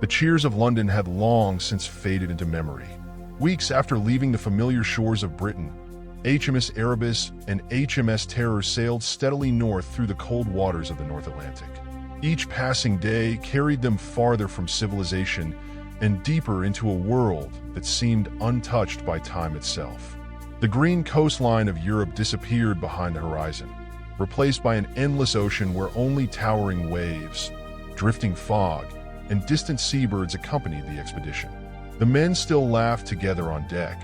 The cheers of London had long since faded into memory. Weeks after leaving the familiar shores of Britain, HMS Erebus and HMS Terror sailed steadily north through the cold waters of the North Atlantic. Each passing day carried them farther from civilization and deeper into a world that seemed untouched by time itself. The green coastline of Europe disappeared behind the horizon, replaced by an endless ocean where only towering waves, drifting fog, and distant seabirds accompanied the expedition. The men still laughed together on deck,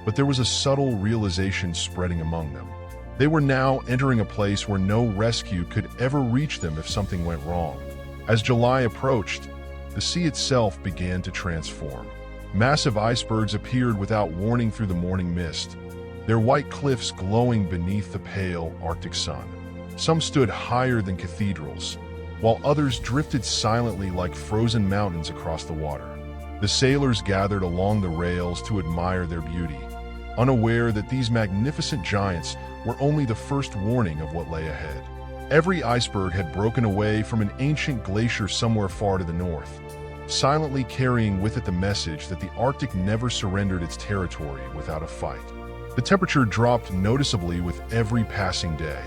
but there was a subtle realization spreading among them. They were now entering a place where no rescue could ever reach them if something went wrong. As July approached, the sea itself began to transform. Massive icebergs appeared without warning through the morning mist, their white cliffs glowing beneath the pale Arctic sun. Some stood higher than cathedrals, while others drifted silently like frozen mountains across the water. The sailors gathered along the rails to admire their beauty, unaware that these magnificent giants were only the first warning of what lay ahead. Every iceberg had broken away from an ancient glacier somewhere far to the north, silently carrying with it the message that the Arctic never surrendered its territory without a fight. The temperature dropped noticeably with every passing day.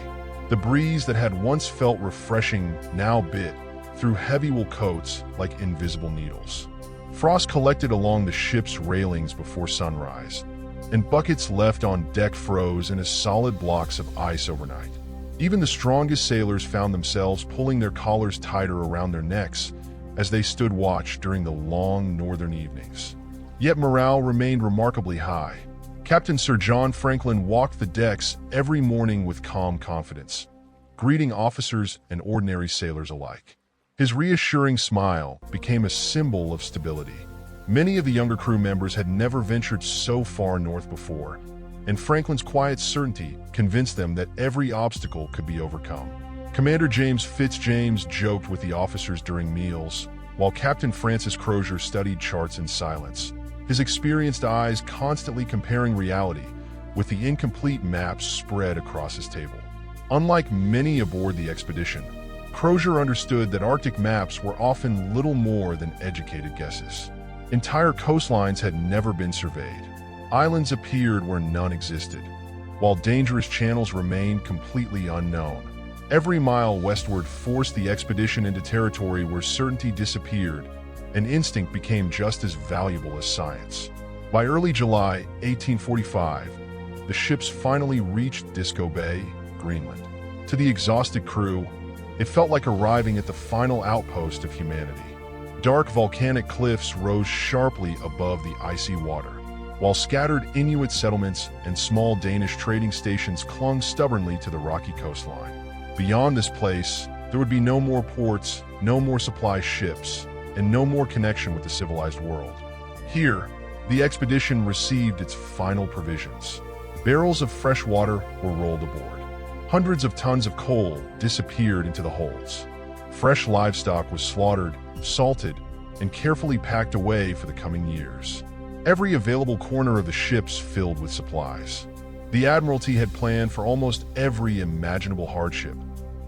The breeze that had once felt refreshing now bit through heavy wool coats like invisible needles. Frost collected along the ship's railings before sunrise, and buckets left on deck froze into solid blocks of ice overnight. Even the strongest sailors found themselves pulling their collars tighter around their necks as they stood watch during the long northern evenings. Yet morale remained remarkably high. Captain Sir John Franklin walked the decks every morning with calm confidence, greeting officers and ordinary sailors alike. His reassuring smile became a symbol of stability. Many of the younger crew members had never ventured so far north before, and Franklin's quiet certainty convinced them that every obstacle could be overcome. Commander James Fitzjames joked with the officers during meals, while Captain Francis Crozier studied charts in silence, his experienced eyes constantly comparing reality with the incomplete maps spread across his table. Unlike many aboard the expedition, Crozier understood that Arctic maps were often little more than educated guesses. Entire coastlines had never been surveyed. Islands appeared where none existed, while dangerous channels remained completely unknown. Every mile westward forced the expedition into territory where certainty disappeared and instinct became just as valuable as science. By early July 1845, the ships finally reached Disco Bay, Greenland. To the exhausted crew, it felt like arriving at the final outpost of humanity. Dark volcanic cliffs rose sharply above the icy water, while scattered Inuit settlements and small Danish trading stations clung stubbornly to the rocky coastline. Beyond this place, there would be no more ports, no more supply ships, and no more connection with the civilized world. Here, the expedition received its final provisions. Barrels of fresh water were rolled aboard. Hundreds of tons of coal disappeared into the holds. Fresh livestock was slaughtered, salted, and carefully packed away for the coming years. Every available corner of the ships filled with supplies. The Admiralty had planned for almost every imaginable hardship,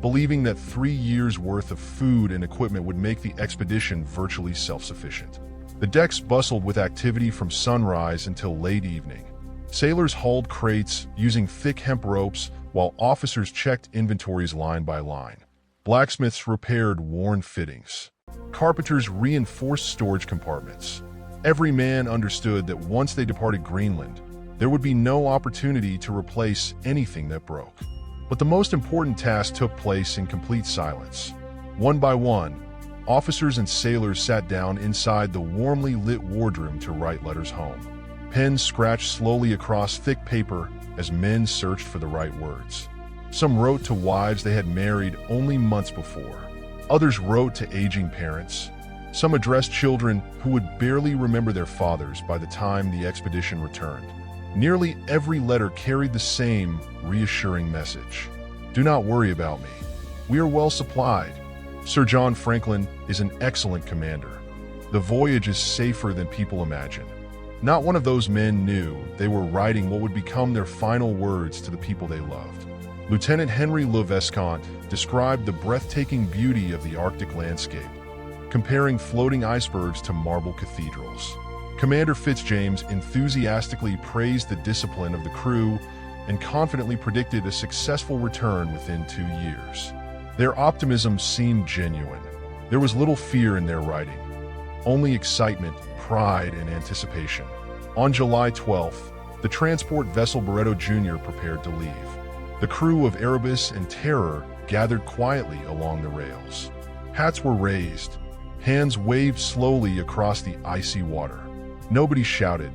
believing that 3 years' worth of food and equipment would make the expedition virtually self-sufficient. The decks bustled with activity from sunrise until late evening. Sailors hauled crates using thick hemp ropes, while officers checked inventories line by line. Blacksmiths repaired worn fittings. Carpenters reinforced storage compartments. Every man understood that once they departed Greenland, there would be no opportunity to replace anything that broke. But the most important task took place in complete silence. One by one, officers and sailors sat down inside the warmly lit wardroom to write letters home. Pens scratched slowly across thick paper as men searched for the right words. Some wrote to wives they had married only months before. Others wrote to aging parents. Some addressed children who would barely remember their fathers by the time the expedition returned. Nearly every letter carried the same reassuring message. Do not worry about me. We are well supplied. Sir John Franklin is an excellent commander. The voyage is safer than people imagine. Not one of those men knew they were writing what would become their final words to the people they loved. Lieutenant Henry Le Vescant described the breathtaking beauty of the Arctic landscape, comparing floating icebergs to marble cathedrals. Commander Fitzjames enthusiastically praised the discipline of the crew and confidently predicted a successful return within 2 years. Their optimism seemed genuine. There was little fear in their writing, only excitement, pride, and anticipation. On July 12th, the transport vessel Barreto Jr. prepared to leave. The crew of Erebus and Terror gathered quietly along the rails. Hats were raised, hands waved slowly across the icy water. Nobody shouted,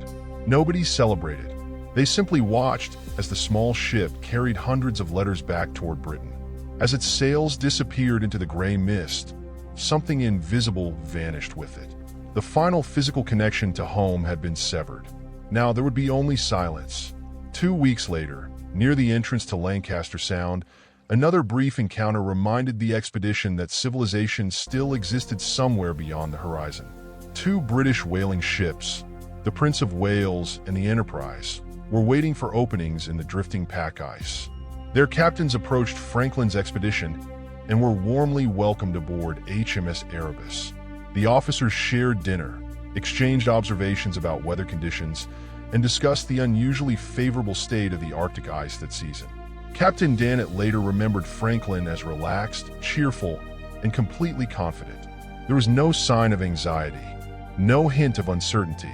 nobody celebrated. They simply watched as the small ship carried hundreds of letters back toward Britain. As its sails disappeared into the gray mist, something invisible vanished with it. The final physical connection to home had been severed. Now there would be only silence. 2 weeks later, near the entrance to Lancaster Sound, another brief encounter reminded the expedition that civilization still existed somewhere beyond the horizon. 2 British whaling ships, the Prince of Wales and the Enterprise, were waiting for openings in the drifting pack ice. Their captains approached Franklin's expedition and were warmly welcomed aboard HMS Erebus. The officers shared dinner, exchanged observations about weather conditions, and discussed the unusually favorable state of the Arctic ice that season. Captain Dannett later remembered Franklin as relaxed, cheerful, and completely confident. There was no sign of anxiety, no hint of uncertainty.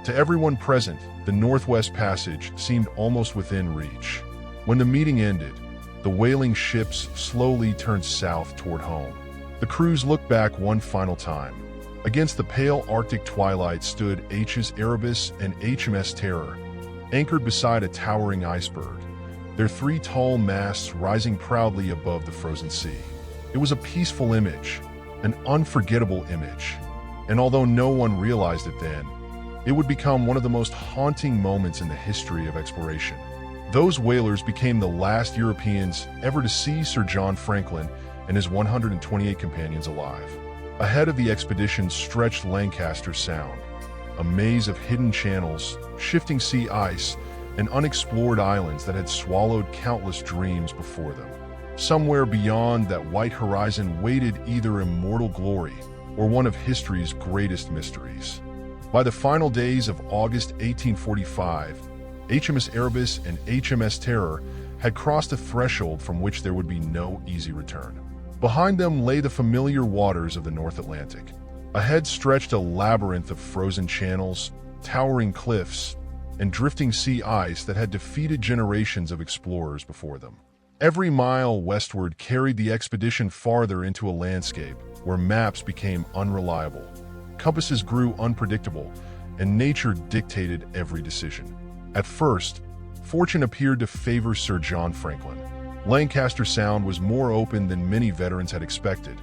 To everyone present, the Northwest Passage seemed almost within reach. When the meeting ended, the whaling ships slowly turned south toward home. The crews looked back one final time. Against the pale Arctic twilight stood HMS Erebus and HMS Terror, anchored beside a towering iceberg, their 3 tall masts rising proudly above the frozen sea. It was a peaceful image, an unforgettable image, and although no one realized it then, it would become one of the most haunting moments in the history of exploration. Those whalers became the last Europeans ever to see Sir John Franklin and his 128 companions alive. Ahead of the expedition stretched Lancaster Sound, a maze of hidden channels, shifting sea ice, and unexplored islands that had swallowed countless dreams before them. Somewhere beyond that white horizon waited either immortal glory or one of history's greatest mysteries. By the final days of August 1845, HMS Erebus and HMS Terror had crossed a threshold from which there would be no easy return. Behind them lay the familiar waters of the North Atlantic. Ahead stretched a labyrinth of frozen channels, towering cliffs, and drifting sea ice that had defeated generations of explorers before them. Every mile westward carried the expedition farther into a landscape where maps became unreliable, compasses grew unpredictable, and nature dictated every decision. At first, fortune appeared to favor Sir John Franklin. Lancaster Sound was more open than many veterans had expected,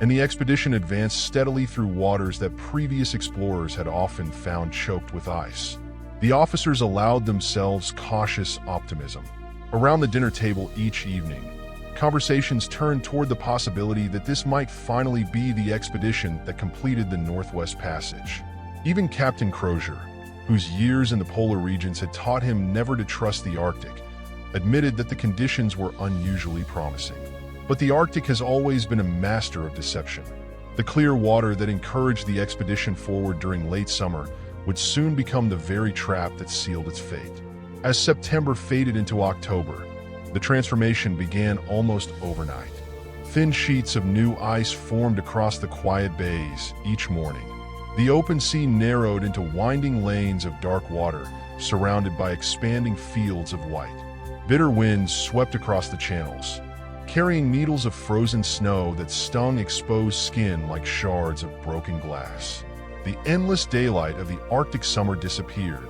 and the expedition advanced steadily through waters that previous explorers had often found choked with ice. The officers allowed themselves cautious optimism. Around the dinner table each evening, conversations turned toward the possibility that this might finally be the expedition that completed the Northwest Passage. Even Captain Crozier, whose years in the polar regions had taught him never to trust the Arctic, admitted that the conditions were unusually promising. But the Arctic has always been a master of deception. The clear water that encouraged the expedition forward during late summer would soon become the very trap that sealed its fate. As September faded into October, the transformation began almost overnight. Thin sheets of new ice formed across the quiet bays each morning. The open sea narrowed into winding lanes of dark water, surrounded by expanding fields of white. Bitter winds swept across the channels, carrying needles of frozen snow that stung exposed skin like shards of broken glass. The endless daylight of the Arctic summer disappeared,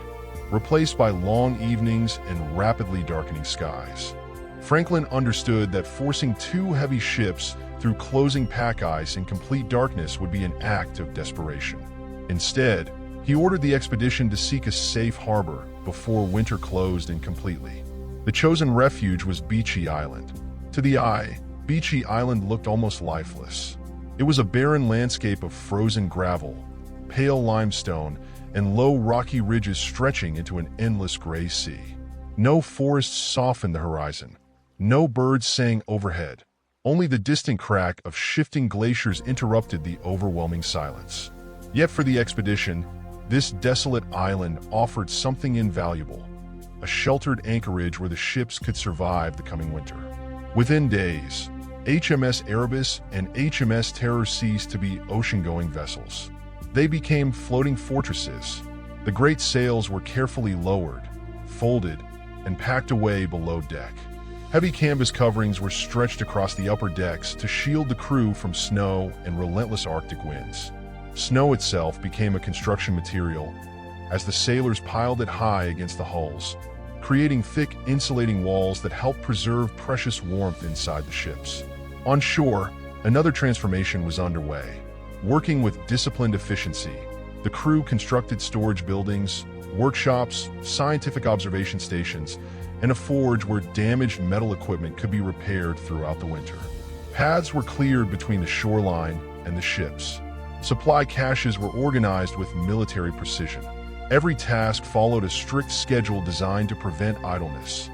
replaced by long evenings and rapidly darkening skies. Franklin understood that forcing 2 heavy ships through closing pack ice in complete darkness would be an act of desperation. Instead, he ordered the expedition to seek a safe harbor before winter closed in completely. The chosen refuge was Beechey Island. To the eye, Beechey Island looked almost lifeless. It was a barren landscape of frozen gravel, pale limestone, and low rocky ridges stretching into an endless gray sea. No forests softened the horizon. No birds sang overhead. Only the distant crack of shifting glaciers interrupted the overwhelming silence. Yet for the expedition, this desolate island offered something invaluable, a sheltered anchorage where the ships could survive the coming winter. Within days, HMS Erebus and HMS Terror ceased to be ocean-going vessels. They became floating fortresses. The great sails were carefully lowered, folded, and packed away below deck. Heavy canvas coverings were stretched across the upper decks to shield the crew from snow and relentless Arctic winds. Snow itself became a construction material as the sailors piled it high against the hulls, creating thick, insulating walls that helped preserve precious warmth inside the ships. On shore, another transformation was underway. Working with disciplined efficiency, the crew constructed storage buildings, workshops, scientific observation stations, and a forge where damaged metal equipment could be repaired throughout the winter. Paths were cleared between the shoreline and the ships. Supply caches were organized with military precision. Every task followed a strict schedule designed to prevent idleness,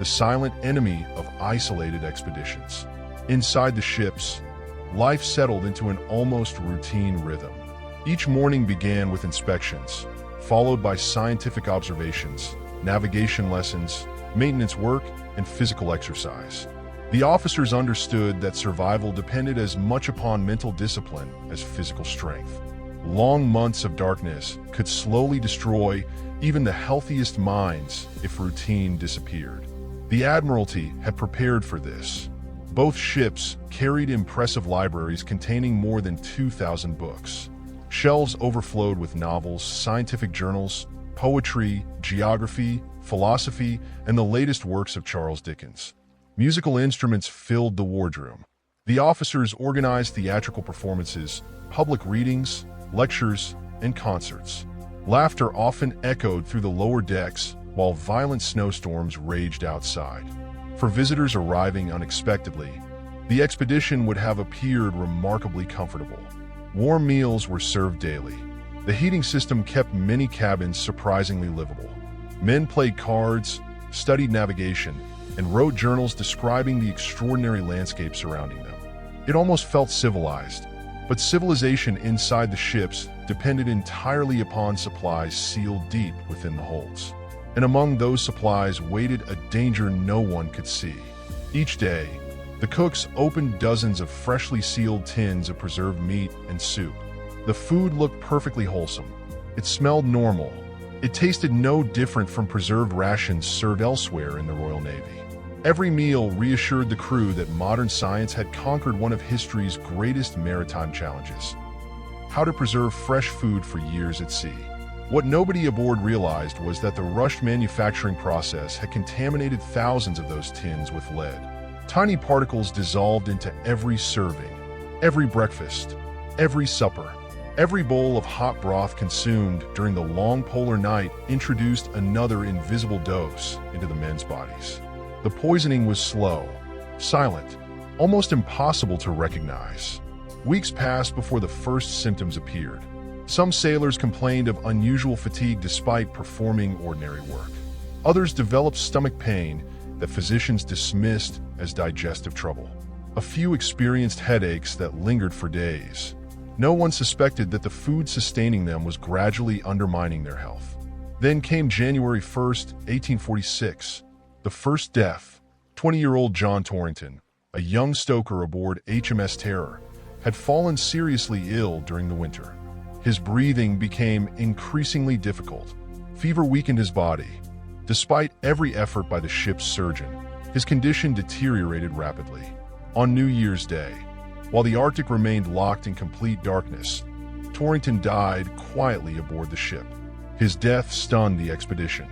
the silent enemy of isolated expeditions. Inside the ships, life settled into an almost routine rhythm. Each morning began with inspections, followed by scientific observations, navigation lessons, maintenance work, and physical exercise. The officers understood that survival depended as much upon mental discipline as physical strength. Long months of darkness could slowly destroy even the healthiest minds if routine disappeared. The Admiralty had prepared for this. Both ships carried impressive libraries containing more than 2,000 books. Shelves overflowed with novels, scientific journals, poetry, geography, philosophy, and the latest works of Charles Dickens. Musical instruments filled the wardroom. The officers organized theatrical performances, public readings, lectures, and concerts. Laughter often echoed through the lower decks while violent snowstorms raged outside. For visitors arriving unexpectedly, the expedition would have appeared remarkably comfortable. Warm meals were served daily. The heating system kept many cabins surprisingly livable. Men played cards, studied navigation, and wrote journals describing the extraordinary landscape surrounding them. It almost felt civilized, but civilization inside the ships depended entirely upon supplies sealed deep within the holds. And among those supplies waited a danger no one could see. Each day, the cooks opened dozens of freshly sealed tins of preserved meat and soup. The food looked perfectly wholesome. It smelled normal. It tasted no different from preserved rations served elsewhere in the Royal Navy. Every meal reassured the crew that modern science had conquered one of history's greatest maritime challenges: how to preserve fresh food for years at sea. What nobody aboard realized was that the rushed manufacturing process had contaminated thousands of those tins with lead. Tiny particles dissolved into every serving, every breakfast, every supper. Every bowl of hot broth consumed during the long polar night introduced another invisible dose into the men's bodies. The poisoning was slow, silent, almost impossible to recognize. Weeks passed before the first symptoms appeared. Some sailors complained of unusual fatigue despite performing ordinary work. Others developed stomach pain that physicians dismissed as digestive trouble. A few experienced headaches that lingered for days. No one suspected that the food sustaining them was gradually undermining their health. Then came January 1st, 1846. The first death. 20-year-old John Torrington, a young stoker aboard HMS Terror, had fallen seriously ill during the winter. His breathing became increasingly difficult. Fever weakened his body. Despite every effort by the ship's surgeon, his condition deteriorated rapidly. On New Year's Day, while the Arctic remained locked in complete darkness, Torrington died quietly aboard the ship. His death stunned the expedition.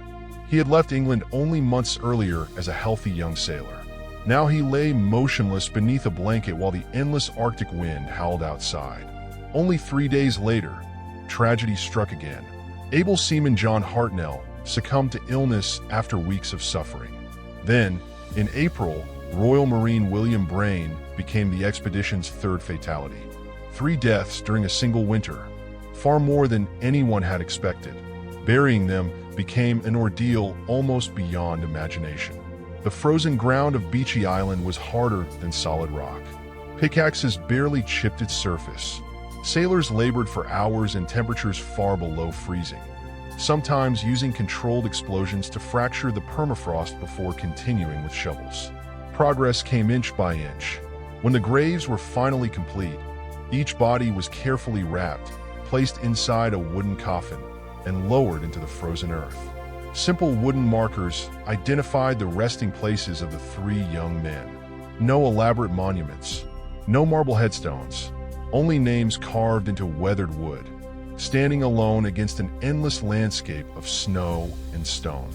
He had left England only months earlier as a healthy young sailor. Now he lay motionless beneath a blanket while the endless Arctic wind howled outside. Only 3 days later, tragedy struck again. Able seaman John Hartnell succumbed to illness after weeks of suffering. Then, in April, Royal Marine William Braine became the expedition's third fatality. 3 deaths during a single winter, far more than anyone had expected. Burying them became an ordeal almost beyond imagination. The frozen ground of Beachy Island was harder than solid rock. Pickaxes barely chipped its surface. Sailors labored for hours in temperatures far below freezing, sometimes using controlled explosions to fracture the permafrost before continuing with shovels. Progress came inch by inch. When the graves were finally complete, each body was carefully wrapped, placed inside a wooden coffin, and lowered into the frozen earth. Simple wooden markers identified the resting places of the three young men. No elaborate monuments, no marble headstones, only names carved into weathered wood, standing alone against an endless landscape of snow and stone.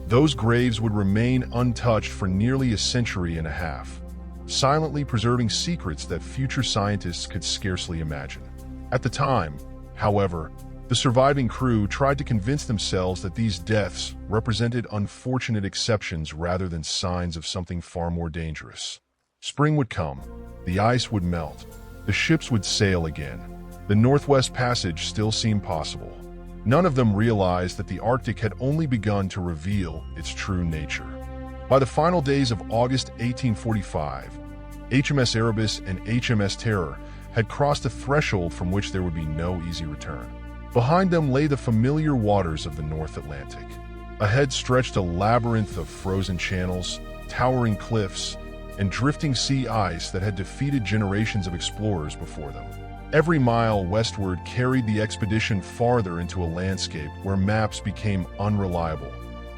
Those graves would remain untouched for nearly a century and a half, silently preserving secrets that future scientists could scarcely imagine. At the time, however, the surviving crew tried to convince themselves that these deaths represented unfortunate exceptions rather than signs of something far more dangerous. Spring would come, the ice would melt, the ships would sail again. The Northwest Passage still seemed possible. None of them realized that the Arctic had only begun to reveal its true nature. By the final days of August 1845, HMS Erebus and HMS Terror had crossed a threshold from which there would be no easy return. Behind them lay the familiar waters of the North Atlantic. Ahead stretched a labyrinth of frozen channels, towering cliffs, and drifting sea ice that had defeated generations of explorers before them. Every mile westward carried the expedition farther into a landscape where maps became unreliable,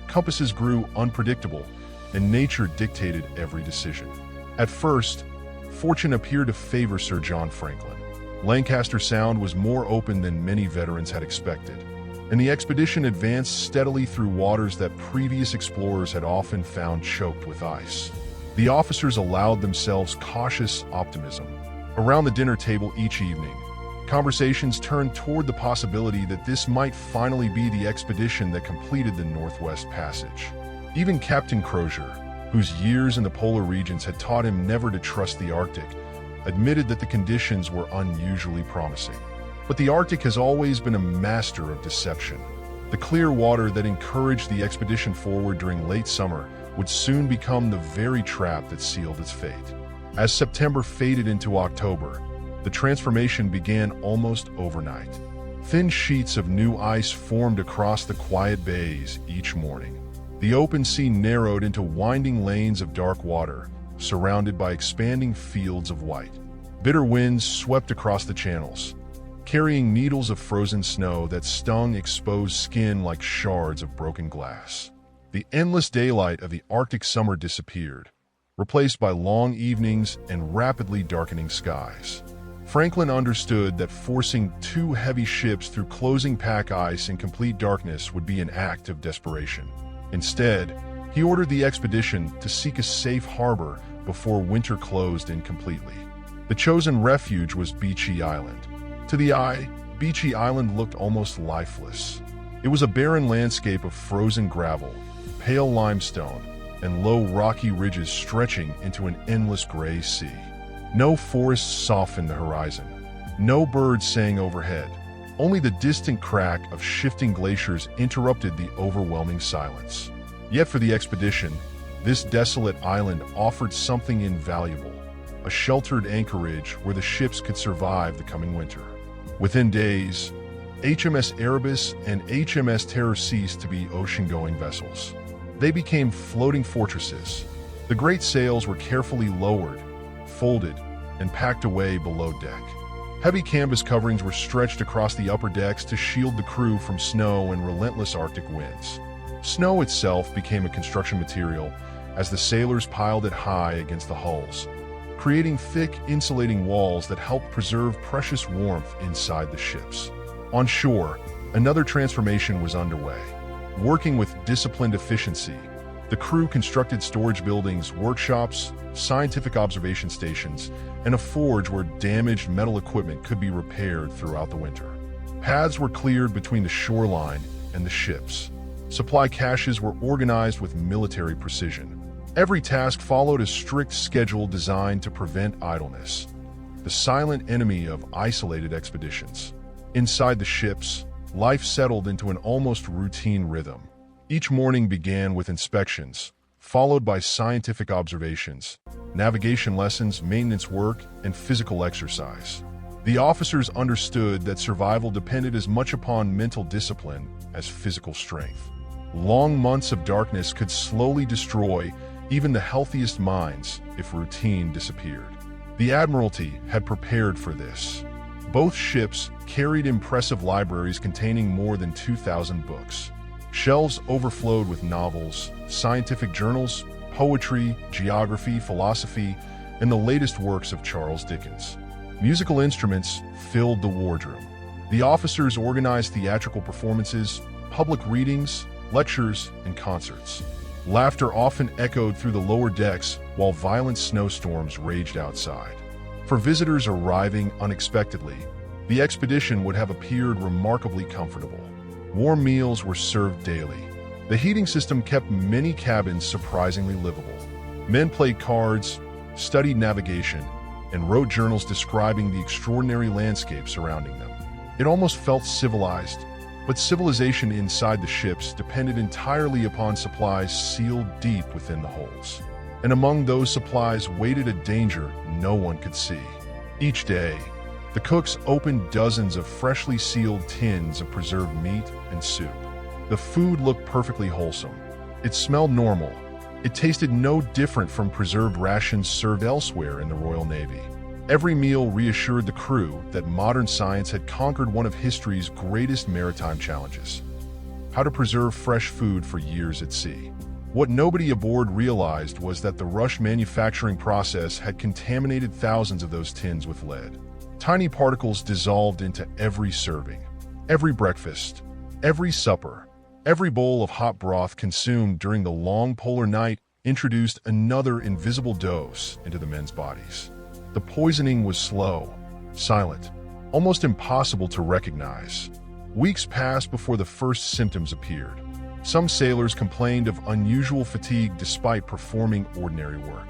compasses grew unpredictable, and nature dictated every decision. At first, fortune appeared to favor Sir John Franklin. Lancaster Sound was more open than many veterans had expected, and the expedition advanced steadily through waters that previous explorers had often found choked with ice. The officers allowed themselves cautious optimism. Around the dinner table each evening, conversations turned toward the possibility that this might finally be the expedition that completed the Northwest Passage. Even Captain Crozier, whose years in the polar regions had taught him never to trust the Arctic, admitted that the conditions were unusually promising. But the Arctic has always been a master of deception. The clear water that encouraged the expedition forward during late summer would soon become the very trap that sealed its fate. As September faded into October, the transformation began almost overnight. Thin sheets of new ice formed across the quiet bays each morning. The open sea narrowed into winding lanes of dark water, surrounded by expanding fields of white. Bitter winds swept across the channels, carrying needles of frozen snow that stung exposed skin like shards of broken glass. The endless daylight of the Arctic summer disappeared, replaced by long evenings and rapidly darkening skies. Franklin understood that forcing two heavy ships through closing pack ice in complete darkness would be an act of desperation. Instead, he ordered the expedition to seek a safe harbor before winter closed in completely. The chosen refuge was Beachy Island. To the eye, Beachy Island looked almost lifeless. It was a barren landscape of frozen gravel, pale limestone, and low rocky ridges stretching into an endless gray sea. No forests softened the horizon. No birds sang overhead. Only the distant crack of shifting glaciers interrupted the overwhelming silence. Yet for the expedition, this desolate island offered something invaluable, a sheltered anchorage where the ships could survive the coming winter. Within days, HMS Erebus and HMS Terror ceased to be ocean-going vessels. They became floating fortresses. The great sails were carefully lowered, folded, and packed away below deck. Heavy canvas coverings were stretched across the upper decks to shield the crew from snow and relentless Arctic winds. Snow itself became a construction material as the sailors piled it high against the hulls, creating thick, insulating walls that helped preserve precious warmth inside the ships. On shore, another transformation was underway. Working with disciplined efficiency, the crew constructed storage buildings, workshops, scientific observation stations, and a forge where damaged metal equipment could be repaired throughout the winter. Paths were cleared between the shoreline and the ships. Supply caches were organized with military precision. Every task followed a strict schedule designed to prevent idleness, the silent enemy of isolated expeditions. Inside the ships, life settled into an almost routine rhythm. Each morning began with inspections, followed by scientific observations, navigation lessons, maintenance work, and physical exercise. The officers understood that survival depended as much upon mental discipline as physical strength. Long months of darkness could slowly destroy even the healthiest minds if routine disappeared. The Admiralty had prepared for this. Both ships carried impressive libraries containing more than 2,000 books. Shelves overflowed with novels, scientific journals, poetry, geography, philosophy, and the latest works of Charles Dickens. Musical instruments filled the wardroom. The officers organized theatrical performances, public readings, lectures, and concerts. Laughter often echoed through the lower decks while violent snowstorms raged outside. For visitors arriving unexpectedly, the expedition would have appeared remarkably comfortable. Warm meals were served daily. The heating system kept many cabins surprisingly livable. Men played cards, studied navigation, and wrote journals describing the extraordinary landscape surrounding them. It almost felt civilized, but civilization inside the ships depended entirely upon supplies sealed deep within the holds. And among those supplies waited a danger no one could see. Each day, the cooks opened dozens of freshly sealed tins of preserved meat and soup. The food looked perfectly wholesome. It smelled normal. It tasted no different from preserved rations served elsewhere in the Royal Navy. Every meal reassured the crew that modern science had conquered one of history's greatest maritime challenges: how to preserve fresh food for years at sea. What nobody aboard realized was that the rushed manufacturing process had contaminated thousands of those tins with lead. Tiny particles dissolved into every serving, every breakfast, every supper. Every bowl of hot broth consumed during the long polar night introduced another invisible dose into the men's bodies. The poisoning was slow, silent, almost impossible to recognize. Weeks passed before the first symptoms appeared. Some sailors complained of unusual fatigue despite performing ordinary work.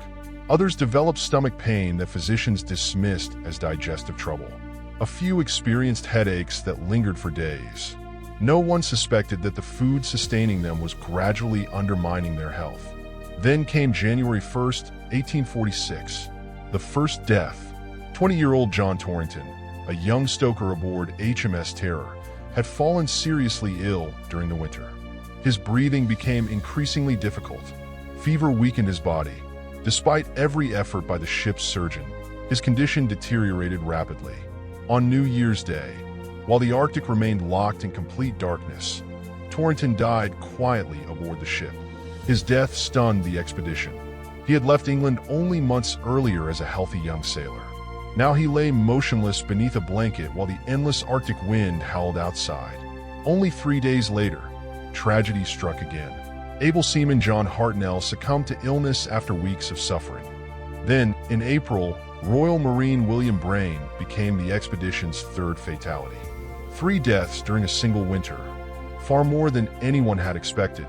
Others developed stomach pain that physicians dismissed as digestive trouble. A few experienced headaches that lingered for days. No one suspected that the food sustaining them was gradually undermining their health. Then came January 1st, 1846. The first death. 20-year-old John Torrington, a young stoker aboard HMS Terror, had fallen seriously ill during the winter. His breathing became increasingly difficult. Fever weakened his body. Despite every effort by the ship's surgeon, his condition deteriorated rapidly. On New Year's Day, while the Arctic remained locked in complete darkness, Torrington died quietly aboard the ship. His death stunned the expedition. He had left England only months earlier as a healthy young sailor. Now he lay motionless beneath a blanket while the endless Arctic wind howled outside. Only 3 days later, tragedy struck again. Able seaman John Hartnell succumbed to illness after weeks of suffering. Then, in April, Royal Marine William Braine became the expedition's third fatality. 3 deaths during a single winter, far more than anyone had expected.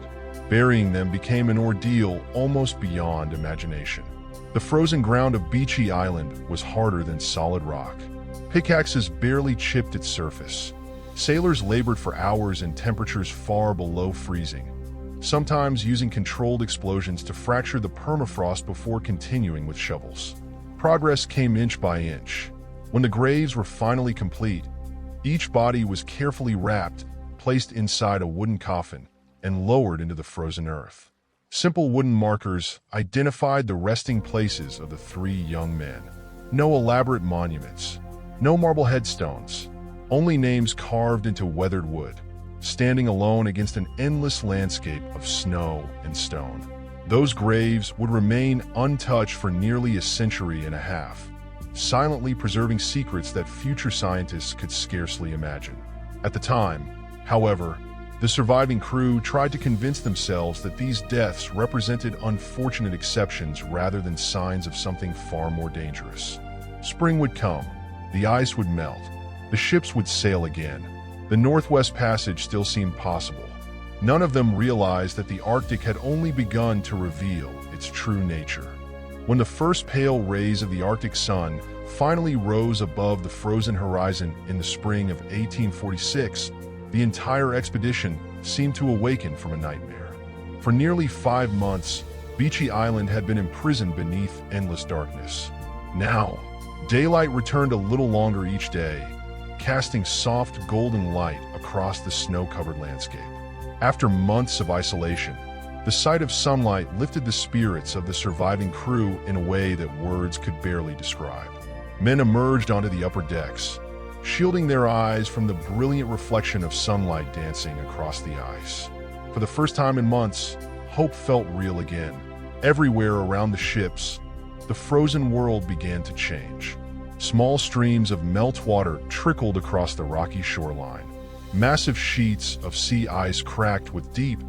Burying them became an ordeal almost beyond imagination. The frozen ground of Beachy Island was harder than solid rock. Pickaxes barely chipped its surface. Sailors labored for hours in temperatures far below freezing, sometimes using controlled explosions to fracture the permafrost before continuing with shovels. Progress came inch by inch. When the graves were finally complete, each body was carefully wrapped, placed inside a wooden coffin, and lowered into the frozen earth. Simple wooden markers identified the resting places of the 3 young men. No elaborate monuments, no marble headstones, only names carved into weathered wood, standing alone against an endless landscape of snow and stone. Those graves would remain untouched for nearly a century and a half, silently preserving secrets that future scientists could scarcely imagine. At the time, however, the surviving crew tried to convince themselves that these deaths represented unfortunate exceptions rather than signs of something far more dangerous. Spring would come, the ice would melt, the ships would sail again. The Northwest Passage still seemed possible. None of them realized that the Arctic had only begun to reveal its true nature. When the first pale rays of the Arctic sun finally rose above the frozen horizon in the spring of 1846, the entire expedition seemed to awaken from a nightmare. For nearly 5 months, Beachy Island had been imprisoned beneath endless darkness. Now, daylight returned a little longer each day, casting soft golden light across the snow-covered landscape. After months of isolation, the sight of sunlight lifted the spirits of the surviving crew in a way that words could barely describe. Men emerged onto the upper decks, shielding their eyes from the brilliant reflection of sunlight dancing across the ice. For the first time in months, hope felt real again. Everywhere around the ships, the frozen world began to change. Small streams of meltwater trickled across the rocky shoreline. Massive sheets of sea ice cracked with deep,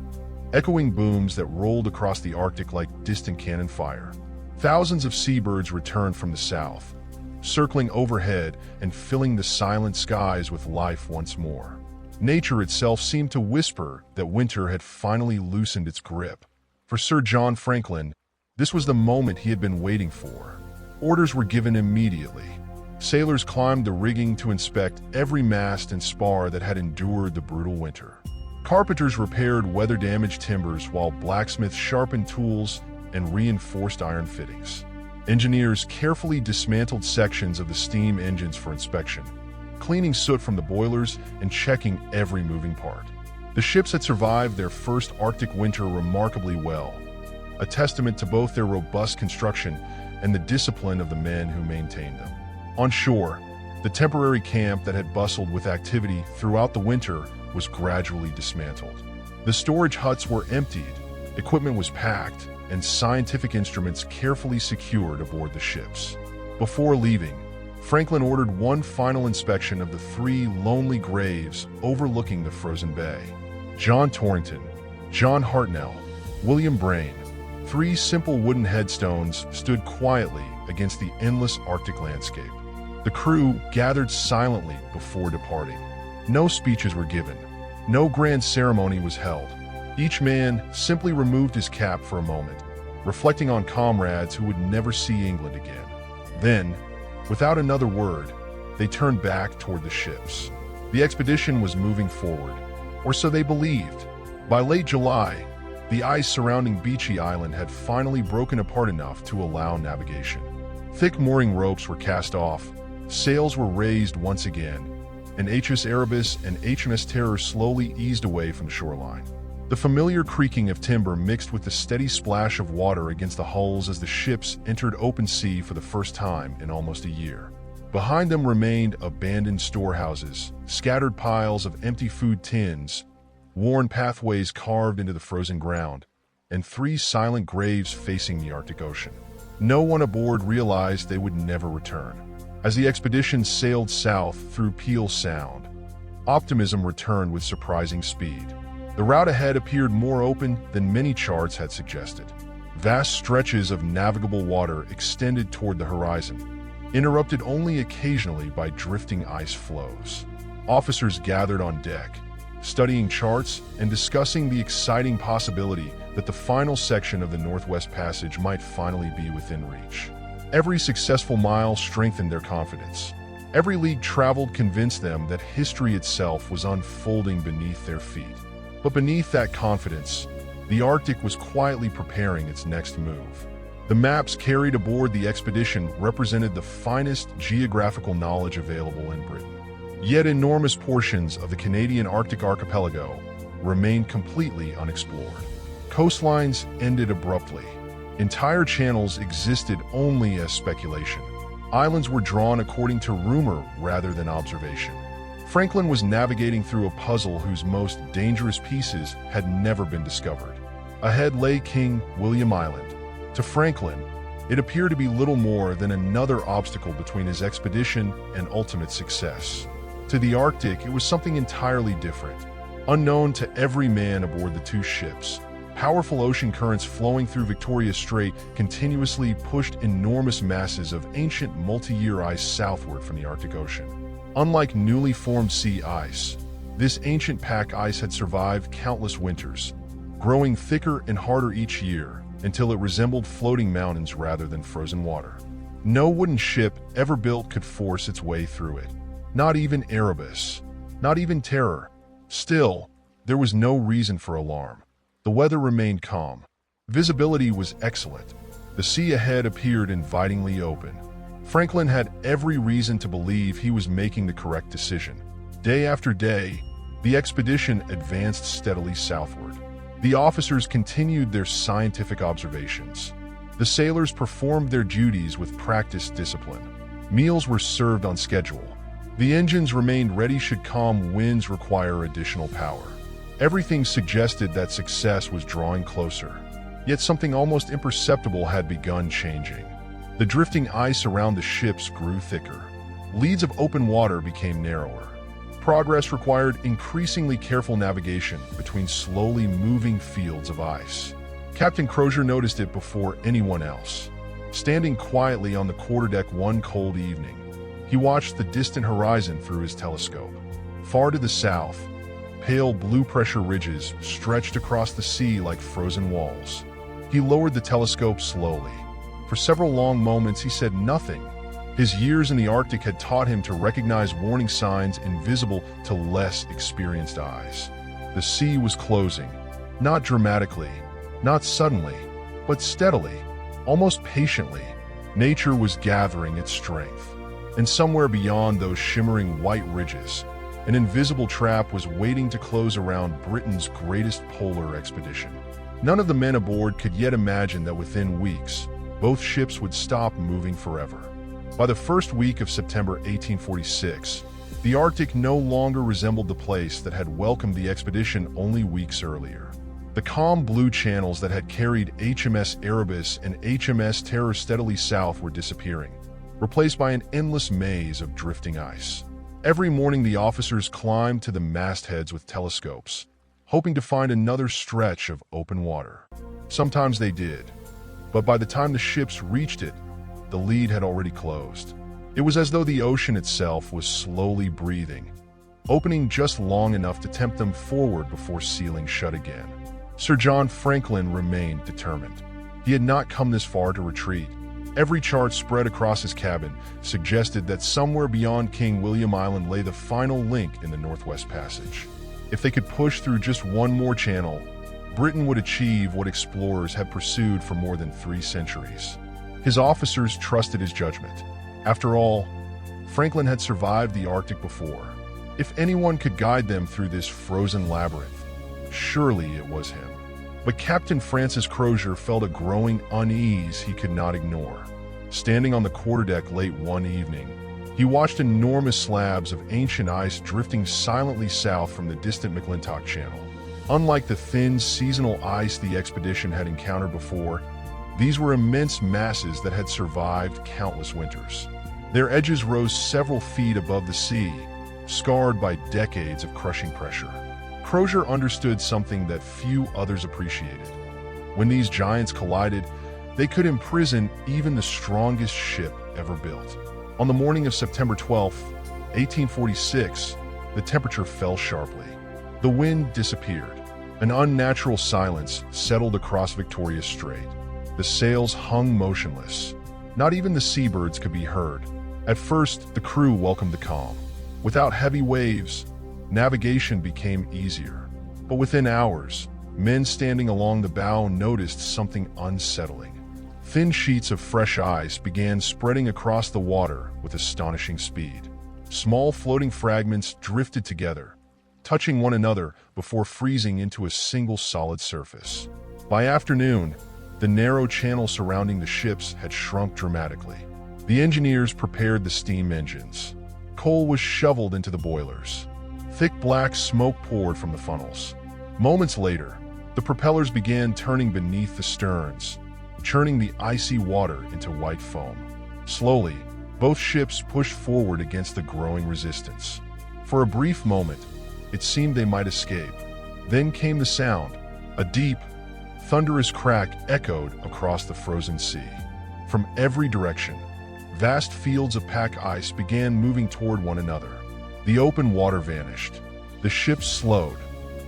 echoing booms that rolled across the Arctic like distant cannon fire. Thousands of seabirds returned from the south, circling overhead and filling the silent skies with life once more. Nature itself seemed to whisper that winter had finally loosened its grip. For Sir John Franklin, this was the moment he had been waiting for. Orders were given immediately. Sailors climbed the rigging to inspect every mast and spar that had endured the brutal winter. Carpenters repaired weather-damaged timbers while blacksmiths sharpened tools and reinforced iron fittings. Engineers carefully dismantled sections of the steam engines for inspection, cleaning soot from the boilers and checking every moving part. The ships had survived their first Arctic winter remarkably well, a testament to both their robust construction and the discipline of the men who maintained them. On shore, the temporary camp that had bustled with activity throughout the winter was gradually dismantled. The storage huts were emptied, equipment was packed, and scientific instruments carefully secured aboard the ships. Before leaving, Franklin ordered one final inspection of the 3 lonely graves overlooking the frozen bay. John Torrington, John Hartnell, William Braine, 3 simple wooden headstones stood quietly against the endless Arctic landscape. The crew gathered silently before departing. No speeches were given. No grand ceremony was held. Each man simply removed his cap for a moment, reflecting on comrades who would never see England again. Then, without another word, they turned back toward the ships. The expedition was moving forward, or so they believed. By late July, the ice surrounding Beachy Island had finally broken apart enough to allow navigation. Thick mooring ropes were cast off, sails were raised once again, and HMS Erebus and HMS Terror slowly eased away from the shoreline. The familiar creaking of timber mixed with the steady splash of water against the hulls as the ships entered open sea for the first time in almost a year. Behind them remained abandoned storehouses, scattered piles of empty food tins, worn pathways carved into the frozen ground, and 3 silent graves facing the Arctic Ocean. No one aboard realized they would never return. As the expedition sailed south through Peel Sound, optimism returned with surprising speed. The route ahead appeared more open than many charts had suggested. Vast stretches of navigable water extended toward the horizon, interrupted only occasionally by drifting ice floes. Officers gathered on deck, studying charts and discussing the exciting possibility that the final section of the Northwest Passage might finally be within reach. Every successful mile strengthened their confidence. Every league traveled convinced them that history itself was unfolding beneath their feet. But beneath that confidence, the Arctic was quietly preparing its next move. The maps carried aboard the expedition represented the finest geographical knowledge available in Britain. Yet enormous portions of the Canadian Arctic archipelago remained completely unexplored. Coastlines ended abruptly. Entire channels existed only as speculation. Islands were drawn according to rumor rather than observation. Franklin was navigating through a puzzle whose most dangerous pieces had never been discovered. Ahead lay King William Island. To Franklin, it appeared to be little more than another obstacle between his expedition and ultimate success. To the Arctic, it was something entirely different. Unknown to every man aboard the 2 ships, powerful ocean currents flowing through Victoria Strait continuously pushed enormous masses of ancient multi-year ice southward from the Arctic Ocean. Unlike newly formed sea ice, this ancient pack ice had survived countless winters, growing thicker and harder each year until it resembled floating mountains rather than frozen water. No wooden ship ever built could force its way through it. Not even Erebus, not even Terror. Still, there was no reason for alarm. The weather remained calm. Visibility was excellent. The sea ahead appeared invitingly open. Franklin had every reason to believe he was making the correct decision. Day after day, the expedition advanced steadily southward. The officers continued their scientific observations. The sailors performed their duties with practiced discipline. Meals were served on schedule. The engines remained ready should calm winds require additional power. Everything suggested that success was drawing closer. Yet something almost imperceptible had begun changing. The drifting ice around the ships grew thicker. Leads of open water became narrower. Progress required increasingly careful navigation between slowly moving fields of ice. Captain Crozier noticed it before anyone else. Standing quietly on the quarterdeck one cold evening, he watched the distant horizon through his telescope. Far to the south, pale blue pressure ridges stretched across the sea like frozen walls. He lowered the telescope slowly. For several long moments he said nothing. His years in the Arctic had taught him to recognize warning signs invisible to less experienced eyes. The sea was closing, not dramatically, not suddenly, but steadily, almost patiently. Nature was gathering its strength. And somewhere beyond those shimmering white ridges, an invisible trap was waiting to close around Britain's greatest polar expedition. None of the men aboard could yet imagine that within weeks, both ships would stop moving forever. By the first week of September 1846, the Arctic no longer resembled the place that had welcomed the expedition only weeks earlier. The calm blue channels that had carried HMS Erebus and HMS Terror steadily south were disappearing, replaced by an endless maze of drifting ice. Every morning the officers climbed to the mastheads with telescopes, hoping to find another stretch of open water. Sometimes they did, but by the time the ships reached it, the lead had already closed. It was as though the ocean itself was slowly breathing, opening just long enough to tempt them forward before sealing shut again. Sir John Franklin remained determined. He had not come this far to retreat. Every chart spread across his cabin suggested that somewhere beyond King William Island lay the final link in the Northwest Passage. If they could push through just one more channel, Britain would achieve what explorers had pursued for more than 3 centuries. His officers trusted his judgment. After all, Franklin had survived the Arctic before. If anyone could guide them through this frozen labyrinth, surely it was him. But Captain Francis Crozier felt a growing unease he could not ignore. Standing on the quarterdeck late one evening, he watched enormous slabs of ancient ice drifting silently south from the distant McClintock Channel. Unlike the thin, seasonal ice the expedition had encountered before, these were immense masses that had survived countless winters. Their edges rose several feet above the sea, scarred by decades of crushing pressure. Crozier understood something that few others appreciated. When these giants collided, they could imprison even the strongest ship ever built. On the morning of September 12, 1846, the temperature fell sharply. The wind disappeared. An unnatural silence settled across Victoria Strait. The sails hung motionless. Not even the seabirds could be heard. At first, the crew welcomed the calm. Without heavy waves, navigation became easier. But within hours, men standing along the bow noticed something unsettling. Thin sheets of fresh ice began spreading across the water with astonishing speed. Small floating fragments drifted together, touching one another before freezing into a single solid surface. By afternoon, the narrow channel surrounding the ships had shrunk dramatically. The engineers prepared the steam engines. Coal was shoveled into the boilers. Thick black smoke poured from the funnels. Moments later, the propellers began turning beneath the sterns, churning the icy water into white foam. Slowly, both ships pushed forward against the growing resistance. For a brief moment, it seemed they might escape. Then came the sound. A deep, thunderous crack echoed across the frozen sea. From every direction, vast fields of pack ice began moving toward one another. The open water vanished. The ships slowed,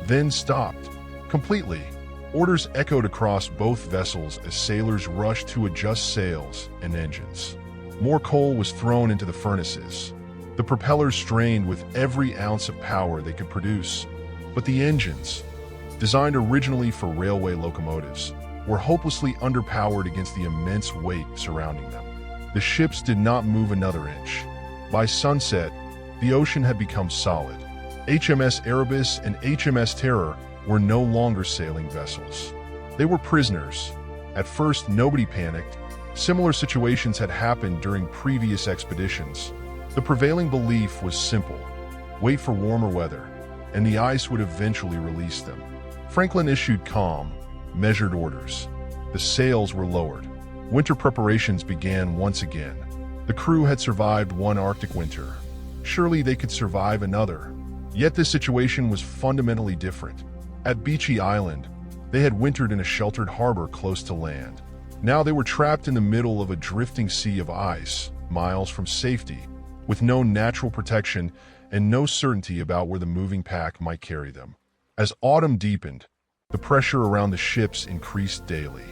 then stopped. Completely. Orders echoed across both vessels as sailors rushed to adjust sails and engines. More coal was thrown into the furnaces. The propellers strained with every ounce of power they could produce. But the engines, designed originally for railway locomotives, were hopelessly underpowered against the immense weight surrounding them. The ships did not move another inch. By sunset, the ocean had become solid. HMS Erebus and HMS Terror were no longer sailing vessels. They were prisoners. At first, nobody panicked. Similar situations had happened during previous expeditions. The prevailing belief was simple: wait for warmer weather, and the ice would eventually release them. Franklin issued calm, measured orders. The sails were lowered. Winter preparations began once again. The crew had survived one Arctic winter. Surely they could survive another. Yet this situation was fundamentally different. At Beachy Island, they had wintered in a sheltered harbor close to land. Now they were trapped in the middle of a drifting sea of ice, miles from safety, with no natural protection and no certainty about where the moving pack might carry them. As autumn deepened, the pressure around the ships increased daily.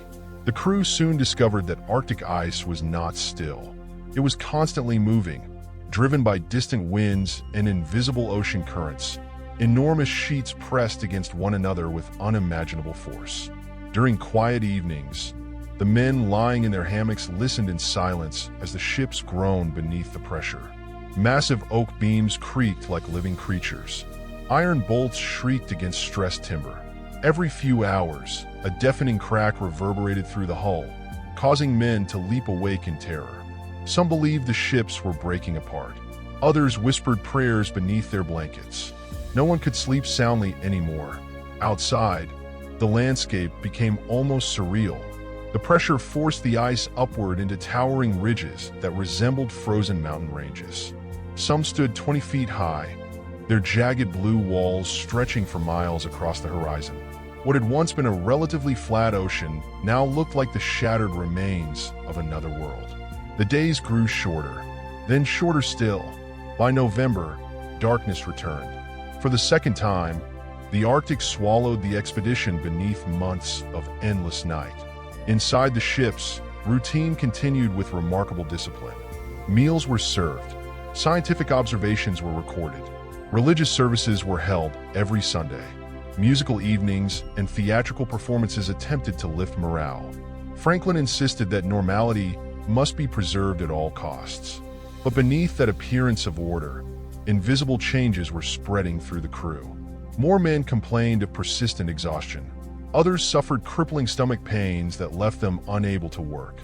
The crew soon discovered that Arctic ice was not still. It was constantly moving, driven by distant winds and invisible ocean currents. Enormous sheets pressed against one another with unimaginable force. During quiet evenings, the men lying in their hammocks listened in silence as the ships groaned beneath the pressure. Massive oak beams creaked like living creatures. Iron bolts shrieked against stressed timber. Every few hours, a deafening crack reverberated through the hull, causing men to leap awake in terror. Some believed the ships were breaking apart. Others whispered prayers beneath their blankets. No one could sleep soundly anymore. Outside, the landscape became almost surreal. The pressure forced the ice upward into towering ridges that resembled frozen mountain ranges. Some stood 20 feet high, their jagged blue walls stretching for miles across the horizon. What had once been a relatively flat ocean now looked like the shattered remains of another world. The days grew shorter, then shorter still. By November, darkness returned. For the second time, the Arctic swallowed the expedition beneath months of endless night. Inside the ships, routine continued with remarkable discipline. Meals were served. Scientific observations were recorded. Religious services were held every Sunday. Musical evenings and theatrical performances attempted to lift morale. Franklin insisted that normality must be preserved at all costs. But beneath that appearance of order, invisible changes were spreading through the crew. More men complained of persistent exhaustion. Others suffered crippling stomach pains that left them unable to work.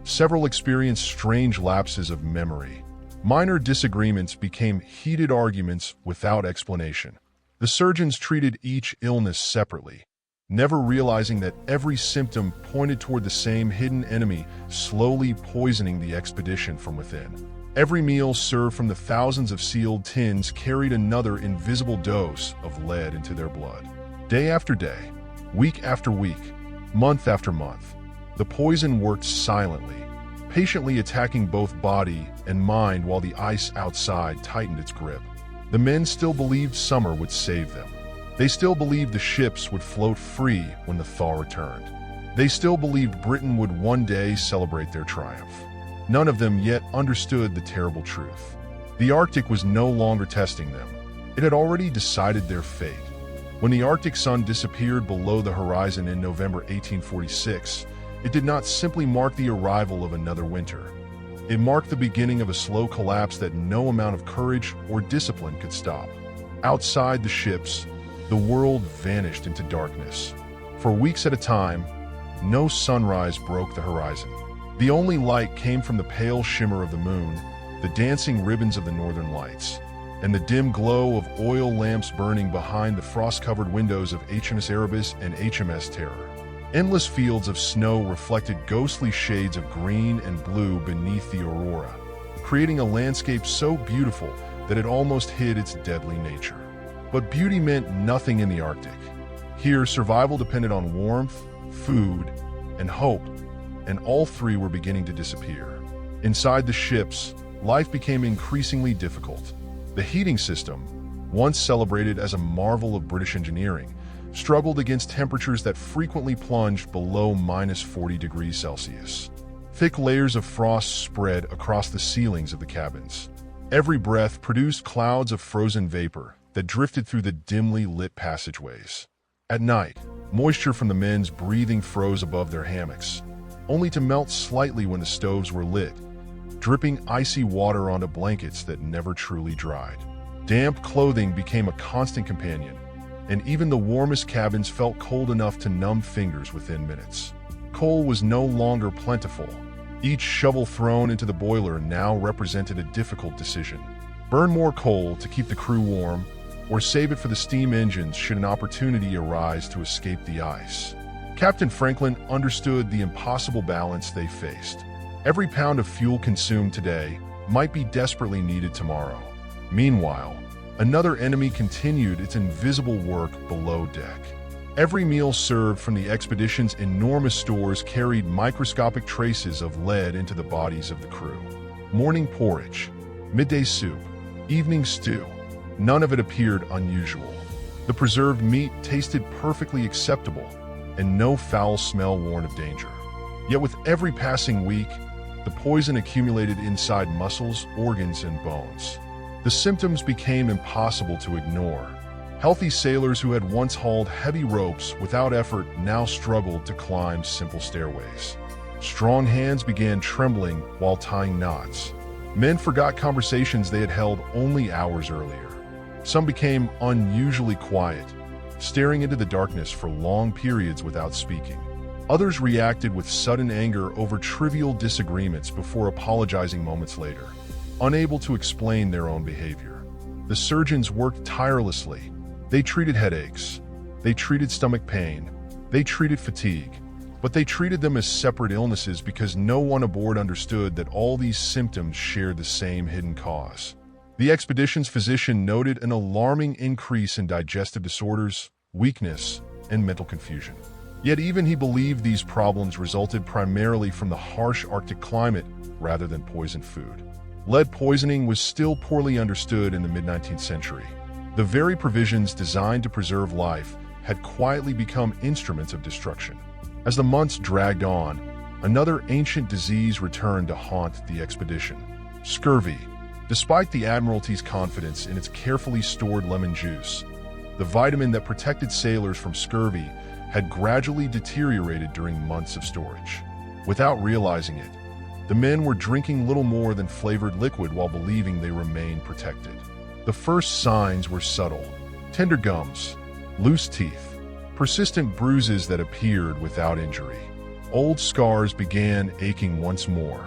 Several experienced strange lapses of memory. Minor disagreements became heated arguments without explanation. The surgeons treated each illness separately, never realizing that every symptom pointed toward the same hidden enemy slowly poisoning the expedition from within. Every meal served from the thousands of sealed tins carried another invisible dose of lead into their blood. Day after day, week after week, month after month, the poison worked silently, patiently attacking both body and mind while the ice outside tightened its grip. The men still believed summer would save them. They still believed the ships would float free when the thaw returned. They still believed Britain would one day celebrate their triumph. None of them yet understood the terrible truth. The Arctic was no longer testing them. It had already decided their fate. When the Arctic sun disappeared below the horizon in November 1846, it did not simply mark the arrival of another winter. It marked the beginning of a slow collapse that no amount of courage or discipline could stop. Outside the ships, the world vanished into darkness. For weeks at a time, no sunrise broke the horizon. The only light came from the pale shimmer of the moon, the dancing ribbons of the northern lights, and the dim glow of oil lamps burning behind the frost-covered windows of HMS Erebus and HMS Terror. Endless fields of snow reflected ghostly shades of green and blue beneath the aurora, creating a landscape so beautiful that it almost hid its deadly nature. But beauty meant nothing in the Arctic. Here, survival depended on warmth, food, and hope, and all three were beginning to disappear. Inside the ships, life became increasingly difficult. The heating system, once celebrated as a marvel of British engineering, struggled against temperatures that frequently plunged below -40 degrees Celsius. Thick layers of frost spread across the ceilings of the cabins. Every breath produced clouds of frozen vapor that drifted through the dimly lit passageways. At night, moisture from the men's breathing froze above their hammocks, only to melt slightly when the stoves were lit, dripping icy water onto blankets that never truly dried. Damp clothing became a constant companion, and even the warmest cabins felt cold enough to numb fingers within minutes. Coal was no longer plentiful. Each shovel thrown into the boiler now represented a difficult decision. Burn more coal to keep the crew warm, or save it for the steam engines should an opportunity arise to escape the ice. Captain Franklin understood the impossible balance they faced. Every pound of fuel consumed today might be desperately needed tomorrow. Meanwhile, another enemy continued its invisible work below deck. Every meal served from the expedition's enormous stores carried microscopic traces of lead into the bodies of the crew. Morning porridge, midday soup, evening stew, none of it appeared unusual. The preserved meat tasted perfectly acceptable, and no foul smell warned of danger. Yet with every passing week, the poison accumulated inside muscles, organs, and bones. The symptoms became impossible to ignore. Healthy sailors who had once hauled heavy ropes without effort now struggled to climb simple stairways. Strong hands began trembling while tying knots. Men forgot conversations they had held only hours earlier. Some became unusually quiet, staring into the darkness for long periods without speaking. Others reacted with sudden anger over trivial disagreements before apologizing moments later, unable to explain their own behavior. The surgeons worked tirelessly. They treated headaches, they treated stomach pain, they treated fatigue, but they treated them as separate illnesses because no one aboard understood that all these symptoms shared the same hidden cause. The expedition's physician noted an alarming increase in digestive disorders, weakness, and mental confusion. Yet even he believed these problems resulted primarily from the harsh Arctic climate rather than poisoned food. Lead poisoning was still poorly understood in the mid-19th century. The very provisions designed to preserve life had quietly become instruments of destruction. As the months dragged on, another ancient disease returned to haunt the expedition: scurvy. Despite the Admiralty's confidence in its carefully stored lemon juice, the vitamin that protected sailors from scurvy had gradually deteriorated during months of storage. Without realizing it, the men were drinking little more than flavored liquid while believing they remained protected. The first signs were subtle: tender gums, loose teeth, persistent bruises that appeared without injury. Old scars began aching once more.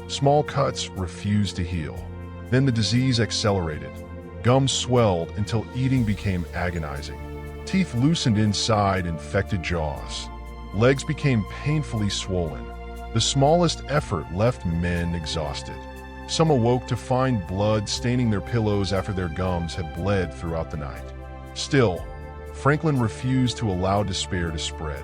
Small cuts refused to heal. Then the disease accelerated. Gums swelled until eating became agonizing. Teeth loosened inside infected jaws. Legs became painfully swollen. The smallest effort left men exhausted. Some awoke to find blood staining their pillows after their gums had bled throughout the night. Still, Franklin refused to allow despair to spread.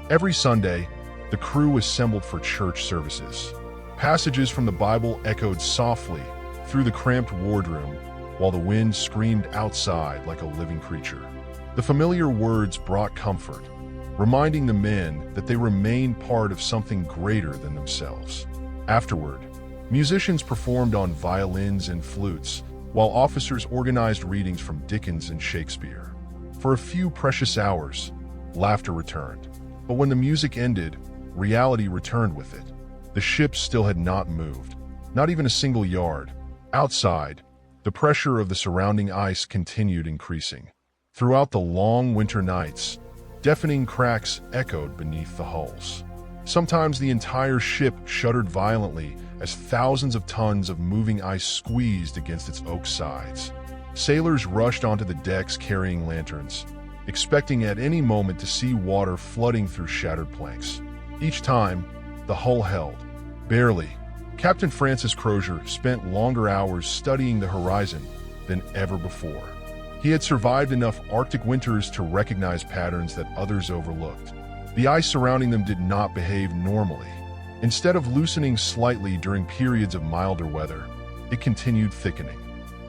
Every Sunday, the crew assembled for church services. Passages from the Bible echoed softly through the cramped wardroom, while the wind screamed outside like a living creature. The familiar words brought comfort, reminding the men that they remained part of something greater than themselves. Afterward, musicians performed on violins and flutes, while officers organized readings from Dickens and Shakespeare. For a few precious hours, laughter returned. But when the music ended, reality returned with it. The ship still had not moved, not even a single yard. Outside, the pressure of the surrounding ice continued increasing. Throughout the long winter nights, deafening cracks echoed beneath the hulls. Sometimes the entire ship shuddered violently as thousands of tons of moving ice squeezed against its oak sides. Sailors rushed onto the decks carrying lanterns, expecting at any moment to see water flooding through shattered planks. Each time, the hull held. Barely. Captain Francis Crozier spent longer hours studying the horizon than ever before. He had survived enough Arctic winters to recognize patterns that others overlooked. The ice surrounding them did not behave normally. Instead of loosening slightly during periods of milder weather, it continued thickening.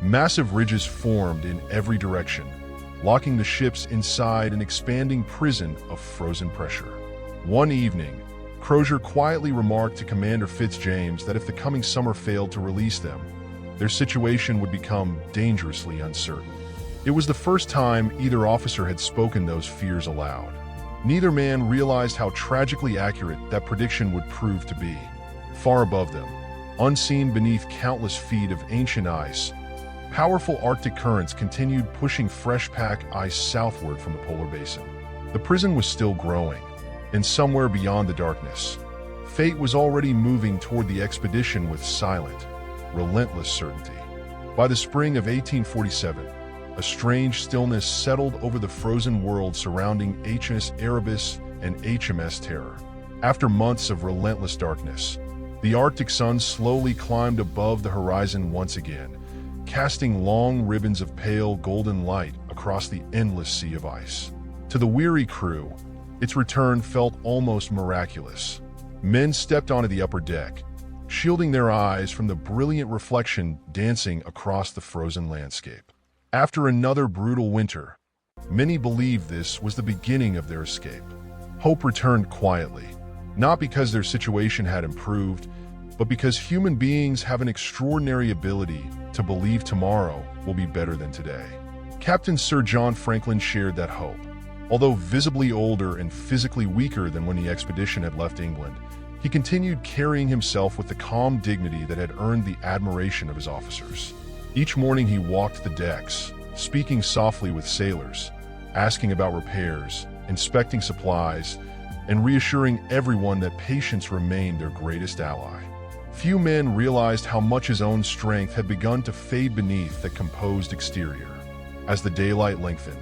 Massive ridges formed in every direction, locking the ships inside an expanding prison of frozen pressure. One evening, Crozier quietly remarked to Commander Fitzjames that if the coming summer failed to release them, their situation would become dangerously uncertain. It was the first time either officer had spoken those fears aloud. Neither man realized how tragically accurate that prediction would prove to be. Far above them, unseen beneath countless feet of ancient ice, powerful Arctic currents continued pushing fresh-pack ice southward from the polar basin. The prison was still growing, and somewhere beyond the darkness, fate was already moving toward the expedition with silent, relentless certainty. By the spring of 1847, a strange stillness settled over the frozen world surrounding HMS Erebus and HMS Terror. After months of relentless darkness, the Arctic sun slowly climbed above the horizon once again, casting long ribbons of pale golden light across the endless sea of ice. To the weary crew, its return felt almost miraculous. Men stepped onto the upper deck, shielding their eyes from the brilliant reflection dancing across the frozen landscape. After another brutal winter, many believed this was the beginning of their escape. Hope returned quietly, not because their situation had improved, but because human beings have an extraordinary ability to believe tomorrow will be better than today. Captain Sir John Franklin shared that hope. Although visibly older and physically weaker than when the expedition had left England, he continued carrying himself with the calm dignity that had earned the admiration of his officers. Each morning he walked the decks, speaking softly with sailors, asking about repairs, inspecting supplies, and reassuring everyone that patience remained their greatest ally. Few men realized how much his own strength had begun to fade beneath that composed exterior. As the daylight lengthened,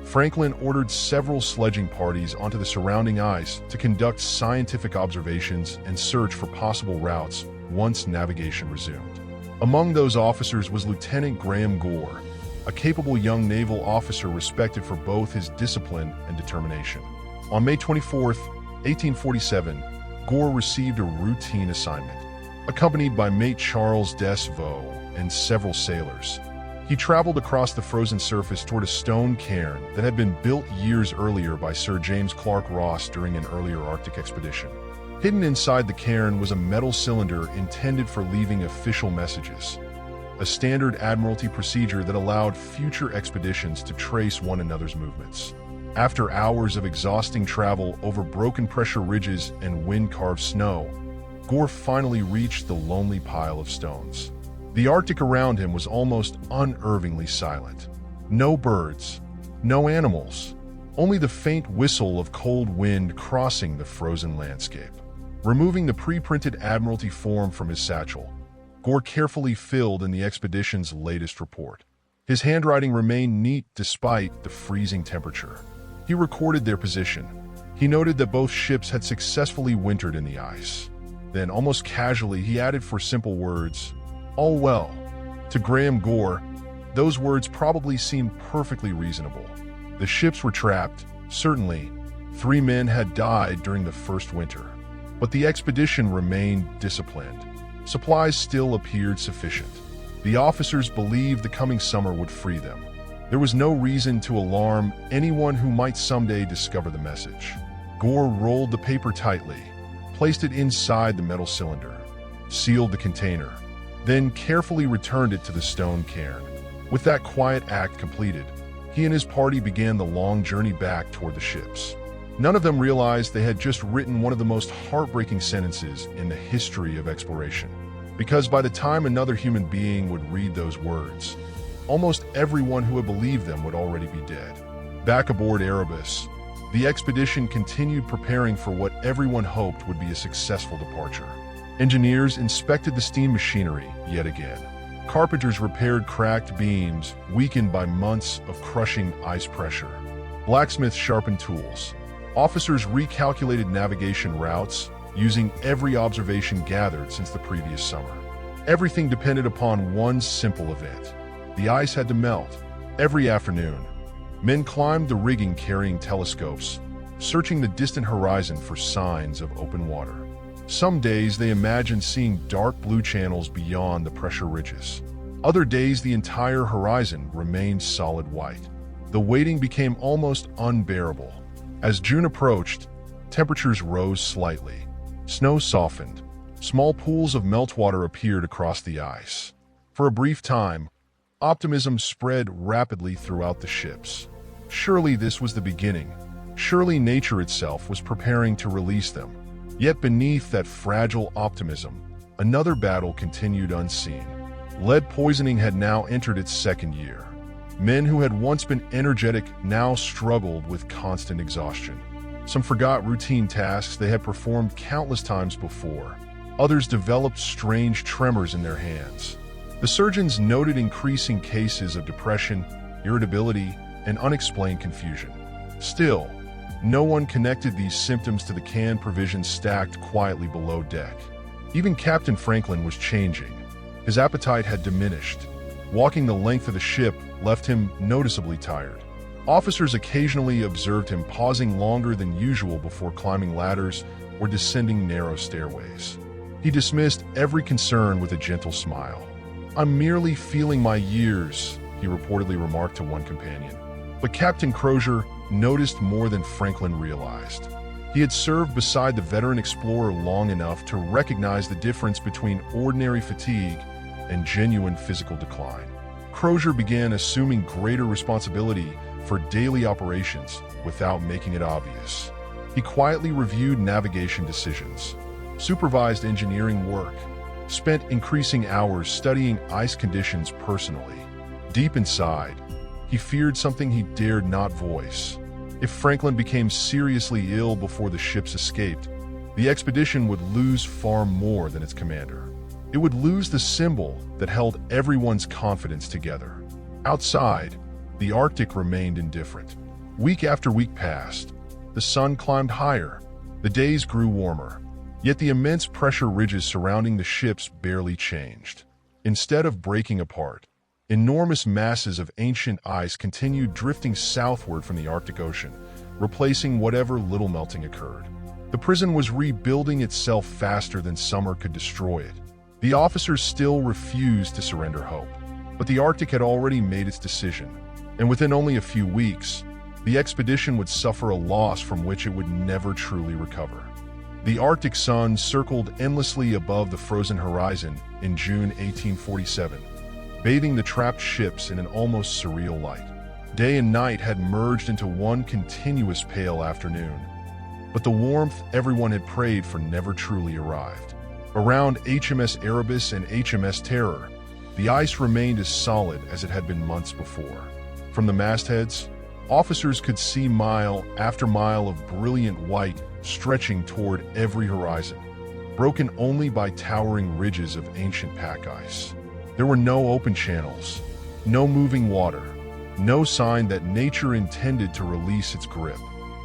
Franklin ordered several sledging parties onto the surrounding ice to conduct scientific observations and search for possible routes once navigation resumed. Among those officers was Lieutenant Graham Gore, a capable young naval officer respected for both his discipline and determination. On May 24, 1847, Gore received a routine assignment. Accompanied by mate Charles Desvaux and several sailors, he traveled across the frozen surface toward a stone cairn that had been built years earlier by Sir James Clark Ross during an earlier Arctic expedition. Hidden inside the cairn was a metal cylinder intended for leaving official messages, a standard Admiralty procedure that allowed future expeditions to trace one another's movements. After hours of exhausting travel over broken pressure ridges and wind-carved snow, Gore finally reached the lonely pile of stones. The Arctic around him was almost unnervingly silent. No birds, no animals, only the faint whistle of cold wind crossing the frozen landscape. Removing the pre-printed Admiralty form from his satchel, Gore carefully filled in the expedition's latest report. His handwriting remained neat despite the freezing temperature. He recorded their position. He noted that both ships had successfully wintered in the ice. Then, almost casually, he added four simple words, "All well." To Graham Gore, those words probably seemed perfectly reasonable. The ships were trapped, certainly. 3 men had died during the first winter. But the expedition remained disciplined. Supplies still appeared sufficient. The officers believed the coming summer would free them. There was no reason to alarm anyone who might someday discover the message. Gore rolled the paper tightly, placed it inside the metal cylinder, sealed the container, then carefully returned it to the stone cairn. With that quiet act completed, he and his party began the long journey back toward the ships. None of them realized they had just written one of the most heartbreaking sentences in the history of exploration. Because by the time another human being would read those words, almost everyone who had believed them would already be dead. Back aboard Erebus, the expedition continued preparing for what everyone hoped would be a successful departure. Engineers inspected the steam machinery yet again. Carpenters repaired cracked beams weakened by months of crushing ice pressure. Blacksmiths sharpened tools. Officers recalculated navigation routes using every observation gathered since the previous summer. Everything depended upon one simple event. The ice had to melt. Every afternoon, men climbed the rigging carrying telescopes, searching the distant horizon for signs of open water. Some days they imagined seeing dark blue channels beyond the pressure ridges. Other days the entire horizon remained solid white. The waiting became almost unbearable. As June approached, temperatures rose slightly. Snow softened. Small pools of meltwater appeared across the ice. For a brief time, Optimism spread rapidly throughout the ships. Surely this was the beginning. Surely nature itself was preparing to release them. Yet beneath that fragile optimism, another battle continued unseen. Lead poisoning had now entered its second year. Men who had once been energetic now struggled with constant exhaustion. Some forgot routine tasks they had performed countless times before. Others developed strange tremors in their hands. The surgeons noted increasing cases of depression, irritability, and unexplained confusion. Still, no one connected these symptoms to the canned provisions stacked quietly below deck. Even Captain Franklin was changing. His appetite had diminished. Walking the length of the ship left him noticeably tired. Officers occasionally observed him pausing longer than usual before climbing ladders or descending narrow stairways. He dismissed every concern with a gentle smile. "I'm merely feeling my years," he reportedly remarked to one companion. But Captain Crozier noticed more than Franklin realized. He had served beside the veteran explorer long enough to recognize the difference between ordinary fatigue and genuine physical decline. Crozier began assuming greater responsibility for daily operations without making it obvious. He quietly reviewed navigation decisions, supervised engineering work, spent increasing hours studying ice conditions personally. Deep inside, he feared something he dared not voice. If Franklin became seriously ill before the ships escaped, the expedition would lose far more than its commander. It would lose the symbol that held everyone's confidence together. Outside, the Arctic remained indifferent. Week after week passed. The sun climbed higher. The days grew warmer. Yet the immense pressure ridges surrounding the ships barely changed. Instead of breaking apart, enormous masses of ancient ice continued drifting southward from the Arctic Ocean, replacing whatever little melting occurred. The prison was rebuilding itself faster than summer could destroy it. The officers still refused to surrender hope, but the Arctic had already made its decision, and within only a few weeks, the expedition would suffer a loss from which it would never truly recover. The Arctic sun circled endlessly above the frozen horizon in June 1847, bathing the trapped ships in an almost surreal light. Day and night had merged into one continuous pale afternoon, but the warmth everyone had prayed for never truly arrived. Around HMS Erebus and HMS Terror, the ice remained as solid as it had been months before. From the mastheads, officers could see mile after mile of brilliant white stretching toward every horizon, broken only by towering ridges of ancient pack ice. There were no open channels, no moving water, no sign that nature intended to release its grip.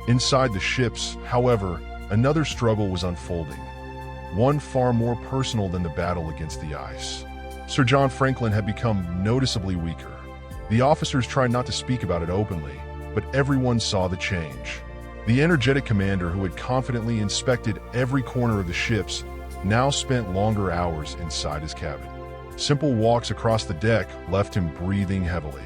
Inside the ships, however, another struggle was unfolding, one far more personal than the battle against the ice. Sir John Franklin had become noticeably weaker. The officers tried not to speak about it openly, but everyone saw the change. The energetic commander who had confidently inspected every corner of the ships now spent longer hours inside his cabin. Simple walks across the deck left him breathing heavily.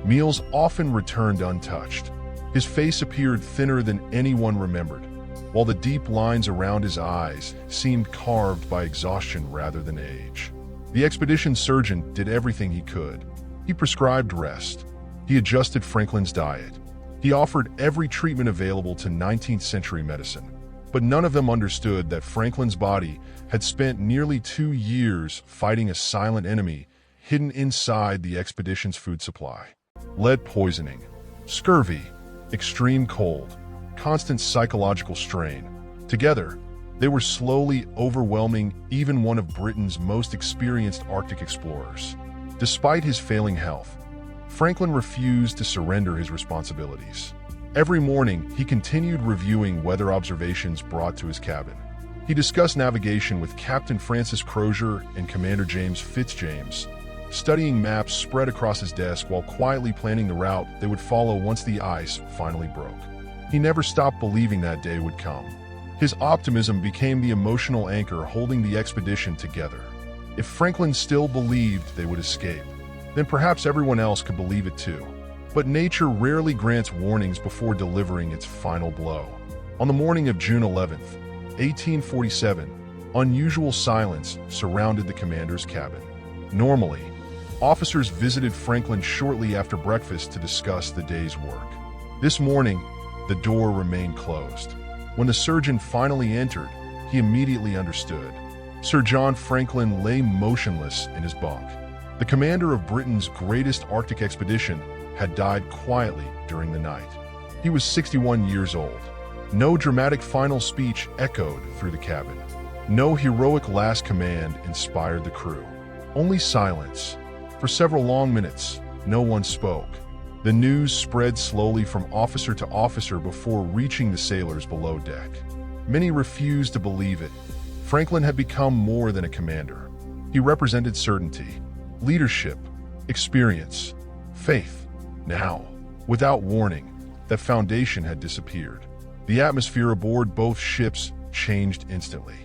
Meals often returned untouched. His face appeared thinner than anyone remembered, while the deep lines around his eyes seemed carved by exhaustion rather than age. The expedition surgeon did everything he could. He prescribed rest. He adjusted Franklin's diet. He offered every treatment available to 19th century medicine. But none of them understood that Franklin's body had spent nearly 2 years fighting a silent enemy hidden inside the expedition's food supply. Lead poisoning, scurvy, extreme cold, constant psychological strain. Together, they were slowly overwhelming even one of Britain's most experienced Arctic explorers. Despite his failing health, Franklin refused to surrender his responsibilities. Every morning, he continued reviewing weather observations brought to his cabin. He discussed navigation with Captain Francis Crozier and Commander James Fitzjames, studying maps spread across his desk while quietly planning the route they would follow once the ice finally broke. He never stopped believing that day would come. His optimism became the emotional anchor holding the expedition together. If Franklin still believed they would escape, then perhaps everyone else could believe it too. But nature rarely grants warnings before delivering its final blow. On the morning of June 11th, 1847, unusual silence surrounded the commander's cabin. Normally, Officers visited Franklin shortly after breakfast to discuss the day's work. This morning, the door remained closed. When the surgeon finally entered, he immediately understood. Sir John Franklin lay motionless in his bunk. The commander of Britain's greatest Arctic expedition had died quietly during the night. He was 61 years old. No dramatic final speech echoed through the cabin. No heroic last command inspired the crew. Only silence. For several long minutes, no one spoke. The news spread slowly from officer to officer before reaching the sailors below deck. Many refused to believe it. Franklin had become more than a commander. He represented certainty, leadership, experience, faith. Now, without warning, that foundation had disappeared. The atmosphere aboard both ships changed instantly.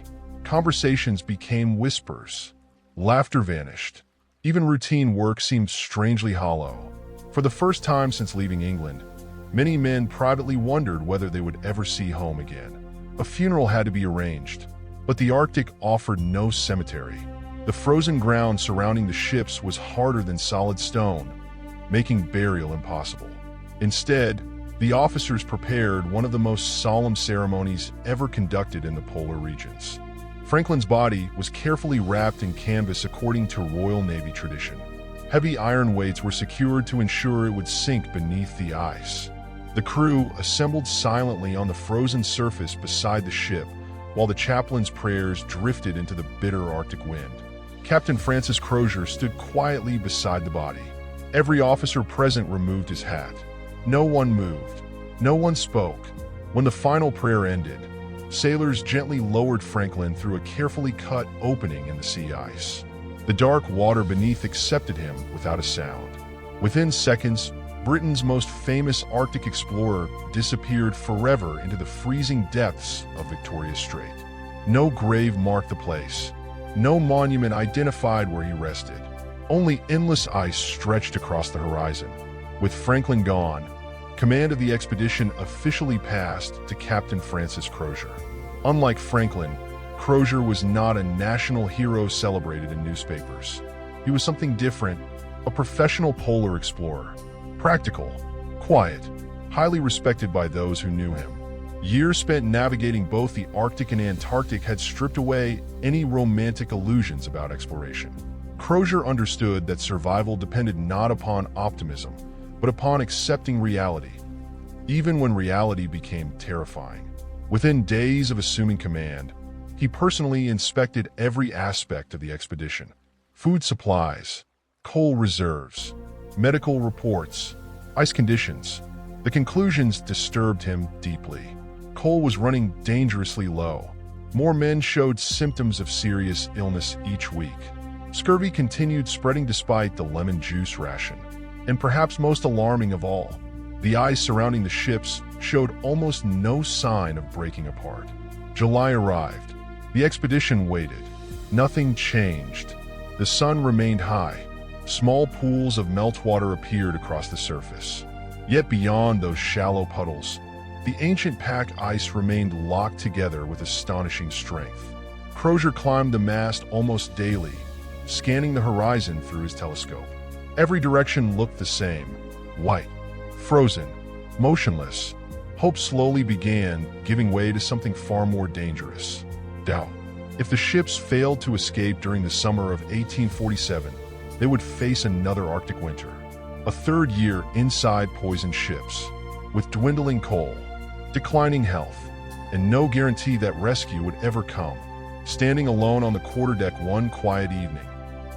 Conversations became whispers. Laughter vanished. Even routine work seemed strangely hollow. For the first time since leaving England, many men privately wondered whether they would ever see home again. A funeral had to be arranged, but the Arctic offered no cemetery. The frozen ground surrounding the ships was harder than solid stone, making burial impossible. Instead, the officers prepared one of the most solemn ceremonies ever conducted in the polar regions. Franklin's body was carefully wrapped in canvas according to Royal Navy tradition. Heavy iron weights were secured to ensure it would sink beneath the ice. The crew assembled silently on the frozen surface beside the ship, while the chaplain's prayers drifted into the bitter Arctic wind. Captain Francis Crozier stood quietly beside the body. Every officer present removed his hat. No one moved. No one spoke. When the final prayer ended, sailors gently lowered Franklin through a carefully cut opening in the sea ice. The dark water beneath accepted him without a sound. Within seconds, Britain's most famous Arctic explorer disappeared forever into the freezing depths of Victoria Strait. No grave marked the place. No monument identified where he rested. Only endless ice stretched across the horizon. With Franklin gone, command of the expedition officially passed to Captain Francis Crozier. Unlike Franklin, Crozier was not a national hero celebrated in newspapers. He was something different, a professional polar explorer. Practical, quiet, highly respected by those who knew him. Years spent navigating both the Arctic and Antarctic had stripped away any romantic illusions about exploration. Crozier understood that survival depended not upon optimism, but upon accepting reality, even when reality became terrifying. Within days of assuming command, he personally inspected every aspect of the expedition. Food supplies, coal reserves, medical reports, ice conditions. The conclusions disturbed him deeply. Coal was running dangerously low. More men showed symptoms of serious illness each week. Scurvy continued spreading despite the lemon juice ration. And perhaps most alarming of all, the ice surrounding the ships showed almost no sign of breaking apart. July arrived. The expedition waited. Nothing changed. The sun remained high. Small pools of meltwater appeared across the surface. Yet beyond those shallow puddles, the ancient pack ice remained locked together with astonishing strength. Crozier climbed the mast almost daily, scanning the horizon through his telescope. Every direction looked the same, white, frozen, motionless. Hope slowly began giving way to something far more dangerous: doubt. If the ships failed to escape during the summer of 1847, they would face another Arctic winter. A third year inside poisoned ships, with dwindling coal, declining health, and no guarantee that rescue would ever come. Standing alone on the quarterdeck one quiet evening,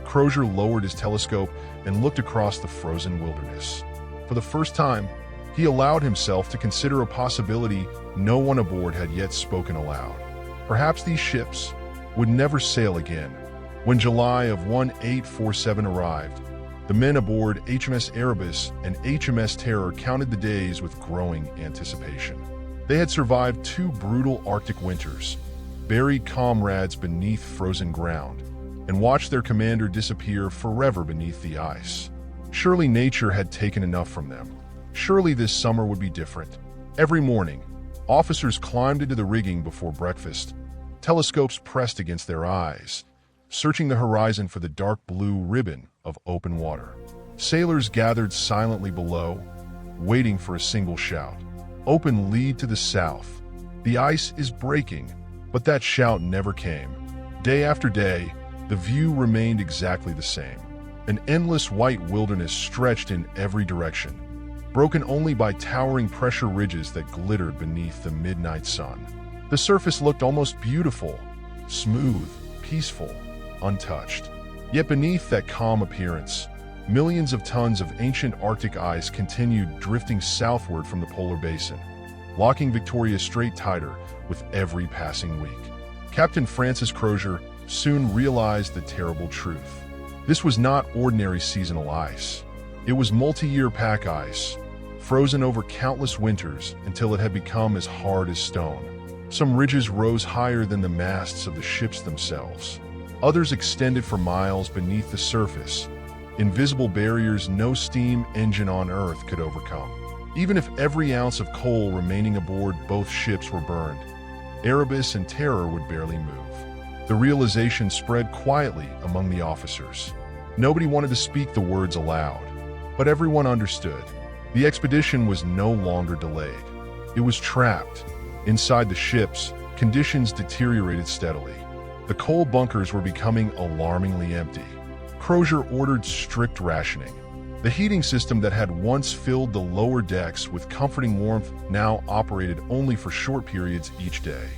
Crozier lowered his telescope and looked across the frozen wilderness. For the first time, he allowed himself to consider a possibility no one aboard had yet spoken aloud. Perhaps these ships would never sail again. When July of 1847 arrived, the men aboard HMS Erebus and HMS Terror counted the days with growing anticipation. They had survived 2 brutal Arctic winters, buried comrades beneath frozen ground, and watched their commander disappear forever beneath the ice. Surely nature had taken enough from them. Surely this summer would be different. Every morning, officers climbed into the rigging before breakfast, telescopes pressed against their eyes, searching the horizon for the dark blue ribbon of open water. Sailors gathered silently below, waiting for a single shout. Open lead to the south. The ice is breaking, but that shout never came. Day after day, the view remained exactly the same. An endless white wilderness stretched in every direction, broken only by towering pressure ridges that glittered beneath the midnight sun. The surface looked almost beautiful, smooth, peaceful, untouched. Yet beneath that calm appearance, millions of tons of ancient Arctic ice continued drifting southward from the polar basin, locking Victoria Strait tighter with every passing week. Captain Francis Crozier soon realized the terrible truth. This was not ordinary seasonal ice. It was multi-year pack ice, frozen over countless winters until it had become as hard as stone. Some ridges rose higher than the masts of the ships themselves. Others extended for miles beneath the surface, invisible barriers no steam engine on Earth could overcome. Even if every ounce of coal remaining aboard both ships were burned, Erebus and Terror would barely move. The realization spread quietly among the officers. Nobody wanted to speak the words aloud, but everyone understood. The expedition was no longer delayed. It was trapped. Inside the ships, conditions deteriorated steadily. The coal bunkers were becoming alarmingly empty. Crozier ordered strict rationing. The heating system that had once filled the lower decks with comforting warmth now operated only for short periods each day.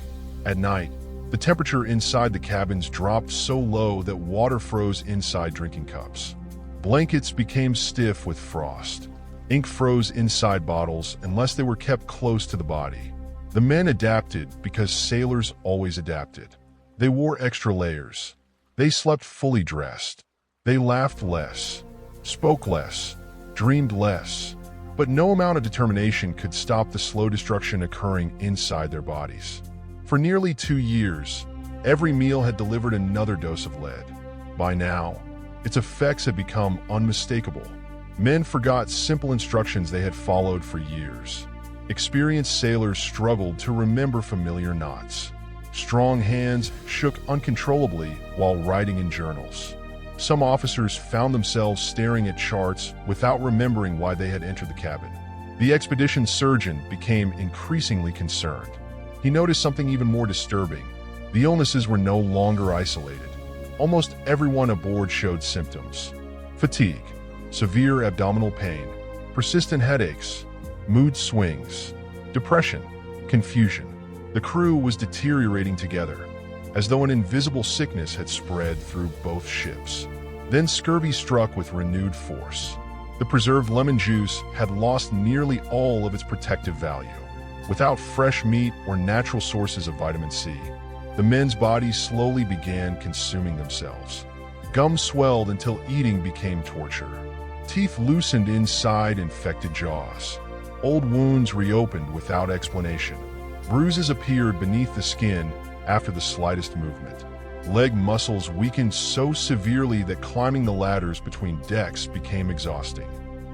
At night, the temperature inside the cabins dropped so low that water froze inside drinking cups. Blankets became stiff with frost. Ink froze inside bottles unless they were kept close to the body. The men adapted because sailors always adapted. They wore extra layers. They slept fully dressed. They laughed less, spoke less, dreamed less. But no amount of determination could stop the slow destruction occurring inside their bodies. For nearly 2 years, every meal had delivered another dose of lead. By now, its effects had become unmistakable. Men forgot simple instructions they had followed for years. Experienced sailors struggled to remember familiar knots. Strong hands shook uncontrollably while writing in journals. Some officers found themselves staring at charts without remembering why they had entered the cabin. The expedition surgeon became increasingly concerned. He noticed something even more disturbing. The illnesses were no longer isolated. Almost everyone aboard showed symptoms: fatigue, severe abdominal pain, persistent headaches, mood swings, depression, confusion. The crew was deteriorating together, as though an invisible sickness had spread through both ships. Then scurvy struck with renewed force. The preserved lemon juice had lost nearly all of its protective value. Without fresh meat or natural sources of vitamin C, the men's bodies slowly began consuming themselves. Gums swelled until eating became torture. Teeth loosened inside infected jaws. Old wounds reopened without explanation. Bruises appeared beneath the skin after the slightest movement. Leg muscles weakened so severely that climbing the ladders between decks became exhausting.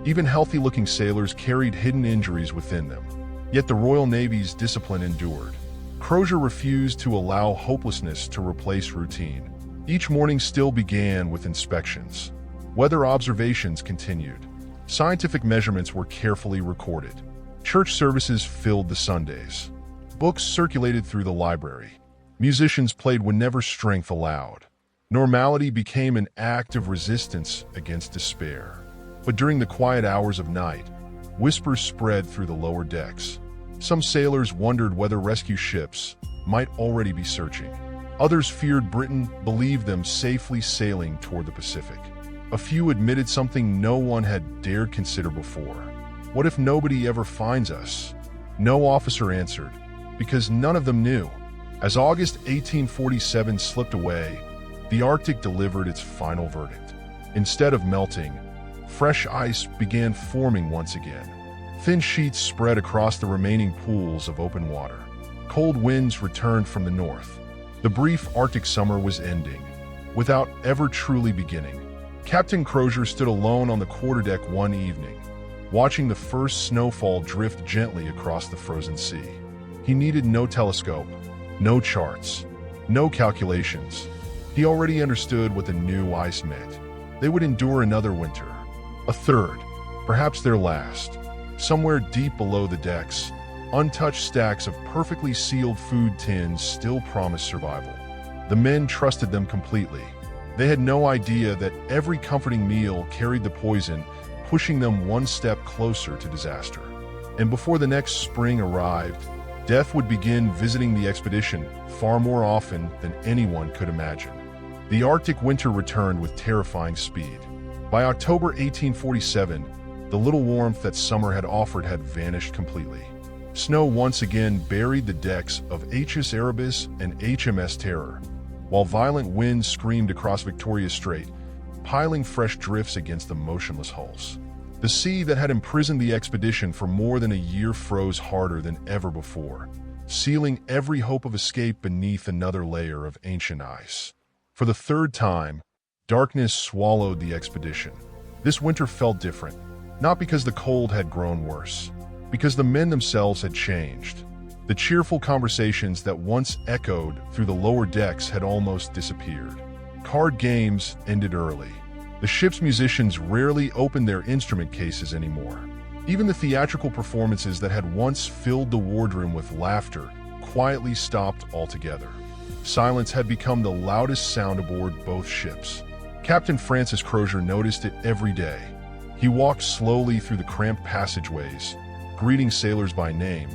Even healthy-looking sailors carried hidden injuries within them. Yet the Royal Navy's discipline endured. Crozier refused to allow hopelessness to replace routine. Each morning still began with inspections. Weather observations continued. Scientific measurements were carefully recorded. Church services filled the Sundays. Books circulated through the library. Musicians played whenever strength allowed. Normality became an act of resistance against despair. But during the quiet hours of night, whispers spread through the lower decks. Some sailors wondered whether rescue ships might already be searching. Others feared Britain believed them safely sailing toward the Pacific. A few admitted something no one had dared consider before. What if nobody ever finds us? No officer answered, because none of them knew. As August 1847 slipped away, the Arctic delivered its final verdict. Instead of melting, fresh ice began forming once again. Thin sheets spread across the remaining pools of open water. Cold winds returned from the north. The brief Arctic summer was ending, without ever truly beginning. Captain Crozier stood alone on the quarterdeck one evening, watching the first snowfall drift gently across the frozen sea. He needed no telescope, no charts, no calculations. He already understood what the new ice meant. They would endure another winter, a third, perhaps their last. Somewhere deep below the decks, untouched stacks of perfectly sealed food tins still promised survival. The men trusted them completely. They had no idea that every comforting meal carried the poison, pushing them one step closer to disaster. And before the next spring arrived, death would begin visiting the expedition far more often than anyone could imagine. The Arctic winter returned with terrifying speed. By October 1847, the little warmth that summer had offered had vanished completely. Snow once again buried the decks of HMS Erebus and HMS Terror, while violent winds screamed across Victoria Strait, piling fresh drifts against the motionless hulls. The sea that had imprisoned the expedition for more than a year froze harder than ever before, sealing every hope of escape beneath another layer of ancient ice. For the third time, darkness swallowed the expedition. This winter felt different, not because the cold had grown worse, because the men themselves had changed. The cheerful conversations that once echoed through the lower decks had almost disappeared. Card games ended early. The ship's musicians rarely opened their instrument cases anymore. Even the theatrical performances that had once filled the wardroom with laughter quietly stopped altogether. Silence had become the loudest sound aboard both ships. Captain Francis Crozier noticed it every day. He walked slowly through the cramped passageways, greeting sailors by name,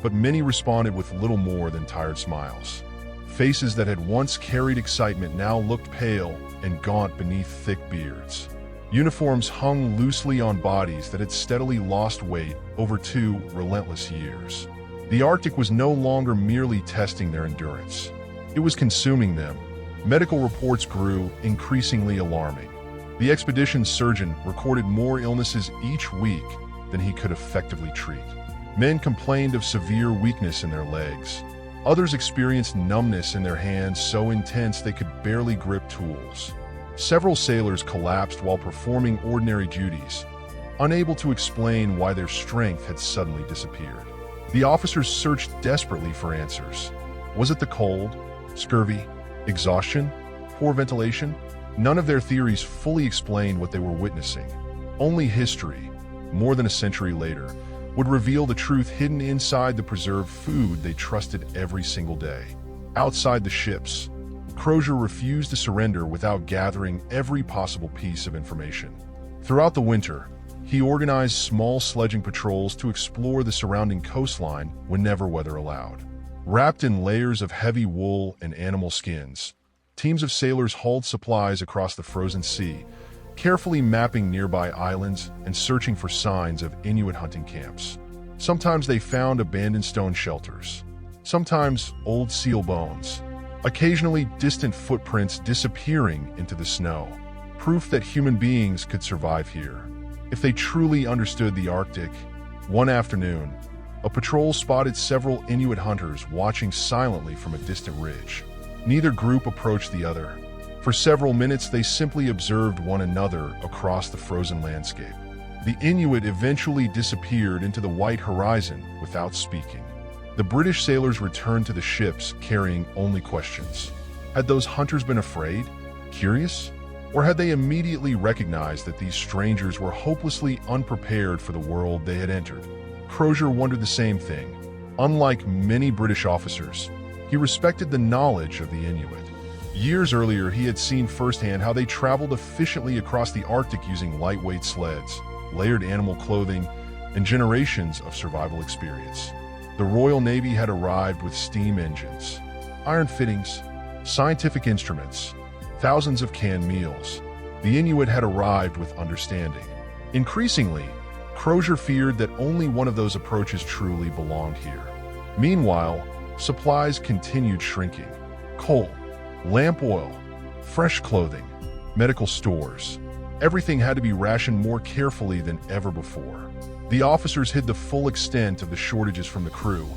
but many responded with little more than tired smiles. Faces that had once carried excitement now looked pale and gaunt beneath thick beards. Uniforms hung loosely on bodies that had steadily lost weight over 2 relentless years. The Arctic was no longer merely testing their endurance. It was consuming them. Medical reports grew increasingly alarming. The expedition's surgeon recorded more illnesses each week than he could effectively treat. Men complained of severe weakness in their legs. Others experienced numbness in their hands so intense they could barely grip tools. Several sailors collapsed while performing ordinary duties, unable to explain why their strength had suddenly disappeared. The officers searched desperately for answers. Was it the cold, scurvy, exhaustion, poor ventilation? None of their theories fully explained what they were witnessing. Only history, more than a century later, would reveal the truth hidden inside the preserved food they trusted every single day. Outside the ships, Crozier refused to surrender without gathering every possible piece of information. Throughout the winter, he organized small sledging patrols to explore the surrounding coastline whenever weather allowed. Wrapped in layers of heavy wool and animal skins, teams of sailors hauled supplies across the frozen sea, carefully mapping nearby islands and searching for signs of Inuit hunting camps. Sometimes they found abandoned stone shelters, sometimes old seal bones, occasionally distant footprints disappearing into the snow, proof that human beings could survive here. If they truly understood the Arctic, one afternoon, a patrol spotted several Inuit hunters watching silently from a distant ridge. Neither group approached the other. For several minutes, they simply observed one another across the frozen landscape. The Inuit eventually disappeared into the white horizon without speaking. The British sailors returned to the ships carrying only questions. Had those hunters been afraid, curious, or had they immediately recognized that these strangers were hopelessly unprepared for the world they had entered? Crozier wondered the same thing. Unlike many British officers, he respected the knowledge of the Inuit. Years earlier, he had seen firsthand how they traveled efficiently across the Arctic using lightweight sleds, layered animal clothing, and generations of survival experience. The Royal Navy had arrived with steam engines, iron fittings, scientific instruments, thousands of canned meals. The Inuit had arrived with understanding. Increasingly, Crozier feared that only one of those approaches truly belonged here. Meanwhile, supplies continued shrinking. Coal, lamp oil, fresh clothing, medical stores. Everything had to be rationed more carefully than ever before. The officers hid the full extent of the shortages from the crew,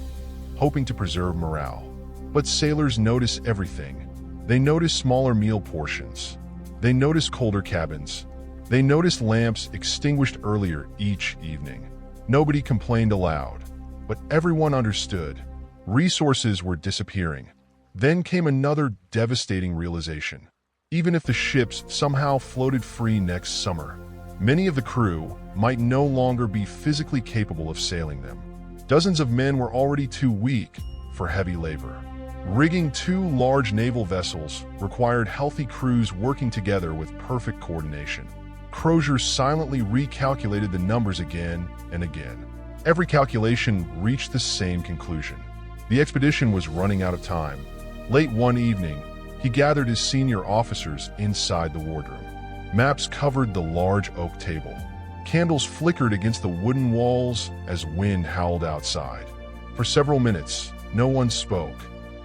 hoping to preserve morale. But sailors notice everything. They notice smaller meal portions. They notice colder cabins. They noticed lamps extinguished earlier each evening. Nobody complained aloud, but everyone understood. Resources were disappearing. Then came another devastating realization. Even if the ships somehow floated free next summer, many of the crew might no longer be physically capable of sailing them. Dozens of men were already too weak for heavy labor. Rigging two large naval vessels required healthy crews working together with perfect coordination. Crozier silently recalculated the numbers again and again. Every calculation reached the same conclusion. The expedition was running out of time. Late one evening, he gathered his senior officers inside the wardroom. Maps covered the large oak table. Candles flickered against the wooden walls as wind howled outside. For several minutes, no one spoke.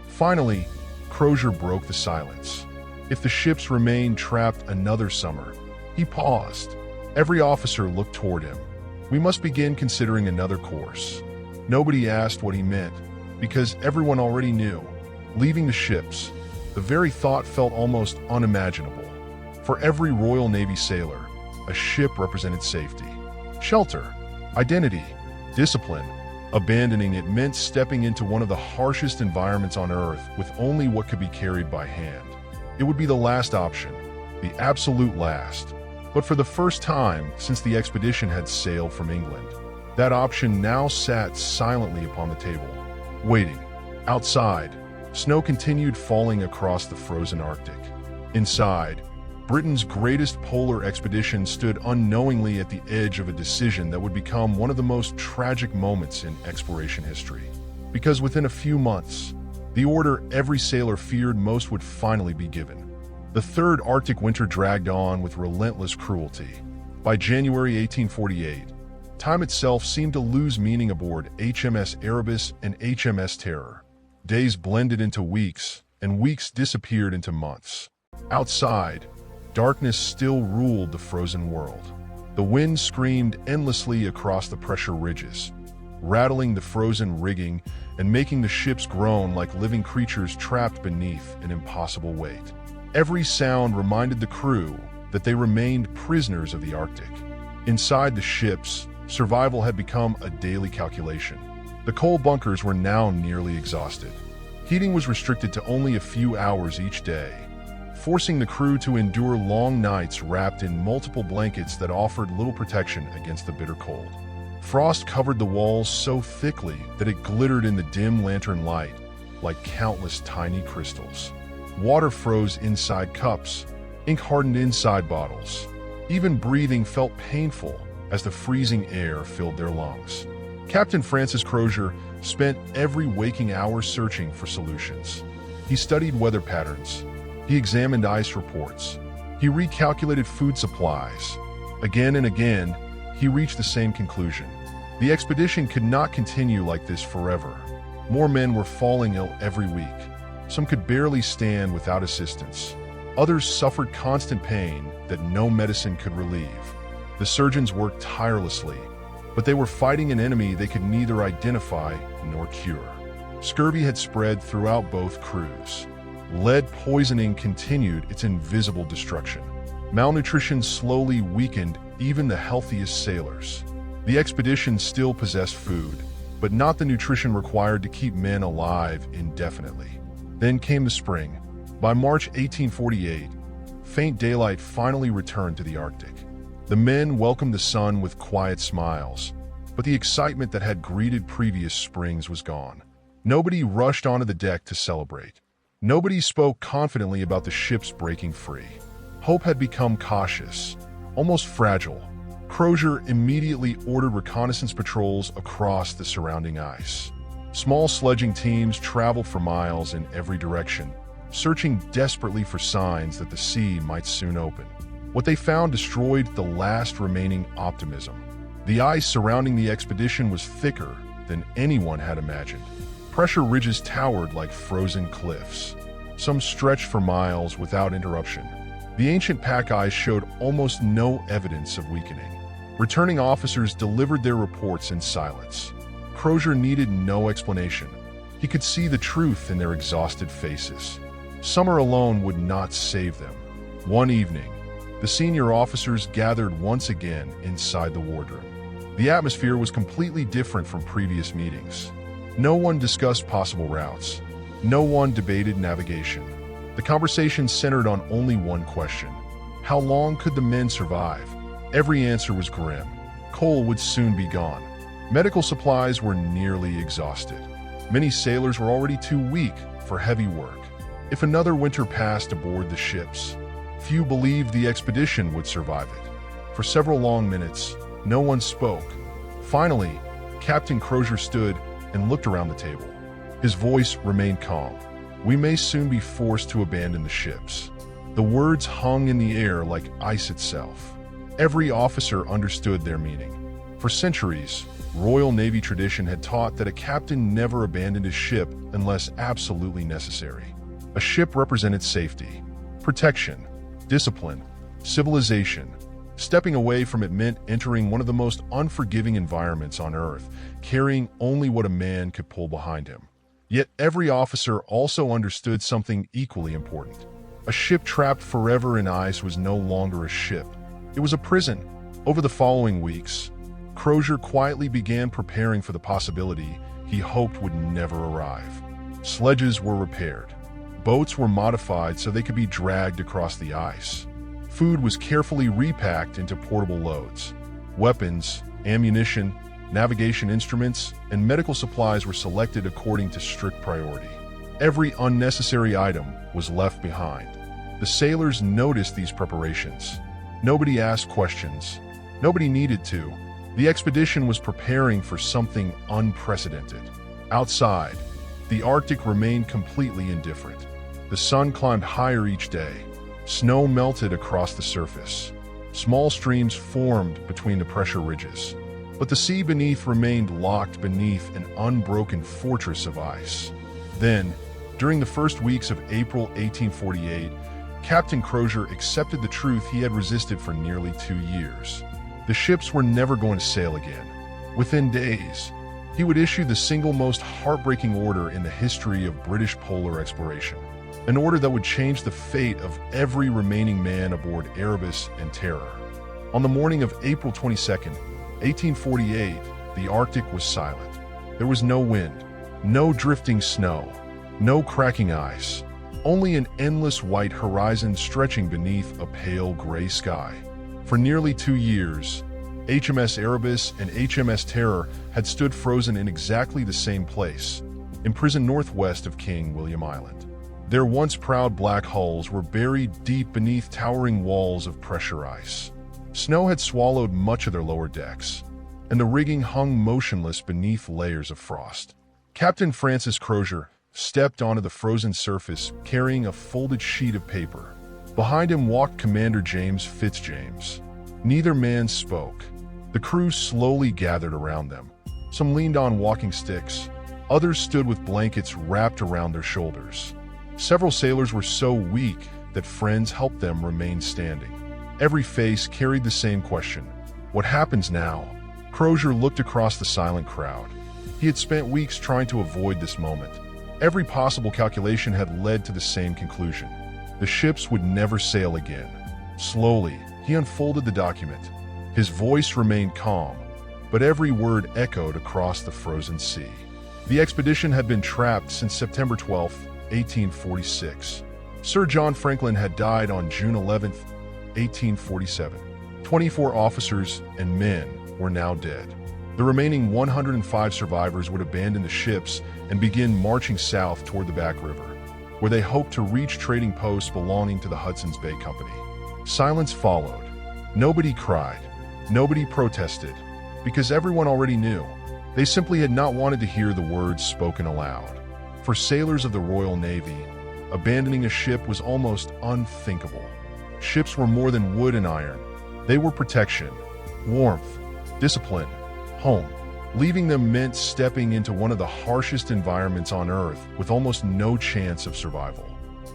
Finally, Crozier broke the silence. If the ships remained trapped another summer, he paused. Every officer looked toward him. We must begin considering another course. Nobody asked what he meant, because everyone already knew. Leaving the ships, the very thought felt almost unimaginable. For every Royal Navy sailor, a ship represented safety, shelter, identity, discipline. Abandoning it meant stepping into one of the harshest environments on Earth with only what could be carried by hand. It would be the last option, the absolute last. But for the first time since the expedition had sailed from England, that option now sat silently upon the table, waiting. Outside, snow continued falling across the frozen Arctic. Inside, Britain's greatest polar expedition stood unknowingly at the edge of a decision that would become one of the most tragic moments in exploration history. Because within a few months, the order every sailor feared most would finally be given. The third Arctic winter dragged on with relentless cruelty. By January 1848, time itself seemed to lose meaning aboard HMS Erebus and HMS Terror. Days blended into weeks, and weeks disappeared into months. Outside, darkness still ruled the frozen world. The wind screamed endlessly across the pressure ridges, rattling the frozen rigging and making the ships groan like living creatures trapped beneath an impossible weight. Every sound reminded the crew that they remained prisoners of the Arctic. Inside the ships, survival had become a daily calculation. The coal bunkers were now nearly exhausted. Heating was restricted to only a few hours each day, forcing the crew to endure long nights wrapped in multiple blankets that offered little protection against the bitter cold. Frost covered the walls so thickly that it glittered in the dim lantern light like countless tiny crystals. Water froze inside cups, ink hardened inside bottles. Even breathing felt painful as the freezing air filled their lungs. Captain Francis Crozier spent every waking hour searching for solutions. He studied weather patterns. He examined ice reports. He recalculated food supplies. Again and again, he reached the same conclusion. The expedition could not continue like this forever. More men were falling ill every week. Some could barely stand without assistance. Others suffered constant pain that no medicine could relieve. The surgeons worked tirelessly, but they were fighting an enemy they could neither identify nor cure. Scurvy had spread throughout both crews. Lead poisoning continued its invisible destruction. Malnutrition slowly weakened even the healthiest sailors. The expedition still possessed food, but not the nutrition required to keep men alive indefinitely. Then came the spring. By March 1848, faint daylight finally returned to the Arctic. The men welcomed the sun with quiet smiles, but the excitement that had greeted previous springs was gone. Nobody rushed onto the deck to celebrate. Nobody spoke confidently about the ships breaking free. Hope had become cautious, almost fragile. Crozier immediately ordered reconnaissance patrols across the surrounding ice. Small sledging teams traveled for miles in every direction, searching desperately for signs that the sea might soon open. What they found destroyed the last remaining optimism. The ice surrounding the expedition was thicker than anyone had imagined. Pressure ridges towered like frozen cliffs. Some stretched for miles without interruption. The ancient pack ice showed almost no evidence of weakening. Returning officers delivered their reports in silence. Crozier needed no explanation. He could see the truth in their exhausted faces. Summer alone would not save them. One evening, the senior officers gathered once again inside the wardroom. The atmosphere was completely different from previous meetings. No one discussed possible routes. No one debated navigation. The conversation centered on only one question: how long could the men survive? Every answer was grim. Coal would soon be gone. Medical supplies were nearly exhausted. Many sailors were already too weak for heavy work. If another winter passed aboard the ships, few believed the expedition would survive it. For several long minutes, no one spoke. Finally, Captain Crozier stood and looked around the table. His voice remained calm. "We may soon be forced to abandon the ships." The words hung in the air like ice itself. Every officer understood their meaning. For centuries, Royal Navy tradition had taught that a captain never abandoned his ship unless absolutely necessary. A ship represented safety, protection, discipline, civilization. Stepping away from it meant entering one of the most unforgiving environments on Earth, carrying only what a man could pull behind him. Yet every officer also understood something equally important. A ship trapped forever in ice was no longer a ship. It was a prison. Over the following weeks, Crozier quietly began preparing for the possibility he hoped would never arrive. Sledges were repaired. Boats were modified so they could be dragged across the ice. Food was carefully repacked into portable loads. Weapons, ammunition, navigation instruments, and medical supplies were selected according to strict priority. Every unnecessary item was left behind. The sailors noticed these preparations. Nobody asked questions. Nobody needed to. The expedition was preparing for something unprecedented. Outside, the Arctic remained completely indifferent. The sun climbed higher each day. Snow melted across the surface. Small streams formed between the pressure ridges. But the sea beneath remained locked beneath an unbroken fortress of ice. Then, during the first weeks of April 1848, Captain Crozier accepted the truth he had resisted for nearly 2 years. The ships were never going to sail again. Within days, he would issue the single most heartbreaking order in the history of British polar exploration. An order that would change the fate of every remaining man aboard Erebus and Terror. On the morning of April 22nd, 1848, the Arctic was silent. There was no wind, no drifting snow, no cracking ice, only an endless white horizon stretching beneath a pale gray sky. For nearly 2 years, HMS Erebus and HMS Terror had stood frozen in exactly the same place, imprisoned northwest of King William Island. Their once proud black hulls were buried deep beneath towering walls of pressure ice. Snow had swallowed much of their lower decks, and the rigging hung motionless beneath layers of frost. Captain Francis Crozier stepped onto the frozen surface carrying a folded sheet of paper. Behind him walked Commander James Fitzjames. Neither man spoke. The crew slowly gathered around them. Some leaned on walking sticks. Others stood with blankets wrapped around their shoulders. Several sailors were so weak that friends helped them remain standing. Every face carried the same question: what happens now? Crozier looked across the silent crowd. He had spent weeks trying to avoid this moment. Every possible calculation had led to the same conclusion. The ships would never sail again. Slowly, he unfolded the document. His voice remained calm, but every word echoed across the frozen sea. The expedition had been trapped since September 12, 1846. Sir John Franklin had died on June 11, 1847. 24 officers and men were now dead. The remaining 105 survivors would abandon the ships and begin marching south toward the Back River, where they hoped to reach trading posts belonging to the Hudson's Bay Company. Silence followed. Nobody cried. Nobody protested, because everyone already knew. They simply had not wanted to hear the words spoken aloud. For sailors of the Royal Navy, abandoning a ship was almost unthinkable. Ships were more than wood and iron. They were protection, warmth, discipline, home. Leaving them meant stepping into one of the harshest environments on Earth with almost no chance of survival.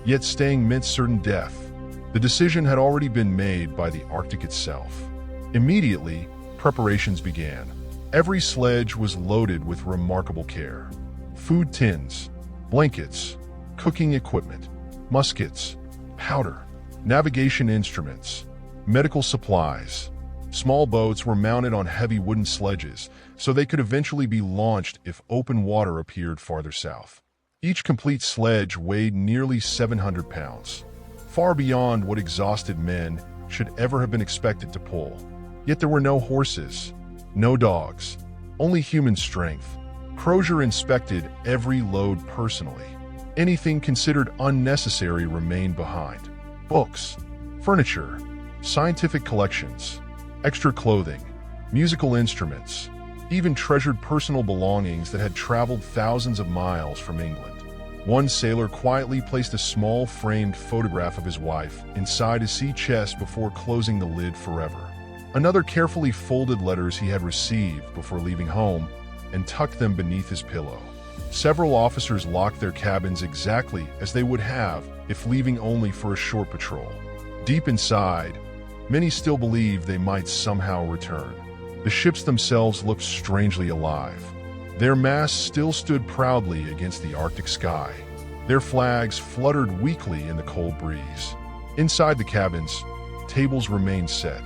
Yet staying meant certain death. The decision had already been made by the Arctic itself. Immediately, preparations began. Every sledge was loaded with remarkable care. Food tins, blankets, cooking equipment, muskets, powder, navigation instruments, medical supplies. Small boats were mounted on heavy wooden sledges so they could eventually be launched if open water appeared farther south. Each complete sledge weighed nearly 700 pounds, far beyond what exhausted men should ever have been expected to pull. Yet there were no horses, no dogs, only human strength. Crozier inspected every load personally. Anything considered unnecessary remained behind. Books, furniture, scientific collections, extra clothing, musical instruments, even treasured personal belongings that had traveled thousands of miles from England. One sailor quietly placed a small framed photograph of his wife inside his sea chest before closing the lid forever. Another carefully folded letters he had received before leaving home and tucked them beneath his pillow. Several officers locked their cabins exactly as they would have if leaving only for a short patrol. Deep inside, many still believed they might somehow return. The ships themselves looked strangely alive. Their masts still stood proudly against the Arctic sky. Their flags fluttered weakly in the cold breeze. Inside the cabins, tables remained set.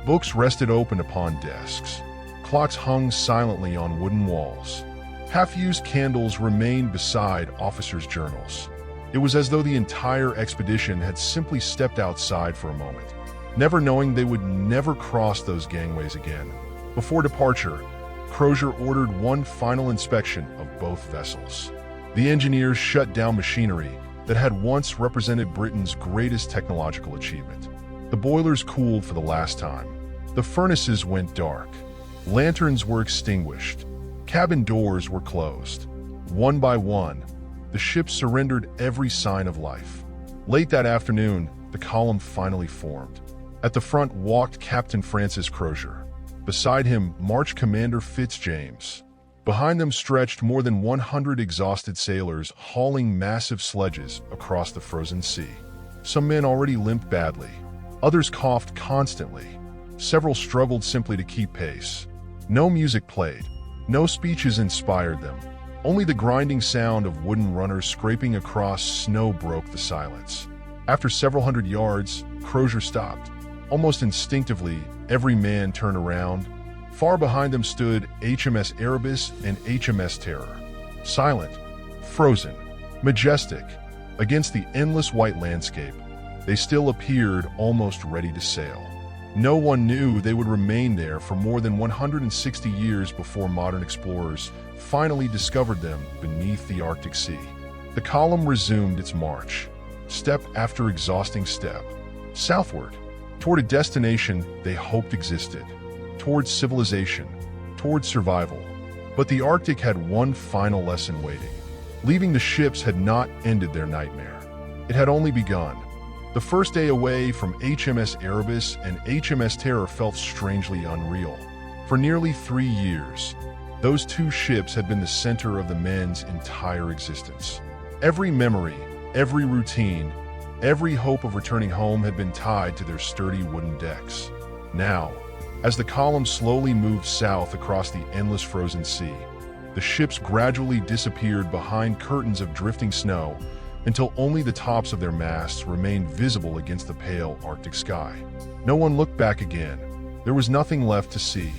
Books rested open upon desks. Clocks hung silently on wooden walls. Half-used candles remained beside officers' journals. It was as though the entire expedition had simply stepped outside for a moment, never knowing they would never cross those gangways again. Before departure, Crozier ordered one final inspection of both vessels. The engineers shut down machinery that had once represented Britain's greatest technological achievement. The boilers cooled for the last time. The furnaces went dark. Lanterns were extinguished. Cabin doors were closed. One by one, the ship surrendered every sign of life. Late that afternoon, the column finally formed. At the front walked Captain Francis Crozier. Beside him marched Commander Fitzjames. Behind them stretched more than 100 exhausted sailors hauling massive sledges across the frozen sea. Some men already limped badly. Others coughed constantly. Several struggled simply to keep pace. No music played. No speeches inspired them. Only the grinding sound of wooden runners scraping across snow broke the silence. After several hundred yards, Crozier stopped. Almost instinctively, every man turned around. Far behind them stood HMS Erebus and HMS Terror. Silent, frozen, majestic, against the endless white landscape, they still appeared almost ready to sail. No one knew they would remain there for more than 160 years before modern explorers finally discovered them beneath the Arctic Sea. The column resumed its march, step after exhausting step, southward, toward a destination they hoped existed, towards civilization, towards survival. But the Arctic had one final lesson waiting. Leaving the ships had not ended their nightmare. It had only begun. The first day away from HMS Erebus and HMS Terror felt strangely unreal. For nearly 3 years, those two ships had been the center of the men's entire existence. Every memory, every routine, every hope of returning home had been tied to their sturdy wooden decks. Now, as the column slowly moved south across the endless frozen sea, the ships gradually disappeared behind curtains of drifting snow until only the tops of their masts remained visible against the pale Arctic sky. No one looked back again. There was nothing left to see.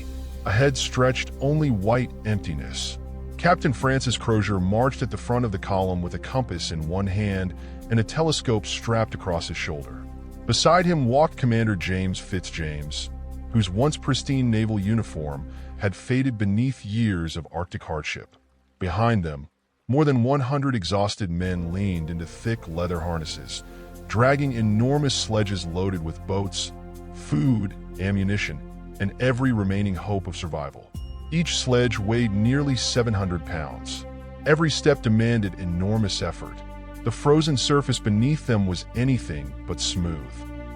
Ahead stretched only white emptiness. Captain Francis Crozier marched at the front of the column with a compass in one hand and a telescope strapped across his shoulder. Beside him walked Commander James Fitzjames, whose once pristine naval uniform had faded beneath years of Arctic hardship. Behind them, more than 100 exhausted men leaned into thick leather harnesses, dragging enormous sledges loaded with boats, food, ammunition, and every remaining hope of survival. Each sledge weighed nearly 700 pounds. Every step demanded enormous effort. The frozen surface beneath them was anything but smooth.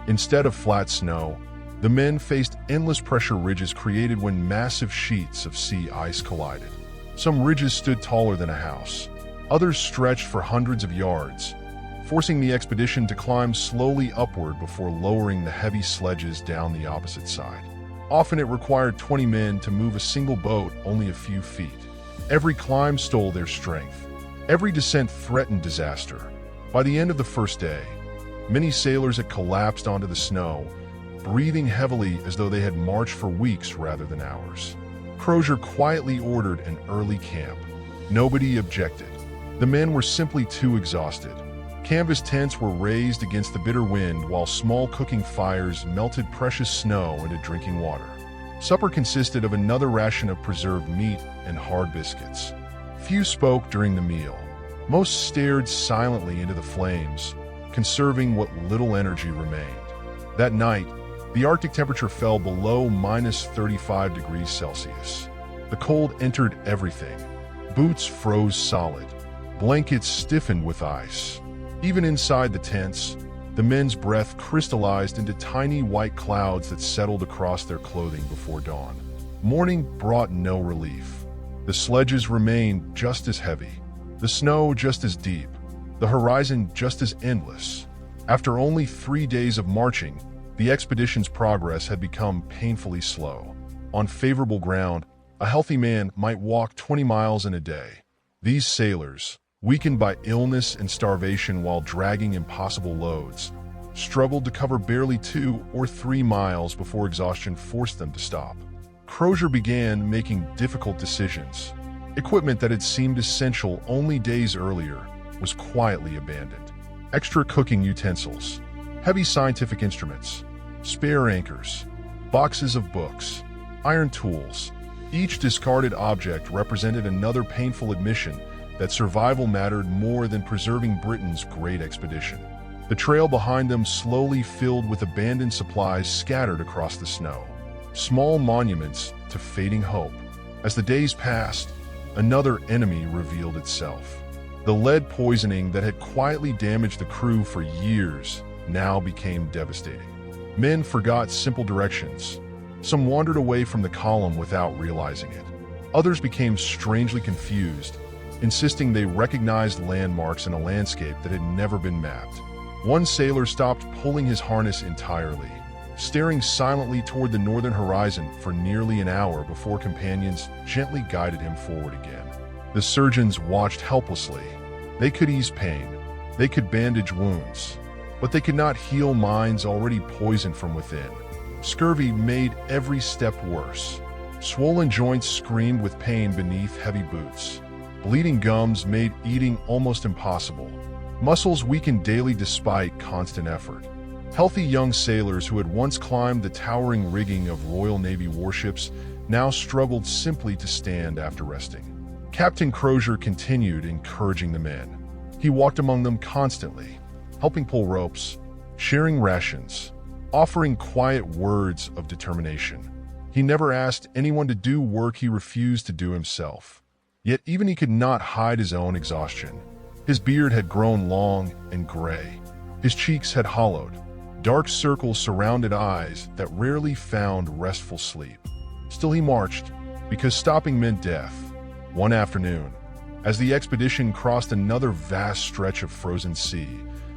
Instead of flat snow, the men faced endless pressure ridges created when massive sheets of sea ice collided. Some ridges stood taller than a house. Others stretched for hundreds of yards, forcing the expedition to climb slowly upward before lowering the heavy sledges down the opposite side. Often it required 20 men to move a single boat only a few feet. Every climb stole their strength. Every descent threatened disaster. By the end of the first day, many sailors had collapsed onto the snow, breathing heavily as though they had marched for weeks rather than hours. Crozier quietly ordered an early camp. Nobody objected. The men were simply too exhausted. Canvas tents were raised against the bitter wind while small cooking fires melted precious snow into drinking water. Supper consisted of another ration of preserved meat and hard biscuits. Few spoke during the meal. Most stared silently into the flames, conserving what little energy remained. That night, the Arctic temperature fell below -35 degrees Celsius. The cold entered everything. Boots froze solid. Blankets stiffened with ice. Even inside the tents, the men's breath crystallized into tiny white clouds that settled across their clothing before dawn. Morning brought no relief. The sledges remained just as heavy, the snow just as deep, the horizon just as endless. After only 3 days of marching, the expedition's progress had become painfully slow. On favorable ground, a healthy man might walk 20 miles in a day. These sailors, weakened by illness and starvation while dragging impossible loads, struggled to cover barely 2 or 3 miles before exhaustion forced them to stop. Crozier began making difficult decisions. Equipment that had seemed essential only days earlier was quietly abandoned. Extra cooking utensils, heavy scientific instruments, spare anchors, boxes of books, iron tools. Each discarded object represented another painful admission that survival mattered more than preserving Britain's great expedition. The trail behind them slowly filled with abandoned supplies scattered across the snow. Small monuments to fading hope. As the days passed, another enemy revealed itself. The lead poisoning that had quietly damaged the crew for years now became devastating. Men forgot simple directions. Some wandered away from the column without realizing it. Others became strangely confused, insisting they recognized landmarks in a landscape that had never been mapped. One sailor stopped pulling his harness entirely, staring silently toward the northern horizon for nearly an hour before companions gently guided him forward again. The surgeons watched helplessly. They could ease pain, they could bandage wounds, but they could not heal minds already poisoned from within. Scurvy made every step worse. Swollen joints screamed with pain beneath heavy boots. Bleeding gums made eating almost impossible. Muscles weakened daily despite constant effort. Healthy young sailors who had once climbed the towering rigging of Royal Navy warships now struggled simply to stand after resting. Captain Crozier continued encouraging the men. He walked among them constantly, helping pull ropes, sharing rations, offering quiet words of determination. He never asked anyone to do work he refused to do himself. Yet even he could not hide his own exhaustion. His beard had grown long and gray. His cheeks had hollowed. Dark circles surrounded eyes that rarely found restful sleep. Still he marched, because stopping meant death. One afternoon, as the expedition crossed another vast stretch of frozen sea,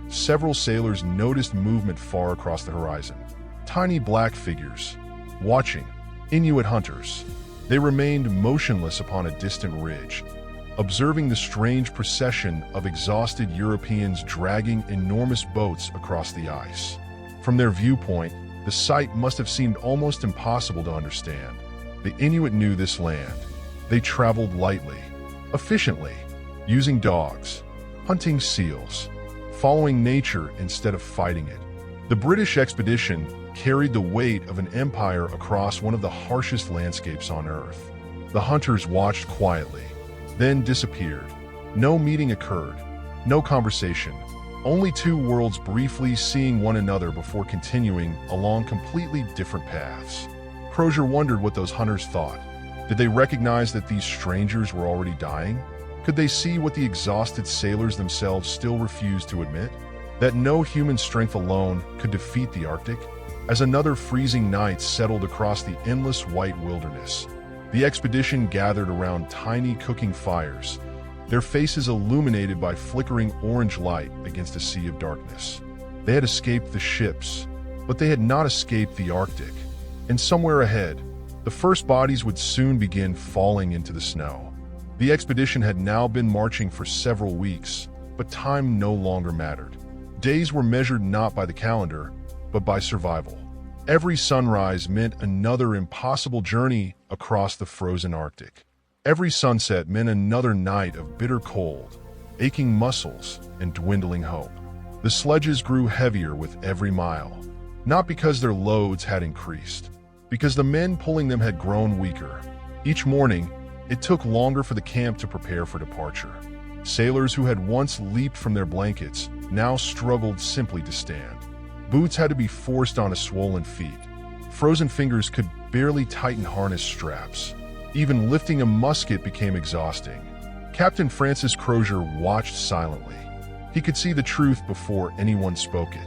several sailors noticed movement far across the horizon. Tiny black figures, watching, Inuit hunters. They remained motionless upon a distant ridge, observing the strange procession of exhausted Europeans dragging enormous boats across the ice. From their viewpoint, the sight must have seemed almost impossible to understand. The Inuit knew this land. They traveled lightly, efficiently, using dogs, hunting seals, following nature instead of fighting it. The British expedition carried the weight of an empire across one of the harshest landscapes on Earth. The hunters watched quietly, then disappeared. No meeting occurred, no conversation, only two worlds briefly seeing one another before continuing along completely different paths. Crozier wondered what those hunters thought. Did they recognize that these strangers were already dying? Could they see what the exhausted sailors themselves still refused to admit? That no human strength alone could defeat the Arctic? As another freezing night settled across the endless white wilderness, the expedition gathered around tiny cooking fires, their faces illuminated by flickering orange light against a sea of darkness. They had escaped the ships, but they had not escaped the Arctic. And somewhere ahead, the first bodies would soon begin falling into the snow. The expedition had now been marching for several weeks, but time no longer mattered. Days were measured not by the calendar, but by survival. Every sunrise meant another impossible journey across the frozen Arctic. Every sunset meant another night of bitter cold, aching muscles, and dwindling hope. The sledges grew heavier with every mile, not because their loads had increased, because the men pulling them had grown weaker. Each morning, it took longer for the camp to prepare for departure. Sailors who had once leaped from their blankets now struggled simply to stand. Boots had to be forced onto swollen feet. Frozen fingers could barely tighten harness straps. Even lifting a musket became exhausting. Captain Francis Crozier watched silently. He could see the truth before anyone spoke it.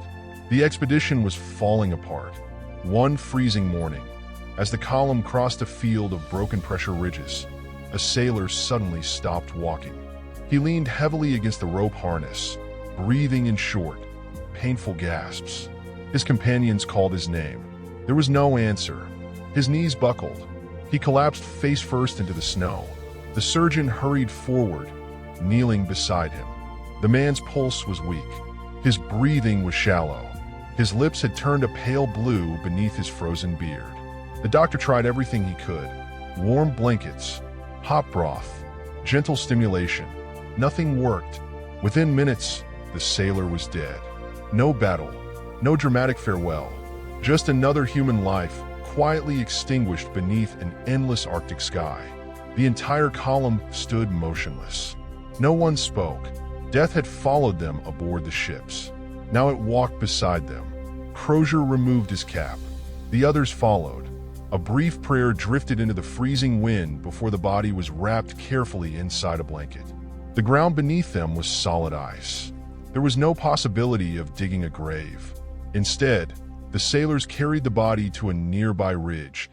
The expedition was falling apart. One freezing morning, as the column crossed a field of broken pressure ridges, a sailor suddenly stopped walking. He leaned heavily against the rope harness, breathing in short, painful gasps. His companions called his name. There was no answer. His knees buckled. He collapsed face first into the snow. The surgeon hurried forward, kneeling beside him. The man's pulse was weak. His breathing was shallow. His lips had turned a pale blue beneath his frozen beard. The doctor tried everything he could. Warm blankets, hot broth, gentle stimulation. Nothing worked. Within minutes, the sailor was dead. No battle, no dramatic farewell. Just another human life quietly extinguished beneath an endless Arctic sky. The entire column stood motionless. No one spoke. Death had followed them aboard the ships. Now it walked beside them. Crozier removed his cap. The others followed. A brief prayer drifted into the freezing wind before the body was wrapped carefully inside a blanket. The ground beneath them was solid ice. There was no possibility of digging a grave. Instead, the sailors carried the body to a nearby ridge,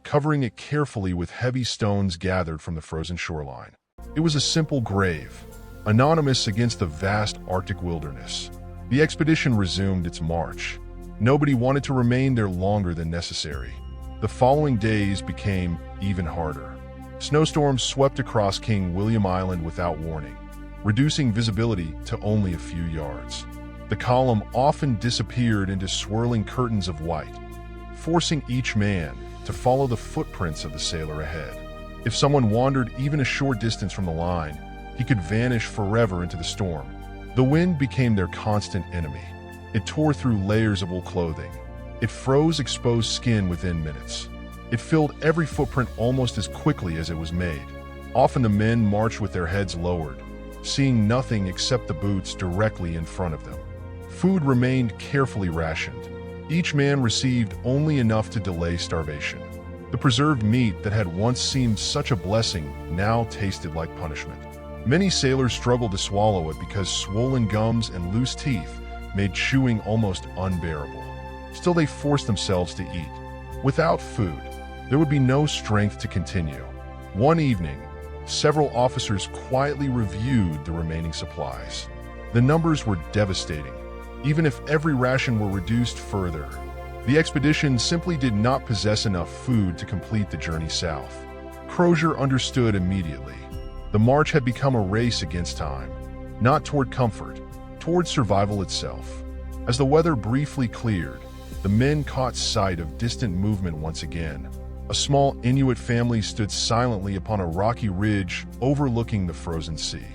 covering it carefully with heavy stones gathered from the frozen shoreline. It was a simple grave, anonymous against the vast Arctic wilderness. The expedition resumed its march. Nobody wanted to remain there longer than necessary. The following days became even harder. Snowstorms swept across King William Island without warning, reducing visibility to only a few yards. The column often disappeared into swirling curtains of white, forcing each man to follow the footprints of the sailor ahead. If someone wandered even a short distance from the line, he could vanish forever into the storm. The wind became their constant enemy. It tore through layers of wool clothing. It froze exposed skin within minutes. It filled every footprint almost as quickly as it was made. Often the men marched with their heads lowered, seeing nothing except the boots directly in front of them. Food remained carefully rationed. Each man received only enough to delay starvation. The preserved meat that had once seemed such a blessing now tasted like punishment. Many sailors struggled to swallow it because swollen gums and loose teeth made chewing almost unbearable. Still, they forced themselves to eat. Without food, there would be no strength to continue. One evening, several officers quietly reviewed the remaining supplies. The numbers were devastating. Even if every ration were reduced further, the expedition simply did not possess enough food to complete the journey south. Crozier understood immediately. The march had become a race against time, not toward comfort, toward survival itself. As the weather briefly cleared, the men caught sight of distant movement once again. A small Inuit family stood silently upon a rocky ridge overlooking the frozen sea.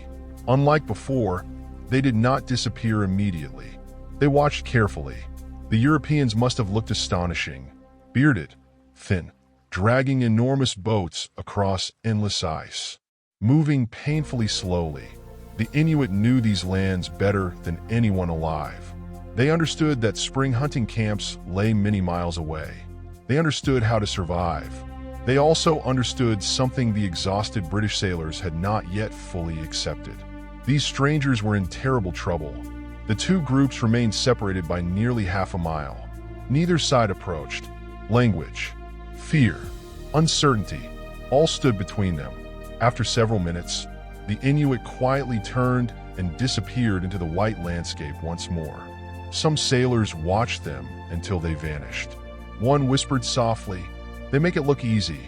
Unlike before, they did not disappear immediately. They watched carefully. The Europeans must have looked astonishing, bearded, thin, dragging enormous boats across endless ice, moving painfully slowly. The Inuit knew these lands better than anyone alive. They understood that spring hunting camps lay many miles away. They understood how to survive. They also understood something the exhausted British sailors had not yet fully accepted. These strangers were in terrible trouble. The two groups remained separated by nearly half a mile. Neither side approached. Language, fear, uncertainty, all stood between them. After several minutes, the Inuit quietly turned and disappeared into the white landscape once more. Some sailors watched them until they vanished. One whispered softly, "They make it look easy."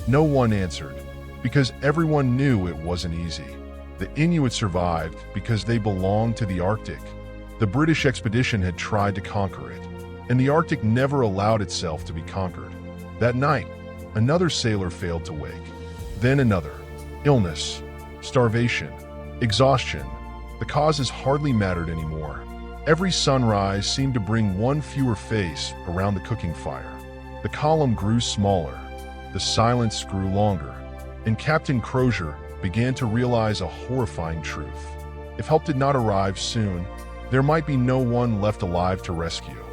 No one answered, because everyone knew it wasn't easy. The Inuit survived because they belonged to the Arctic. The British expedition had tried to conquer it, and the Arctic never allowed itself to be conquered. That night, another sailor failed to wake. Then another. Illness, starvation, exhaustion. The causes hardly mattered anymore. Every sunrise seemed to bring one fewer face around the cooking fire. The column grew smaller, the silence grew longer, and Captain Crozier began to realize a horrifying truth. If help did not arrive soon, there might be no one left alive to rescue.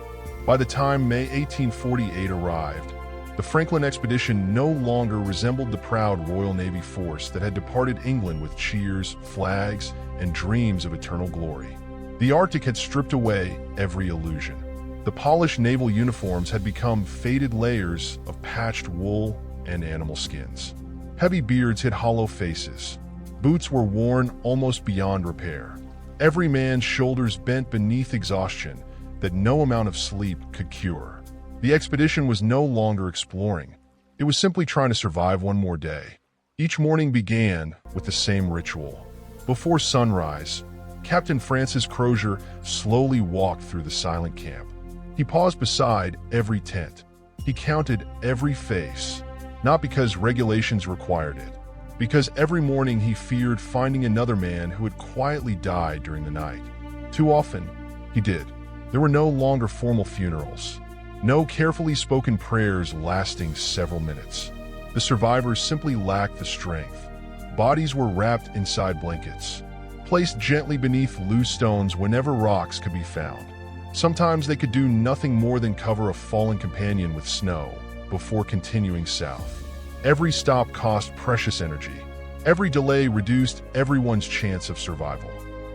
By the time May 1848 arrived, the Franklin expedition no longer resembled the proud Royal Navy force that had departed England with cheers, flags, and dreams of eternal glory. The Arctic had stripped away every illusion. The polished naval uniforms had become faded layers of patched wool and animal skins. Heavy beards hid hollow faces. Boots were worn almost beyond repair. Every man's shoulders bent beneath exhaustion that no amount of sleep could cure. The expedition was no longer exploring. It was simply trying to survive one more day. Each morning began with the same ritual. Before sunrise, Captain Francis Crozier slowly walked through the silent camp. He paused beside every tent. He counted every face, not because regulations required it, because every morning he feared finding another man who had quietly died during the night. Too often, he did. There were no longer formal funerals, no carefully spoken prayers lasting several minutes. The survivors simply lacked the strength. Bodies were wrapped inside blankets, placed gently beneath loose stones whenever rocks could be found. Sometimes they could do nothing more than cover a fallen companion with snow before continuing south. Every stop cost precious energy. Every delay reduced everyone's chance of survival.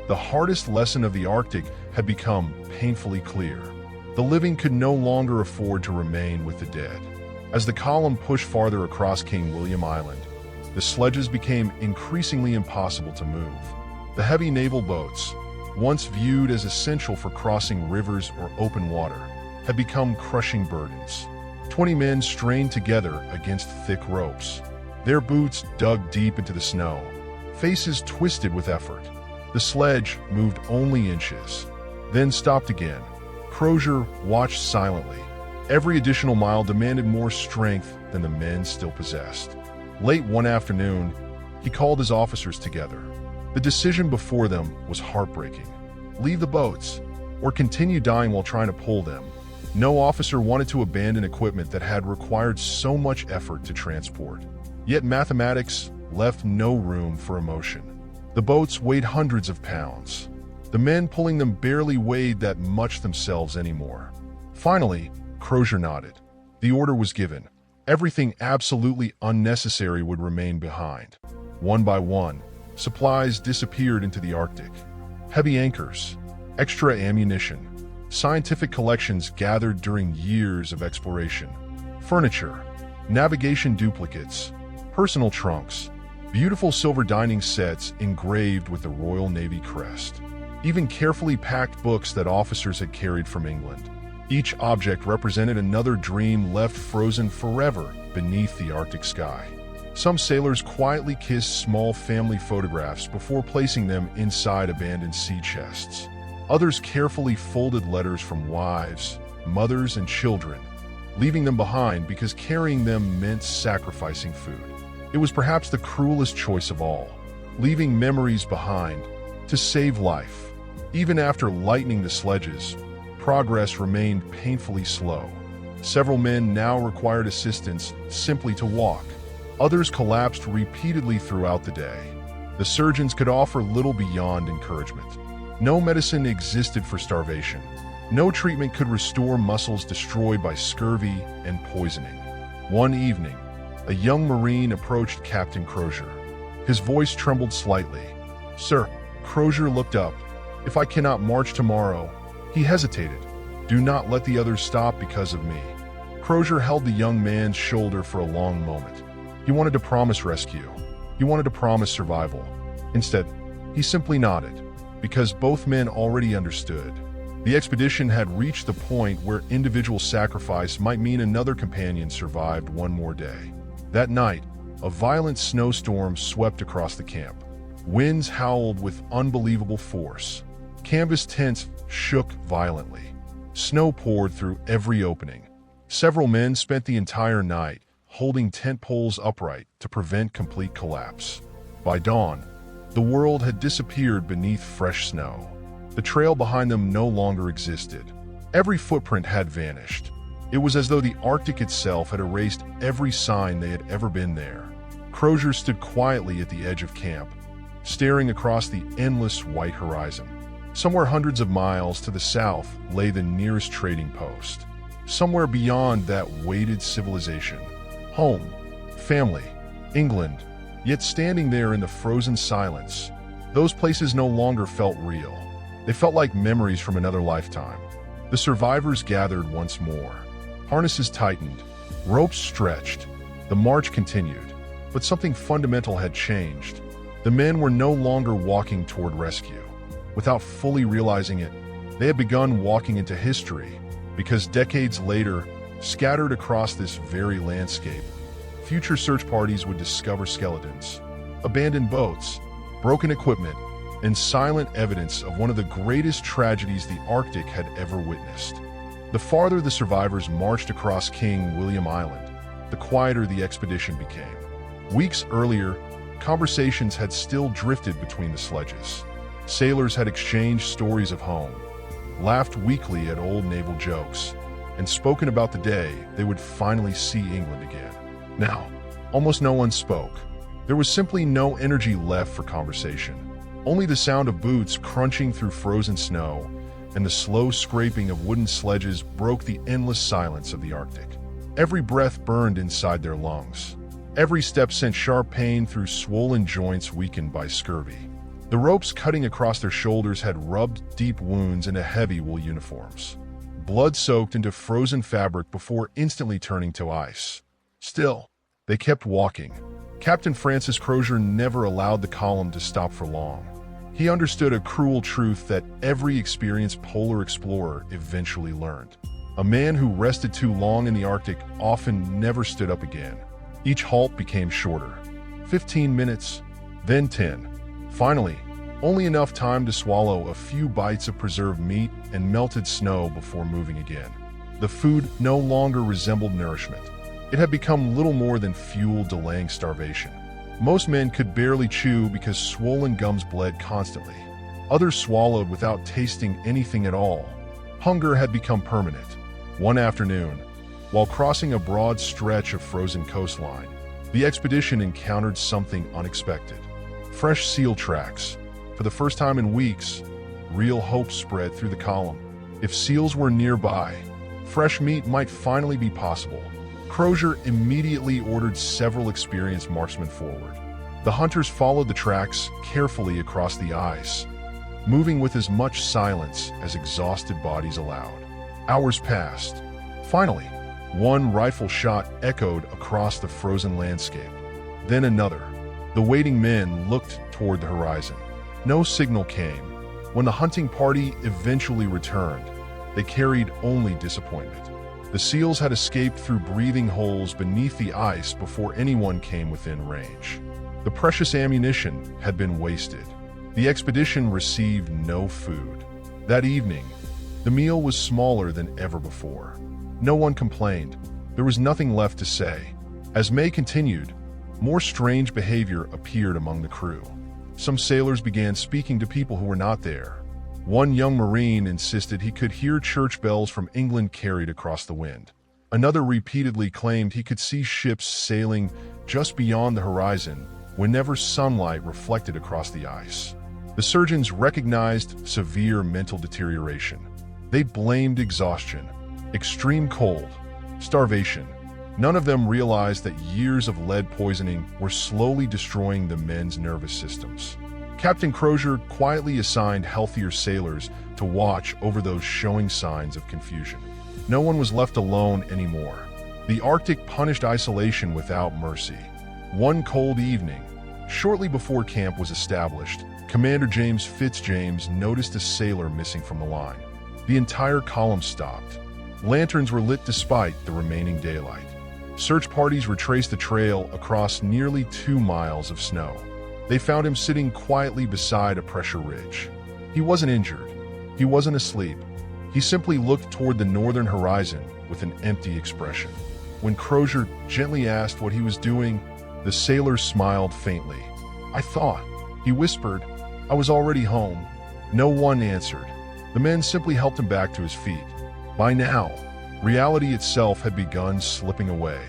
The hardest lesson of the Arctic had become painfully clear. The living could no longer afford to remain with the dead. As the column pushed farther across King William Island, the sledges became increasingly impossible to move. The heavy naval boats, once viewed as essential for crossing rivers or open water, had become crushing burdens. 20 men strained together against thick ropes. Their boots dug deep into the snow, faces twisted with effort. The sledge moved only inches, then stopped again. Crozier watched silently. Every additional mile demanded more strength than the men still possessed. Late one afternoon, he called his officers together. The decision before them was heartbreaking. Leave the boats, or continue dying while trying to pull them. No officer wanted to abandon equipment that had required so much effort to transport. Yet mathematics left no room for emotion. The boats weighed hundreds of pounds. The men pulling them barely weighed that much themselves anymore. Finally, Crozier nodded. The order was given. Everything absolutely unnecessary would remain behind. One by one, supplies disappeared into the Arctic. Heavy anchors, extra ammunition, scientific collections gathered during years of exploration, furniture, navigation duplicates, personal trunks, beautiful silver dining sets engraved with the Royal Navy crest, even carefully packed books that officers had carried from England. Each object represented another dream left frozen forever beneath the Arctic sky. Some sailors quietly kissed small family photographs before placing them inside abandoned sea chests. Others carefully folded letters from wives, mothers, and children, leaving them behind because carrying them meant sacrificing food. It was perhaps the cruelest choice of all, leaving memories behind to save life. Even after lightening the sledges, progress remained painfully slow. Several men now required assistance simply to walk. Others collapsed repeatedly throughout the day. The surgeons could offer little beyond encouragement. No medicine existed for starvation. No treatment could restore muscles destroyed by scurvy and poisoning. One evening, a young Marine approached Captain Crozier. His voice trembled slightly. "Sir," Crozier looked up. "If I cannot march tomorrow," he hesitated. "Do not let the others stop because of me." Crozier held the young man's shoulder for a long moment. He wanted to promise rescue. He wanted to promise survival. Instead, he simply nodded, because both men already understood. The expedition had reached the point where individual sacrifice might mean another companion survived one more day. That night, a violent snowstorm swept across the camp. Winds howled with unbelievable force. Canvas tents shook violently. Snow poured through every opening. Several men spent the entire night holding tent poles upright to prevent complete collapse. By dawn, The world had disappeared beneath fresh snow. The trail behind them no longer existed. Every footprint had vanished. It was as though the Arctic itself had erased every sign they had ever been there. Crozier stood quietly at the edge of camp, staring across the endless white horizon. Somewhere hundreds of miles to the south lay the nearest trading post. Somewhere beyond that waited civilization. Home, family, England. Yet standing there in the frozen silence, those places no longer felt real. They felt like memories from another lifetime. The survivors gathered once more. Harnesses tightened, ropes stretched. The march continued, but something fundamental had changed. The men were no longer walking toward rescue. Without fully realizing it, they had begun walking into history, because decades later, scattered across this very landscape, future search parties would discover skeletons, abandoned boats, broken equipment, and silent evidence of one of the greatest tragedies the Arctic had ever witnessed. The farther the survivors marched across King William Island, the quieter the expedition became. Weeks earlier, conversations had still drifted between the sledges. Sailors had exchanged stories of home, laughed weakly at old naval jokes, and spoken about the day they would finally see England again. Now, almost no one spoke. There was simply no energy left for conversation. Only the sound of boots crunching through frozen snow and the slow scraping of wooden sledges broke the endless silence of the Arctic. Every breath burned inside their lungs. Every step sent sharp pain through swollen joints weakened by scurvy. The ropes cutting across their shoulders had rubbed deep wounds into heavy wool uniforms. Blood soaked into frozen fabric before instantly turning to ice. Still, they kept walking. Captain Francis Crozier never allowed the column to stop for long. He understood a cruel truth that every experienced polar explorer eventually learned. A man who rested too long in the Arctic often never stood up again. Each halt became shorter. 15 minutes, then 10. Finally, only enough time to swallow a few bites of preserved meat and melted snow before moving again. The food no longer resembled nourishment. It had become little more than fuel delaying starvation. Most men could barely chew because swollen gums bled constantly. Others swallowed without tasting anything at all. Hunger had become permanent. One afternoon, while crossing a broad stretch of frozen coastline, the expedition encountered something unexpected. Fresh seal tracks. For the first time in weeks, real hope spread through the column. If seals were nearby, fresh meat might finally be possible. Crozier immediately ordered several experienced marksmen forward. The hunters followed the tracks carefully across the ice, moving with as much silence as exhausted bodies allowed. Hours passed. Finally, one rifle shot echoed across the frozen landscape. Then another. The waiting men looked toward the horizon. No signal came. When the hunting party eventually returned, they carried only disappointment. The seals had escaped through breathing holes beneath the ice before anyone came within range. The precious ammunition had been wasted. The expedition received no food. That evening, the meal was smaller than ever before. No one complained. There was nothing left to say. As May continued, more strange behavior appeared among the crew. Some sailors began speaking to people who were not there. One young Marine insisted he could hear church bells from England carried across the wind. Another repeatedly claimed he could see ships sailing just beyond the horizon whenever sunlight reflected across the ice. The surgeons recognized severe mental deterioration. They blamed exhaustion, extreme cold, starvation. None of them realized that years of lead poisoning were slowly destroying the men's nervous systems. Captain Crozier quietly assigned healthier sailors to watch over those showing signs of confusion. No one was left alone anymore. The Arctic punished isolation without mercy. One cold evening, shortly before camp was established, Commander James Fitzjames noticed a sailor missing from the line. The entire column stopped. Lanterns were lit despite the remaining daylight. Search parties retraced the trail across nearly 2 miles of snow. They found him sitting quietly beside a pressure ridge. He wasn't injured. He wasn't asleep. He simply looked toward the northern horizon with an empty expression. When Crozier gently asked what he was doing, the sailor smiled faintly. I thought He whispered, "I was already home." No one answered. The men simply helped him back to his feet. By now, reality itself had begun slipping away.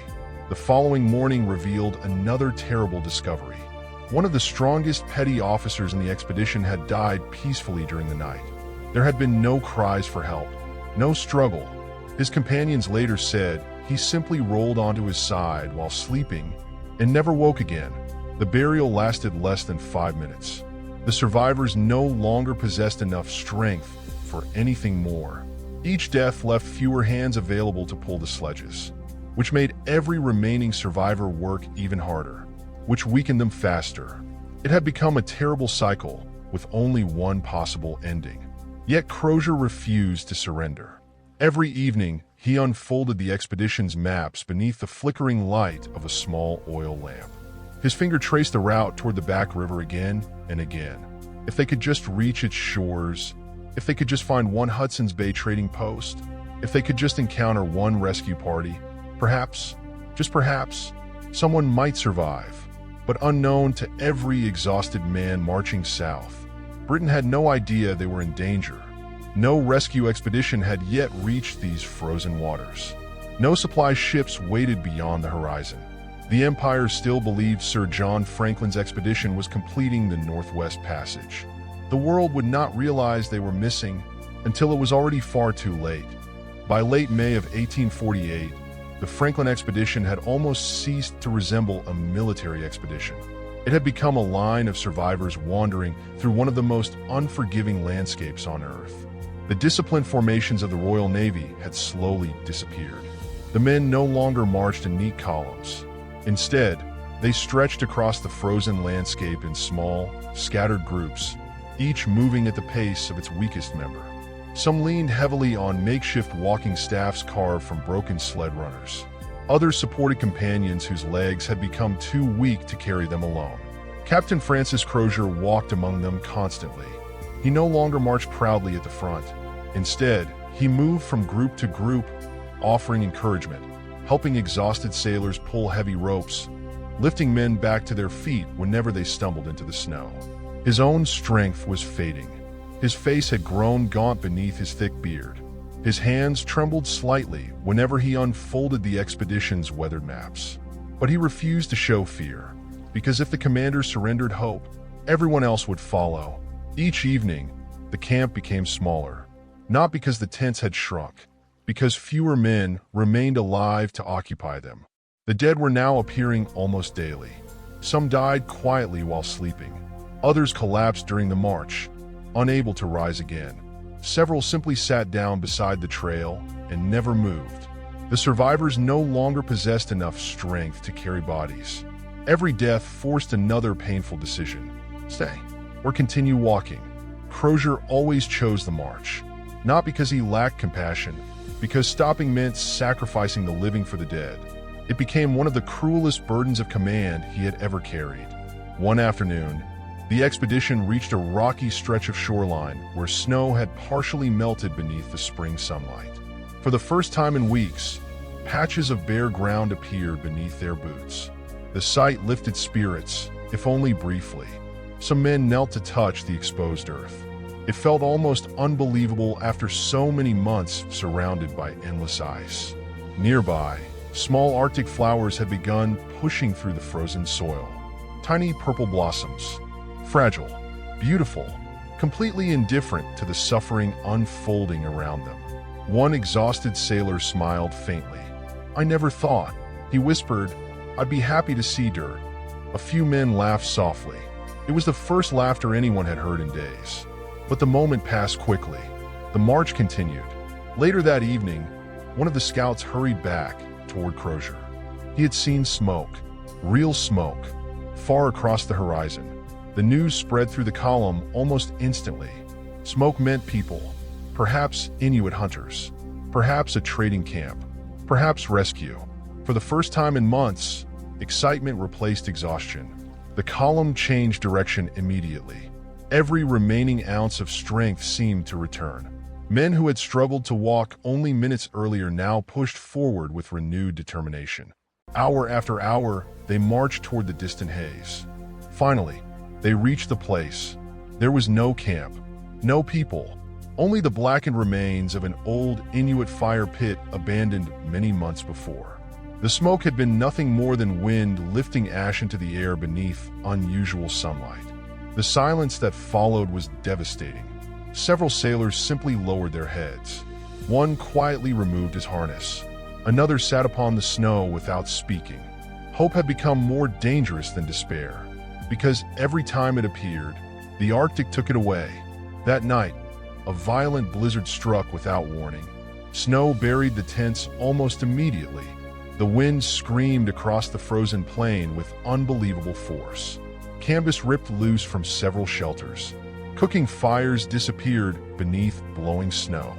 The following morning revealed another terrible discovery. One of the strongest petty officers in the expedition had died peacefully during the night. There had been no cries for help, no struggle. His companions later said he simply rolled onto his side while sleeping and never woke again. The burial lasted less than 5 minutes. The survivors no longer possessed enough strength for anything more. Each death left fewer hands available to pull the sledges, which made every remaining survivor work even harder, which weakened them faster. It had become a terrible cycle with only one possible ending. Yet Crozier refused to surrender. Every evening, he unfolded the expedition's maps beneath the flickering light of a small oil lamp. His finger traced the route toward the back river again and again. If they could just reach its shores, if they could just find one Hudson's Bay trading post, if they could just encounter one rescue party, perhaps, just perhaps, someone might survive. But unknown to every exhausted man marching south, Britain had no idea they were in danger. No rescue expedition had yet reached these frozen waters. No supply ships waited beyond the horizon. The Empire still believed Sir John Franklin's expedition was completing the Northwest Passage. The world would not realize they were missing until it was already far too late. By late May of 1848, the Franklin expedition had almost ceased to resemble a military expedition. It had become a line of survivors wandering through one of the most unforgiving landscapes on Earth. The disciplined formations of the Royal Navy had slowly disappeared. The men no longer marched in neat columns. Instead, they stretched across the frozen landscape in small, scattered groups, each moving at the pace of its weakest member. Some leaned heavily on makeshift walking staffs carved from broken sled runners. Others supported companions whose legs had become too weak to carry them alone. Captain Francis Crozier walked among them constantly. He no longer marched proudly at the front. Instead, he moved from group to group, offering encouragement, helping exhausted sailors pull heavy ropes, lifting men back to their feet whenever they stumbled into the snow. His own strength was fading. His face had grown gaunt beneath his thick beard. His hands trembled slightly whenever he unfolded the expedition's weathered maps. But he refused to show fear, because if the commander surrendered hope, everyone else would follow. Each evening, the camp became smaller, not because the tents had shrunk, because fewer men remained alive to occupy them. The dead were now appearing almost daily. Some died quietly while sleeping. Others collapsed during the march, unable to rise again. Several simply sat down beside the trail and never moved. The survivors no longer possessed enough strength to carry bodies. Every death forced another painful decision: stay or continue walking. Crozier always chose the march, not because he lacked compassion, because stopping meant sacrificing the living for the dead. It became one of the cruelest burdens of command he had ever carried. One afternoon, the expedition reached a rocky stretch of shoreline where snow had partially melted beneath the spring sunlight. For the first time in weeks, patches of bare ground appeared beneath their boots. The sight lifted spirits, if only briefly. Some men knelt to touch the exposed earth. It felt almost unbelievable after so many months surrounded by endless ice. Nearby, small Arctic flowers had begun pushing through the frozen soil. Tiny purple blossoms, fragile, beautiful, completely indifferent to the suffering unfolding around them. One exhausted sailor smiled faintly. "I never thought," he whispered, "I'd be happy to see dirt." A few men laughed softly. It was the first laughter anyone had heard in days. But the moment passed quickly. The march continued. Later that evening, one of the scouts hurried back toward Crozier. He had seen smoke, real smoke, far across the horizon. The news spread through the column almost instantly. Smoke meant people, perhaps Inuit hunters, perhaps a trading camp, perhaps rescue. For the first time in months, excitement replaced exhaustion. The column changed direction immediately. Every remaining ounce of strength seemed to return. Men who had struggled to walk only minutes earlier now pushed forward with renewed determination. Hour after hour, they marched toward the distant haze. Finally, They reached the place. There was no camp, no people, only the blackened remains of an old Inuit fire pit abandoned many months before. The smoke had been nothing more than wind lifting ash into the air beneath unusual sunlight. The silence that followed was devastating. Several sailors simply lowered their heads. One quietly removed his harness. Another sat upon the snow without speaking. Hope had become more dangerous than despair, because every time it appeared, the Arctic took it away. That night, a violent blizzard struck without warning. Snow buried the tents almost immediately. The wind screamed across the frozen plain with unbelievable force. Canvas ripped loose from several shelters. Cooking fires disappeared beneath blowing snow.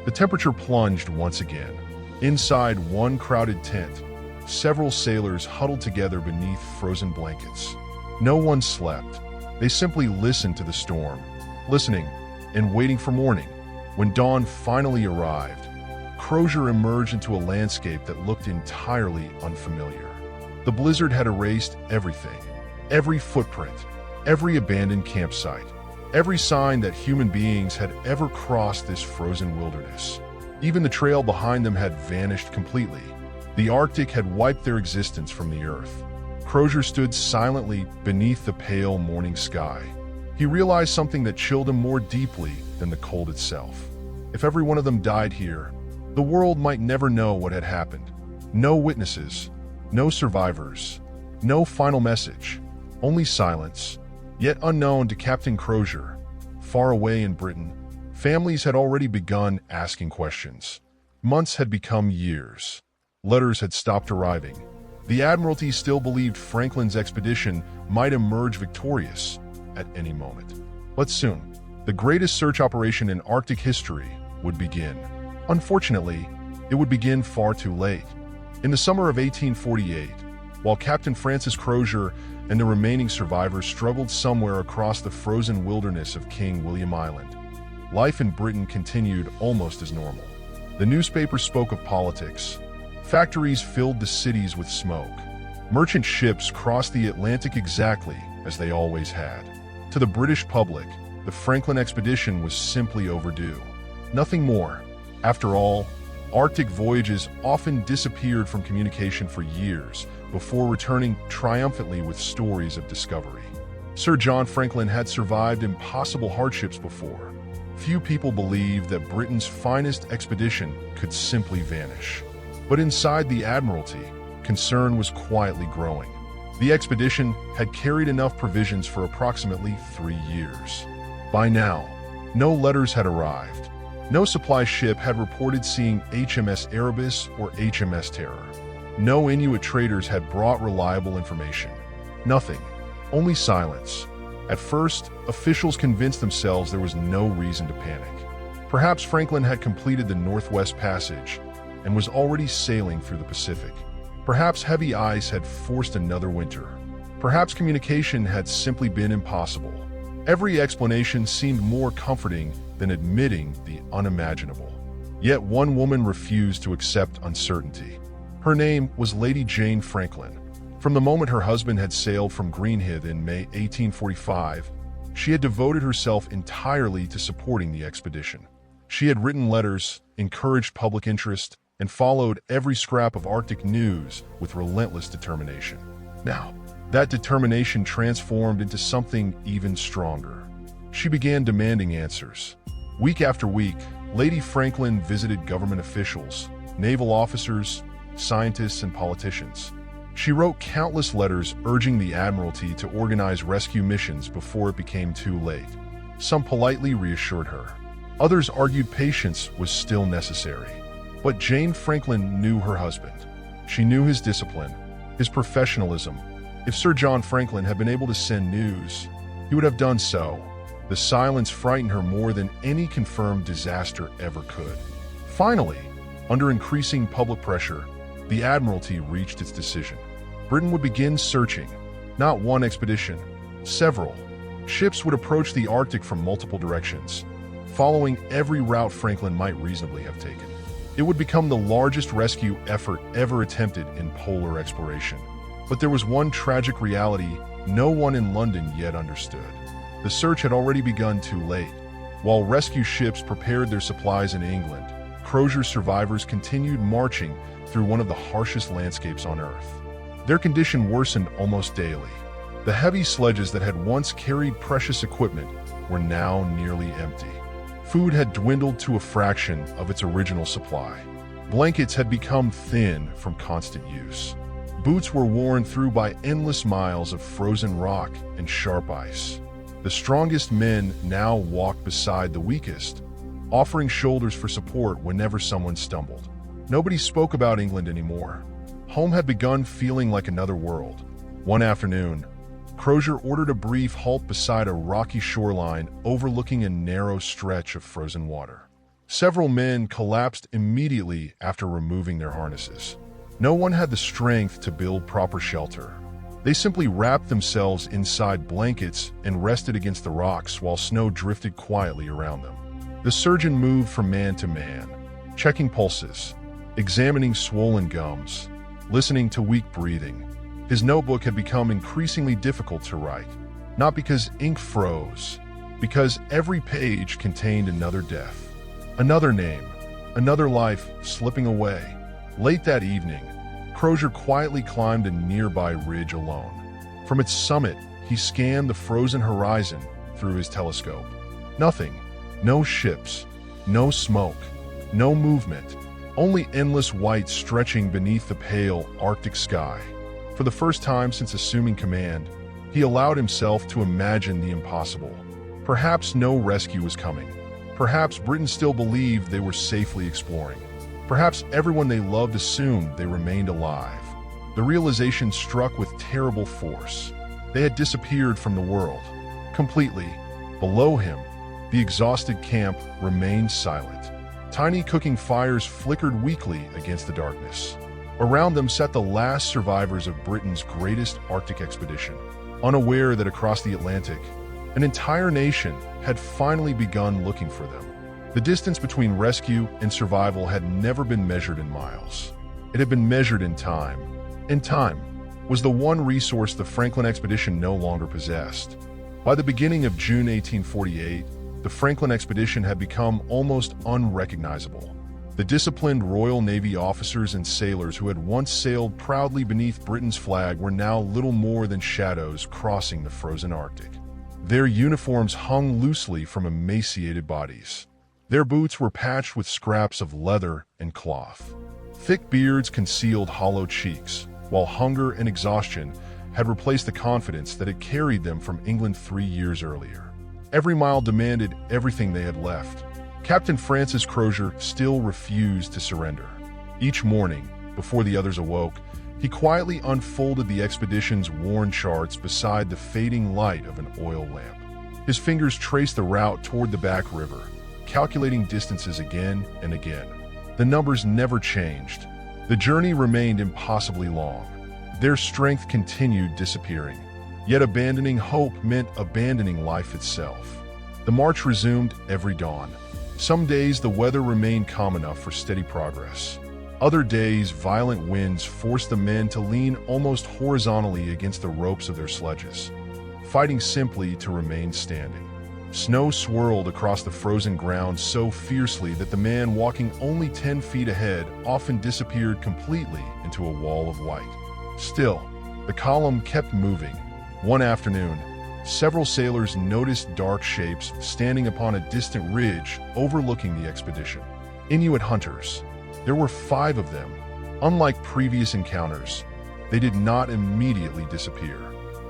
The temperature plunged once again. Inside one crowded tent, several sailors huddled together beneath frozen blankets. No one slept. They simply listened to the storm, listening and waiting for morning. When dawn finally arrived, Crozier emerged into a landscape that looked entirely unfamiliar. The blizzard had erased everything, every footprint, every abandoned campsite, every sign that human beings had ever crossed this frozen wilderness. Even the trail behind them had vanished completely. The Arctic had wiped their existence from the earth. Crozier stood silently beneath the pale morning sky. He realized something that chilled him more deeply than the cold itself. If every one of them died here, the world might never know what had happened. No witnesses, no survivors, no final message, only silence. Yet unknown to Captain Crozier, far away in Britain, families had already begun asking questions. Months had become years. Letters had stopped arriving. The Admiralty still believed Franklin's expedition might emerge victorious at any moment. But soon, the greatest search operation in Arctic history would begin. Unfortunately, it would begin far too late. In the summer of 1848, while Captain Francis Crozier and the remaining survivors struggled somewhere across the frozen wilderness of King William Island, life in Britain continued almost as normal. The newspapers spoke of politics. Factories filled the cities with smoke. Merchant ships crossed the Atlantic exactly as they always had. To the British public, the Franklin expedition was simply overdue. Nothing more. After all, Arctic voyages often disappeared from communication for years before returning triumphantly with stories of discovery. Sir John Franklin had survived impossible hardships before. Few people believed that Britain's finest expedition could simply vanish. But inside the Admiralty, concern was quietly growing. The expedition had carried enough provisions for approximately 3 years. By now, no letters had arrived. No supply ship had reported seeing HMS Erebus or HMS Terror. No Inuit traders had brought reliable information. Nothing, only silence. At first, officials convinced themselves there was no reason to panic. Perhaps Franklin had completed the Northwest Passage and was already sailing through the Pacific. Perhaps heavy ice had forced another winter. Perhaps communication had simply been impossible. Every explanation seemed more comforting than admitting the unimaginable. Yet one woman refused to accept uncertainty. Her name was Lady Jane Franklin. From the moment her husband had sailed from Greenhithe in May 1845, she had devoted herself entirely to supporting the expedition. She had written letters, encouraged public interest, and followed every scrap of Arctic news with relentless determination. Now, that determination transformed into something even stronger. She began demanding answers. Week after week, Lady Franklin visited government officials, naval officers, scientists, and politicians. She wrote countless letters urging the Admiralty to organize rescue missions before it became too late. Some politely reassured her. Others argued patience was still necessary. But Jane Franklin knew her husband. She knew his discipline, his professionalism. If Sir John Franklin had been able to send news, he would have done so. The silence frightened her more than any confirmed disaster ever could. Finally, under increasing public pressure, the Admiralty reached its decision. Britain would begin searching. Not one expedition, several. Ships would approach the Arctic from multiple directions, following every route Franklin might reasonably have taken. It would become the largest rescue effort ever attempted in polar exploration. But there was one tragic reality no one in London yet understood. The search had already begun too late. While rescue ships prepared their supplies in England, Crozier's survivors continued marching through one of the harshest landscapes on Earth. Their condition worsened almost daily. The heavy sledges that had once carried precious equipment were now nearly empty. Food had dwindled to a fraction of its original supply. Blankets had become thin from constant use. Boots were worn through by endless miles of frozen rock and sharp ice. The strongest men now walked beside the weakest, offering shoulders for support whenever someone stumbled. Nobody spoke about England anymore. Home had begun feeling like another world. One afternoon, Crozier ordered a brief halt beside a rocky shoreline overlooking a narrow stretch of frozen water. Several men collapsed immediately after removing their harnesses. No one had the strength to build proper shelter. They simply wrapped themselves inside blankets and rested against the rocks while snow drifted quietly around them. The surgeon moved from man to man, checking pulses, examining swollen gums, listening to weak breathing. His notebook had become increasingly difficult to write, not because ink froze, because every page contained another death. Another name, another life slipping away. Late that evening, Crozier quietly climbed a nearby ridge alone. From its summit, he scanned the frozen horizon through his telescope. Nothing. No ships. No smoke. No movement. Only endless white stretching beneath the pale Arctic sky. For the first time since assuming command, he allowed himself to imagine the impossible. Perhaps no rescue was coming. Perhaps Britain still believed they were safely exploring. Perhaps everyone they loved assumed they remained alive. The realization struck with terrible force. They had disappeared from the world. Completely. Below him, the exhausted camp remained silent. Tiny cooking fires flickered weakly against the darkness. Around them sat the last survivors of Britain's greatest Arctic expedition, unaware that across the Atlantic, an entire nation had finally begun looking for them. The distance between rescue and survival had never been measured in miles. It had been measured in time. And time was the one resource the Franklin expedition no longer possessed. By the beginning of June 1848, the Franklin expedition had become almost unrecognizable. The disciplined Royal Navy officers and sailors who had once sailed proudly beneath Britain's flag were now little more than shadows crossing the frozen Arctic. Their uniforms hung loosely from emaciated bodies. Their boots were patched with scraps of leather and cloth. Thick beards concealed hollow cheeks, while hunger and exhaustion had replaced the confidence that had carried them from England 3 years earlier. Every mile demanded everything they had left. Captain Francis Crozier still refused to surrender. Each morning, before the others awoke, he quietly unfolded the expedition's worn charts beside the fading light of an oil lamp. His fingers traced the route toward the back river, calculating distances again and again. The numbers never changed. The journey remained impossibly long. Their strength continued disappearing. Yet abandoning hope meant abandoning life itself. The march resumed every dawn. Some days the weather remained calm enough for steady progress. Other days, violent winds forced the men to lean almost horizontally against the ropes of their sledges, fighting simply to remain standing. Snow swirled across the frozen ground so fiercely that the man walking only 10 feet ahead often disappeared completely into a wall of white. Still, the column kept moving. One afternoon, several sailors noticed dark shapes standing upon a distant ridge overlooking the expedition. Inuit hunters. There were 5 of them. Unlike previous encounters, they did not immediately disappear.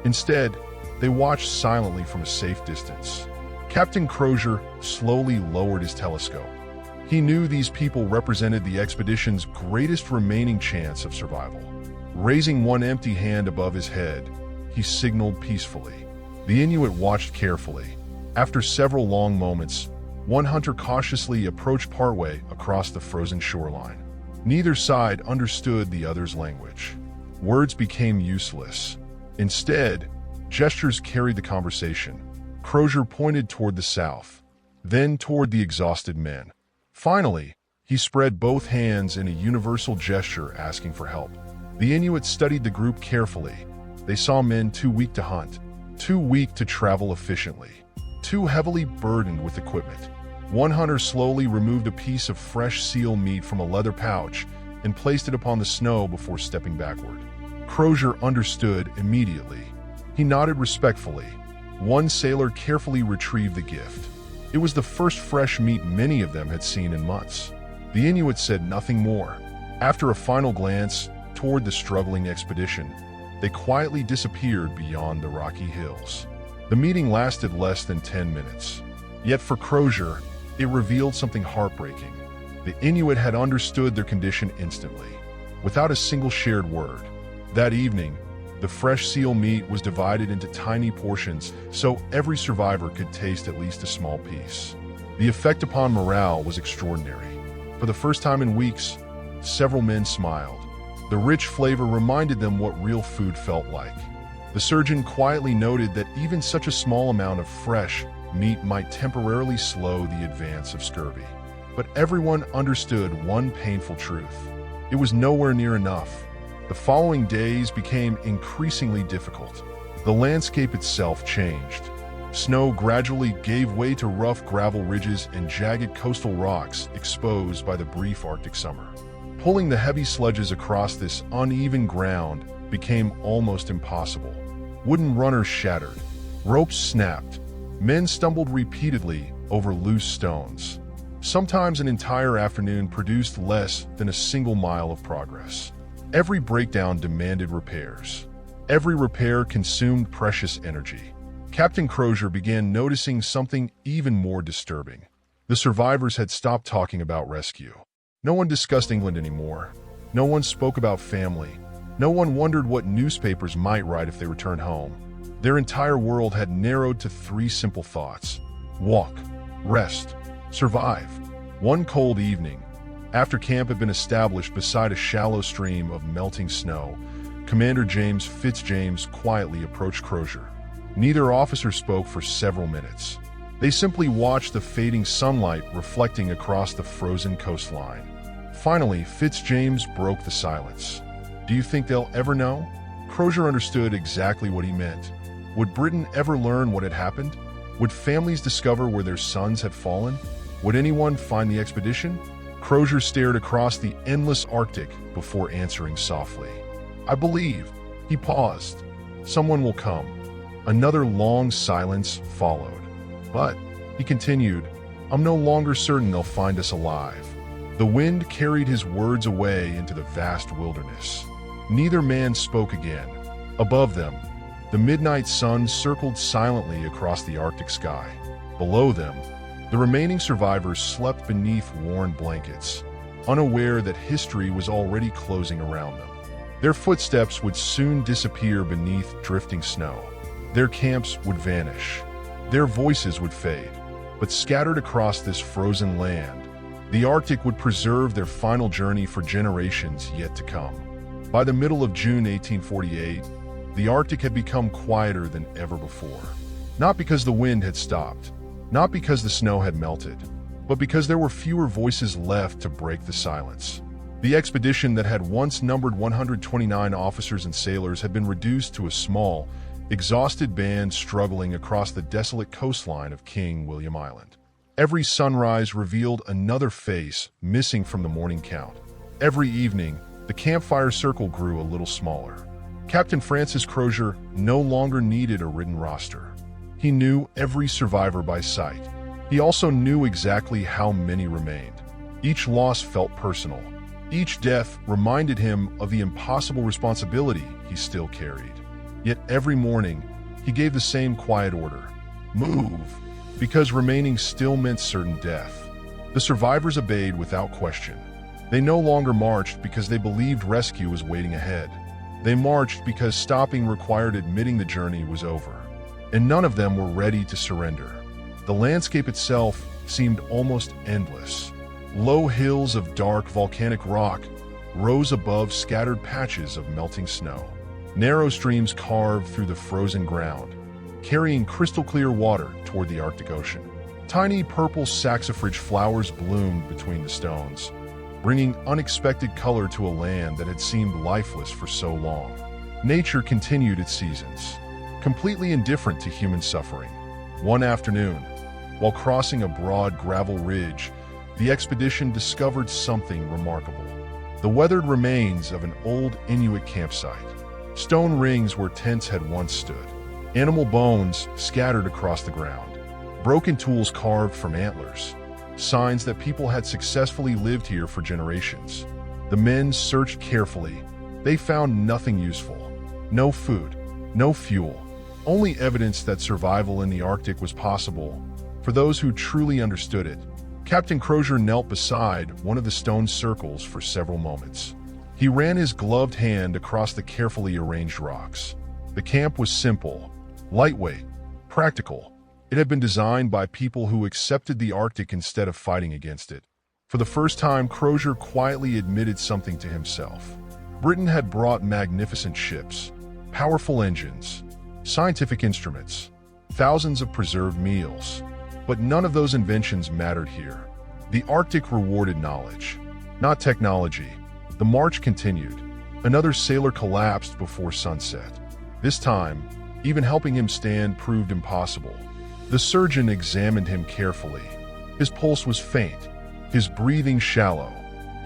Instead, they watched silently from a safe distance. Captain Crozier slowly lowered his telescope. He knew these people represented the expedition's greatest remaining chance of survival. Raising one empty hand above his head, he signaled peacefully. The Inuit watched carefully. After several long moments, one hunter cautiously approached partway across the frozen shoreline. Neither side understood the other's language. Words became useless. Instead, gestures carried the conversation. Crozier pointed toward the south, then toward the exhausted men. Finally, he spread both hands in a universal gesture asking for help. The Inuit studied the group carefully. They saw men too weak to hunt, too weak to travel efficiently, too heavily burdened with equipment. One hunter slowly removed a piece of fresh seal meat from a leather pouch and placed it upon the snow before stepping backward. Crozier understood immediately. He nodded respectfully. One sailor carefully retrieved the gift. It was the first fresh meat many of them had seen in months. The Inuit said nothing more. After a final glance toward the struggling expedition, they quietly disappeared beyond the rocky hills. The meeting lasted less than 10 minutes. Yet for Crozier, it revealed something heartbreaking. The Inuit had understood their condition instantly, without a single shared word. That evening, the fresh seal meat was divided into tiny portions so every survivor could taste at least a small piece. The effect upon morale was extraordinary. For the first time in weeks, several men smiled. The rich flavor reminded them what real food felt like. The surgeon quietly noted that even such a small amount of fresh meat might temporarily slow the advance of scurvy. But everyone understood one painful truth. It was nowhere near enough. The following days became increasingly difficult. The landscape itself changed. Snow gradually gave way to rough gravel ridges and jagged coastal rocks exposed by the brief Arctic summer. Pulling the heavy sledges across this uneven ground became almost impossible. Wooden runners shattered. Ropes snapped. Men stumbled repeatedly over loose stones. Sometimes an entire afternoon produced less than a single mile of progress. Every breakdown demanded repairs. Every repair consumed precious energy. Captain Crozier began noticing something even more disturbing. The survivors had stopped talking about rescue. No one discussed England anymore. No one spoke about family. No one wondered what newspapers might write if they returned home. Their entire world had narrowed to three simple thoughts: walk, rest, survive. One cold evening, after camp had been established beside a shallow stream of melting snow, Commander James Fitzjames quietly approached Crozier. Neither officer spoke for several minutes. They simply watched the fading sunlight reflecting across the frozen coastline. Finally, Fitzjames broke the silence. "Do you think they'll ever know?" Crozier understood exactly what he meant. Would Britain ever learn what had happened? Would families discover where their sons had fallen? Would anyone find the expedition? Crozier stared across the endless Arctic before answering softly. "I believe." He paused. "Someone will come." Another long silence followed. "But," he continued, "I'm no longer certain they'll find us alive." The wind carried his words away into the vast wilderness. Neither man spoke again. Above them, the midnight sun circled silently across the Arctic sky. Below them, the remaining survivors slept beneath worn blankets, unaware that history was already closing around them. Their footsteps would soon disappear beneath drifting snow. Their camps would vanish. Their voices would fade. But scattered across this frozen land, the Arctic would preserve their final journey for generations yet to come. By the middle of June 1848, the Arctic had become quieter than ever before. Not because the wind had stopped, not because the snow had melted, but because there were fewer voices left to break the silence. The expedition that had once numbered 129 officers and sailors had been reduced to a small, exhausted band struggling across the desolate coastline of King William Island. Every sunrise revealed another face missing from the morning count. Every evening, the campfire circle grew a little smaller. Captain Francis Crozier no longer needed a written roster. He knew every survivor by sight. He also knew exactly how many remained. Each loss felt personal. Each death reminded him of the impossible responsibility he still carried. Yet every morning, he gave the same quiet order: move, because remaining still meant certain death. The survivors obeyed without question. They no longer marched because they believed rescue was waiting ahead. They marched because stopping required admitting the journey was over. And none of them were ready to surrender. The landscape itself seemed almost endless. Low hills of dark volcanic rock rose above scattered patches of melting snow. Narrow streams carved through the frozen ground, carrying crystal-clear water toward the Arctic Ocean. Tiny purple saxifrage flowers bloomed between the stones, bringing unexpected color to a land that had seemed lifeless for so long. Nature continued its seasons, completely indifferent to human suffering. One afternoon, while crossing a broad gravel ridge, the expedition discovered something remarkable. The weathered remains of an old Inuit campsite. Stone rings where tents had once stood. Animal bones scattered across the ground. Broken tools carved from antlers. Signs that people had successfully lived here for generations. The men searched carefully. They found nothing useful. No food, no fuel. Only evidence that survival in the Arctic was possible for those who truly understood it. Captain Crozier knelt beside one of the stone circles for several moments. He ran his gloved hand across the carefully arranged rocks. The camp was simple, lightweight, practical. It had been designed by people who accepted the Arctic instead of fighting against it. For the first time, Crozier quietly admitted something to himself. Britain had brought magnificent ships, powerful engines, scientific instruments, thousands of preserved meals. But none of those inventions mattered here. The Arctic rewarded knowledge, not technology. The march continued. Another sailor collapsed before sunset. This time, even helping him stand proved impossible. The surgeon examined him carefully. His pulse was faint, his breathing shallow.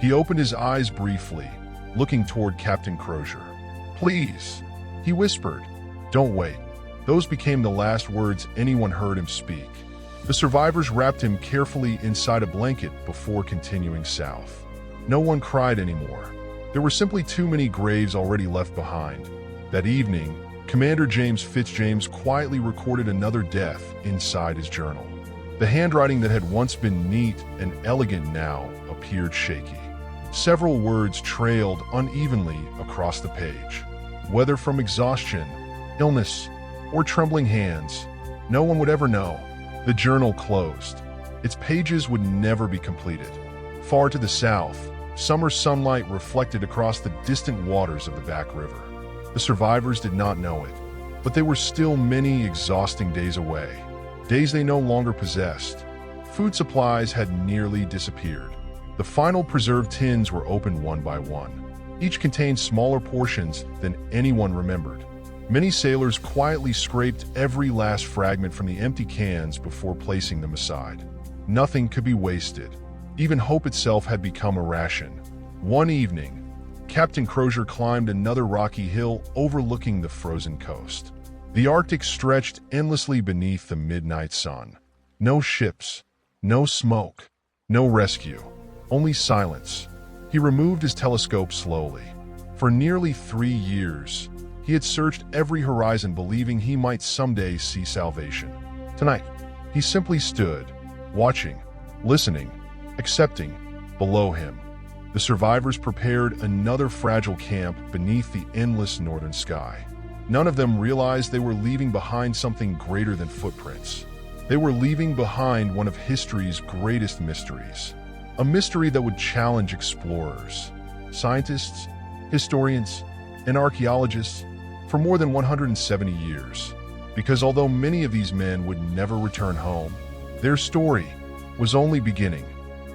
He opened his eyes briefly, looking toward Captain Crozier. "Please," he whispered. "Don't wait." Those became the last words anyone heard him speak. The survivors wrapped him carefully inside a blanket before continuing south. No one cried anymore. There were simply too many graves already left behind. That evening, Commander James Fitzjames quietly recorded another death inside his journal. The handwriting that had once been neat and elegant now appeared shaky. Several words trailed unevenly across the page. Whether from exhaustion, illness, or trembling hands, no one would ever know. The journal closed. Its pages would never be completed. Far to the south, summer sunlight reflected across the distant waters of the Back River. The survivors did not know it, but they were still many exhausting days away. Days they no longer possessed. Food supplies had nearly disappeared. The final preserved tins were opened one by one. Each contained smaller portions than anyone remembered. Many sailors quietly scraped every last fragment from the empty cans before placing them aside. Nothing could be wasted. Even hope itself had become a ration. One evening, Captain Crozier climbed another rocky hill overlooking the frozen coast. The Arctic stretched endlessly beneath the midnight sun. No ships, no smoke, no rescue, only silence. He removed his telescope slowly. For nearly 3 years, he had searched every horizon believing he might someday see salvation. Tonight, he simply stood, watching, listening, accepting. Below him, the survivors prepared another fragile camp beneath the endless northern sky. None of them realized they were leaving behind something greater than footprints. They were leaving behind one of history's greatest mysteries. A mystery that would challenge explorers, scientists, historians, and archaeologists for more than 170 years. Because although many of these men would never return home, their story was only beginning.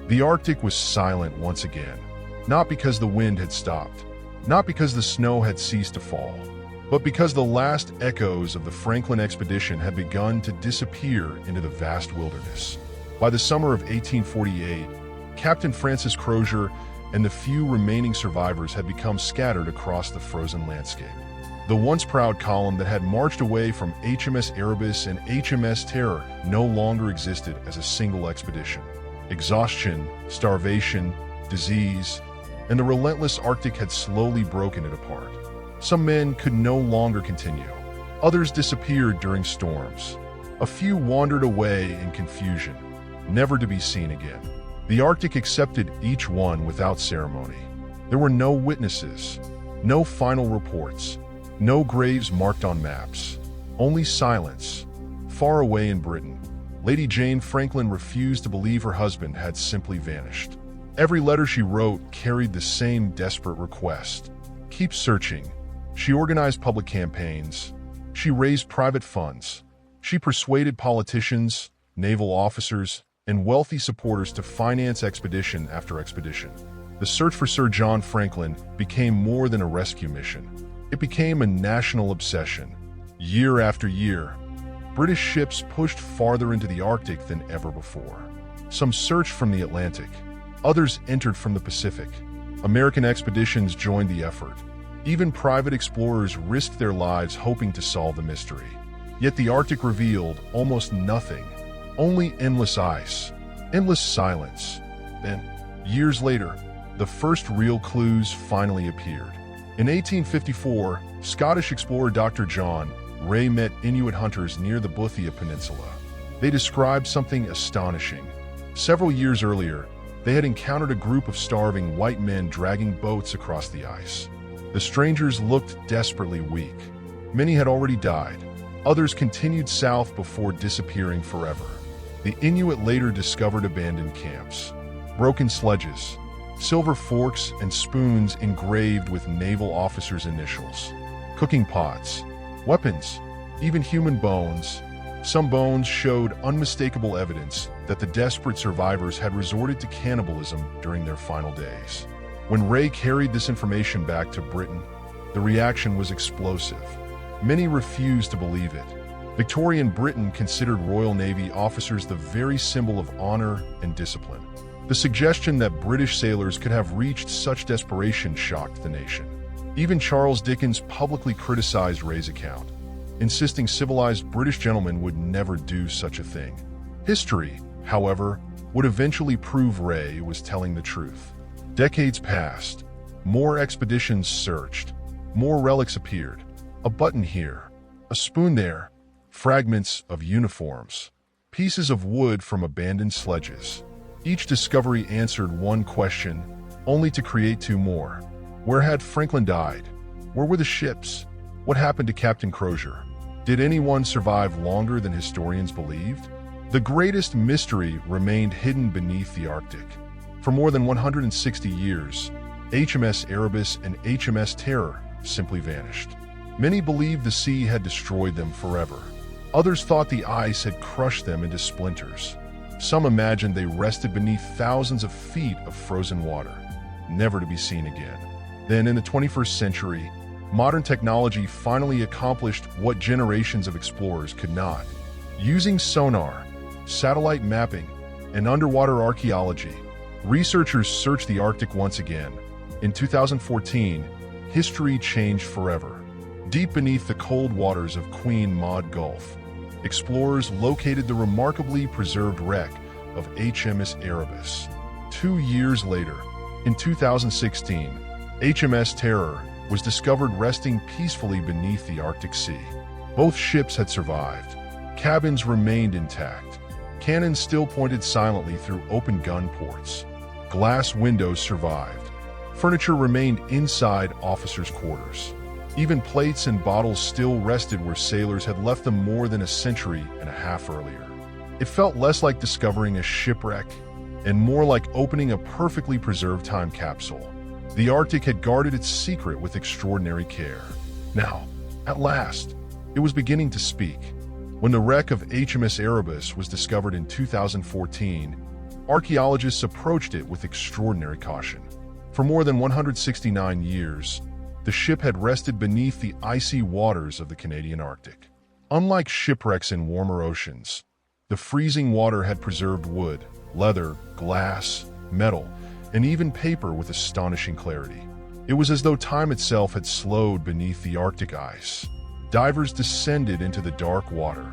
The Arctic was silent once again, not because the wind had stopped, not because the snow had ceased to fall, but because the last echoes of the Franklin expedition had begun to disappear into the vast wilderness. By the summer of 1848, Captain Francis Crozier and the few remaining survivors had become scattered across the frozen landscape. The once proud column that had marched away from HMS Erebus and HMS Terror no longer existed as a single expedition. Exhaustion, starvation, disease, and the relentless Arctic had slowly broken it apart. Some men could no longer continue. Others disappeared during storms. A few wandered away in confusion, never to be seen again. The Arctic accepted each one without ceremony. There were no witnesses, no final reports, no graves marked on maps, only silence. Far away in Britain, Lady Jane Franklin refused to believe her husband had simply vanished. Every letter she wrote carried the same desperate request: keep searching. She organized public campaigns. She raised private funds. She persuaded politicians, naval officers, and wealthy supporters to finance expedition after expedition. The search for Sir John Franklin became more than a rescue mission. It became a national obsession. Year after year, British ships pushed farther into the Arctic than ever before. Some searched from the Atlantic, others entered from the Pacific. American expeditions joined the effort. Even private explorers risked their lives hoping to solve the mystery. Yet the Arctic revealed almost nothing, only endless ice, endless silence. Then, years later, the first real clues finally appeared. In 1854, Scottish explorer Dr. John Ray met Inuit hunters near the Boothia Peninsula. They described something astonishing. Several years earlier, they had encountered a group of starving white men dragging boats across the ice. The strangers looked desperately weak. Many had already died. Others continued south before disappearing forever. The Inuit later discovered abandoned camps, broken sledges, silver forks and spoons engraved with naval officers' initials, cooking pots, weapons, even human bones. Some bones showed unmistakable evidence that the desperate survivors had resorted to cannibalism during their final days. When Ray carried this information back to Britain, the reaction was explosive. Many refused to believe it. Victorian Britain considered Royal Navy officers the very symbol of honor and discipline. The suggestion that British sailors could have reached such desperation shocked the nation. Even Charles Dickens publicly criticized Ray's account, insisting civilized British gentlemen would never do such a thing. History, however, would eventually prove Ray was telling the truth. Decades passed. More expeditions searched. More relics appeared. A button here, a spoon there, fragments of uniforms, pieces of wood from abandoned sledges. Each discovery answered one question, only to create two more. Where had Franklin died? Where were the ships? What happened to Captain Crozier? Did anyone survive longer than historians believed? The greatest mystery remained hidden beneath the Arctic. For more than 160 years, HMS Erebus and HMS Terror simply vanished. Many believed the sea had destroyed them forever. Others thought the ice had crushed them into splinters. Some imagined they rested beneath thousands of feet of frozen water, never to be seen again. Then, in the 21st century, modern technology finally accomplished what generations of explorers could not. Using sonar, satellite mapping, and underwater archaeology, researchers searched the Arctic once again. In 2014, history changed forever. Deep beneath the cold waters of Queen Maud Gulf, explorers located the remarkably preserved wreck of HMS Erebus. 2 years later, in 2016, HMS Terror was discovered resting peacefully beneath the Arctic Sea. Both ships had survived. Cabins remained intact. Cannons still pointed silently through open gun ports. Glass windows survived. Furniture remained inside officers' quarters. Even plates and bottles still rested where sailors had left them more than a century and a half earlier. It felt less like discovering a shipwreck and more like opening a perfectly preserved time capsule. The Arctic had guarded its secret with extraordinary care. Now, at last, it was beginning to speak. When the wreck of HMS Erebus was discovered in 2014, archaeologists approached it with extraordinary caution. For more than 169 years, the ship had rested beneath the icy waters of the Canadian Arctic. Unlike shipwrecks in warmer oceans, the freezing water had preserved wood, leather, glass, metal, and even paper with astonishing clarity. It was as though time itself had slowed beneath the Arctic ice. Divers descended into the dark water.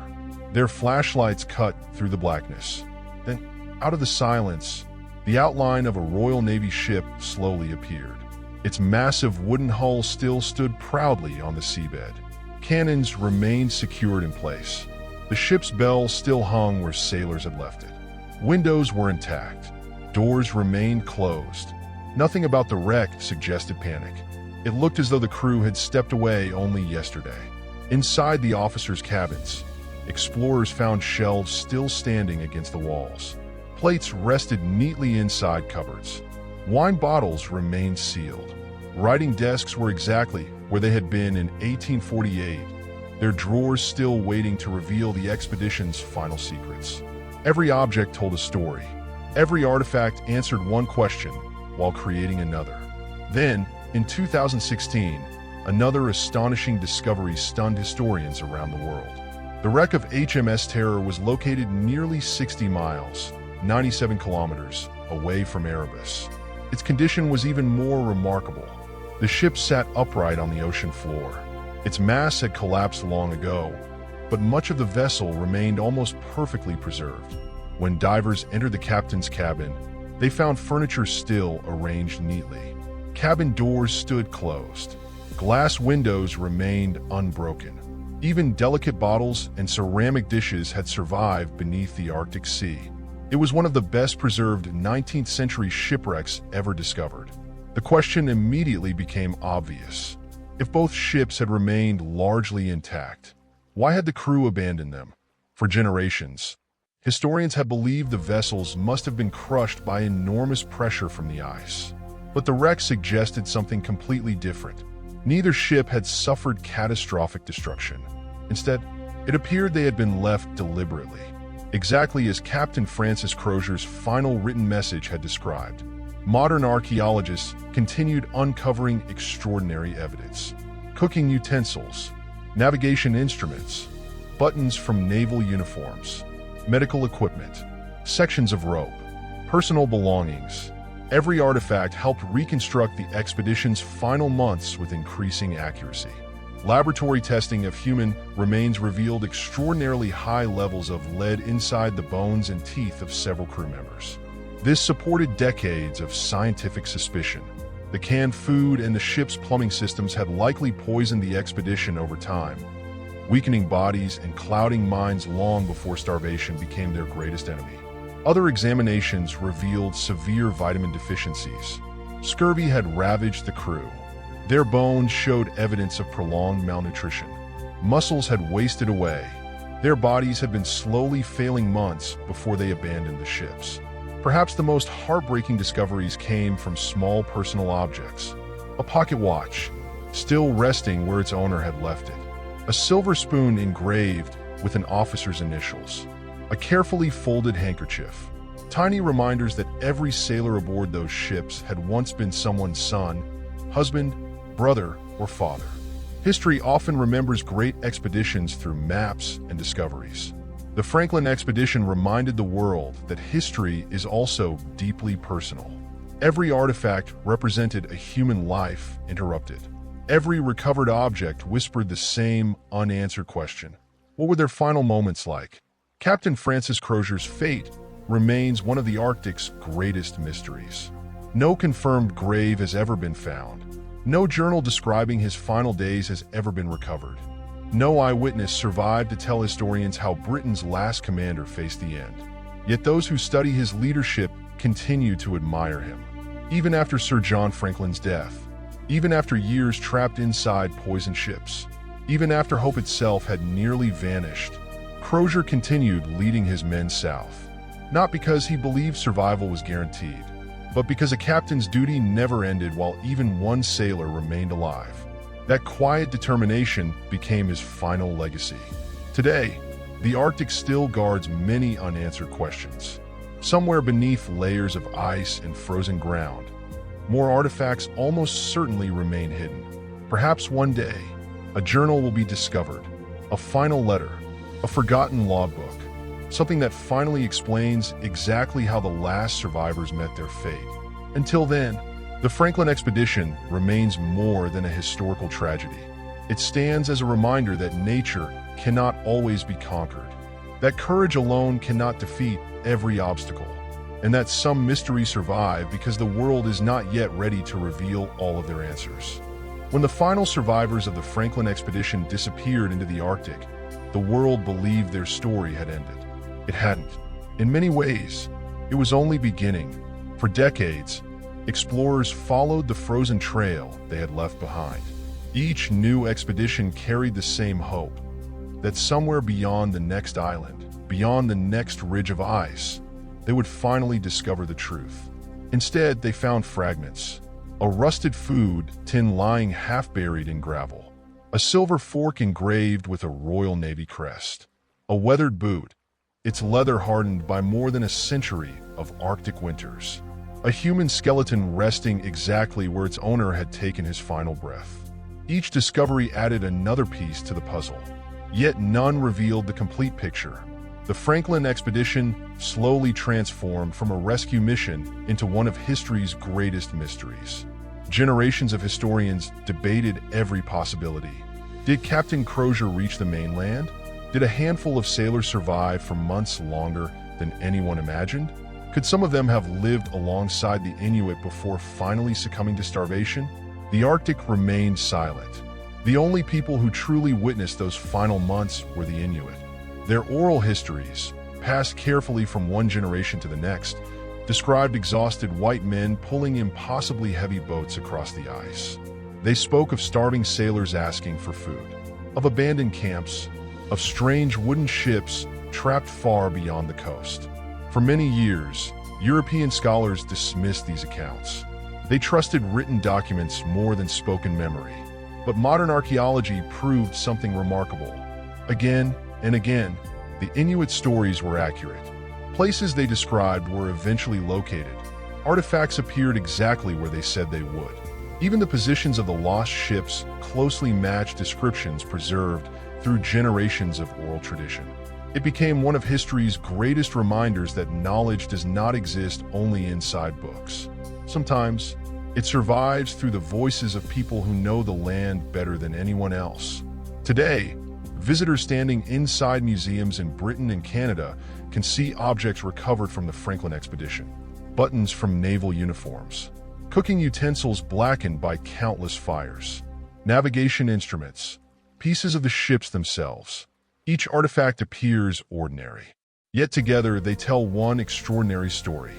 Their flashlights cut through the blackness. Then, out of the silence, the outline of a Royal Navy ship slowly appeared. Its massive wooden hull still stood proudly on the seabed. Cannons remained secured in place. The ship's bell still hung where sailors had left it. Windows were intact. Doors remained closed. Nothing about the wreck suggested panic. It looked as though the crew had stepped away only yesterday. Inside the officers' cabins, explorers found shelves still standing against the walls. Plates rested neatly inside cupboards. Wine bottles remained sealed. Writing desks were exactly where they had been in 1848, their drawers still waiting to reveal the expedition's final secrets. Every object told a story. Every artifact answered one question while creating another. Then, in 2016, another astonishing discovery stunned historians around the world. The wreck of HMS Terror was located nearly 60 miles, 97 kilometers, away from Erebus. Its condition was even more remarkable. The ship sat upright on the ocean floor. Its masts had collapsed long ago, but much of the vessel remained almost perfectly preserved. When divers entered the captain's cabin, they found furniture still arranged neatly. Cabin doors stood closed. Glass windows remained unbroken. Even delicate bottles and ceramic dishes had survived beneath the Arctic Sea. It was one of the best preserved 19th century shipwrecks ever discovered. The question immediately became obvious. If both ships had remained largely intact, why had the crew abandoned them? For generations, historians have believed the vessels must have been crushed by enormous pressure from the ice. But the wreck suggested something completely different. Neither ship had suffered catastrophic destruction. Instead, it appeared they had been left deliberately, exactly as Captain Francis Crozier's final written message had described. Modern archaeologists continued uncovering extraordinary evidence. Cooking utensils, navigation instruments, buttons from naval uniforms, medical equipment, sections of rope, personal belongings. Every artifact helped reconstruct the expedition's final months with increasing accuracy. Laboratory testing of human remains revealed extraordinarily high levels of lead inside the bones and teeth of several crew members. This supported decades of scientific suspicion. The canned food and the ship's plumbing systems had likely poisoned the expedition over time, weakening bodies and clouding minds long before starvation became their greatest enemy. Other examinations revealed severe vitamin deficiencies. Scurvy had ravaged the crew. Their bones showed evidence of prolonged malnutrition. Muscles had wasted away. Their bodies had been slowly failing months before they abandoned the ships. Perhaps the most heartbreaking discoveries came from small personal objects. A pocket watch, still resting where its owner had left it. A silver spoon engraved with an officer's initials. A carefully folded handkerchief. Tiny reminders that every sailor aboard those ships had once been someone's son, husband, brother, or father. History often remembers great expeditions through maps and discoveries. The Franklin expedition reminded the world that history is also deeply personal. Every artifact represented a human life interrupted. Every recovered object whispered the same unanswered question. What were their final moments like? Captain Francis Crozier's fate remains one of the Arctic's greatest mysteries. No confirmed grave has ever been found. No journal describing his final days has ever been recovered. No eyewitness survived to tell historians how Britain's last commander faced the end. Yet those who study his leadership continue to admire him. Even after Sir John Franklin's death, even after years trapped inside poisoned ships, even after hope itself had nearly vanished, Crozier continued leading his men south. Not because he believed survival was guaranteed, but because a captain's duty never ended while even one sailor remained alive. That quiet determination became his final legacy. Today, the Arctic still guards many unanswered questions. Somewhere beneath layers of ice and frozen ground, more artifacts almost certainly remain hidden. Perhaps one day, a journal will be discovered, a final letter, a forgotten logbook, something that finally explains exactly how the last survivors met their fate. Until then, the Franklin expedition remains more than a historical tragedy. It stands as a reminder that nature cannot always be conquered, that courage alone cannot defeat every obstacle, and that some mysteries survive because the world is not yet ready to reveal all of their answers. When the final survivors of the Franklin expedition disappeared into the Arctic, the world believed their story had ended. It hadn't. In many ways, it was only beginning. For decades, explorers followed the frozen trail they had left behind. Each new expedition carried the same hope, that somewhere beyond the next island, beyond the next ridge of ice, they would finally discover the truth. Instead, they found fragments. A rusted food tin lying half-buried in gravel. A silver fork engraved with a Royal Navy crest. A weathered boot, its leather hardened by more than a century of Arctic winters. A human skeleton resting exactly where its owner had taken his final breath. Each discovery added another piece to the puzzle, yet none revealed the complete picture. The Franklin expedition slowly transformed from a rescue mission into one of history's greatest mysteries. Generations of historians debated every possibility. Did Captain Crozier reach the mainland? Did a handful of sailors survive for months longer than anyone imagined? Could some of them have lived alongside the Inuit before finally succumbing to starvation? The Arctic remained silent. The only people who truly witnessed those final months were the Inuit. Their oral histories, passed carefully from one generation to the next, described exhausted white men pulling impossibly heavy boats across the ice. They spoke of starving sailors asking for food, of abandoned camps, of strange wooden ships trapped far beyond the coast. For many years, European scholars dismissed these accounts. They trusted written documents more than spoken memory. But modern archaeology proved something remarkable. Again and again, the Inuit stories were accurate. Places they described were eventually located. Artifacts appeared exactly where they said they would. Even the positions of the lost ships closely matched descriptions preserved through generations of oral tradition. It became one of history's greatest reminders that knowledge does not exist only inside books. Sometimes, it survives through the voices of people who know the land better than anyone else. Today, visitors standing inside museums in Britain and Canada can see objects recovered from the Franklin expedition. Buttons from naval uniforms, cooking utensils blackened by countless fires, navigation instruments, pieces of the ships themselves. Each artifact appears ordinary. Yet together they tell one extraordinary story,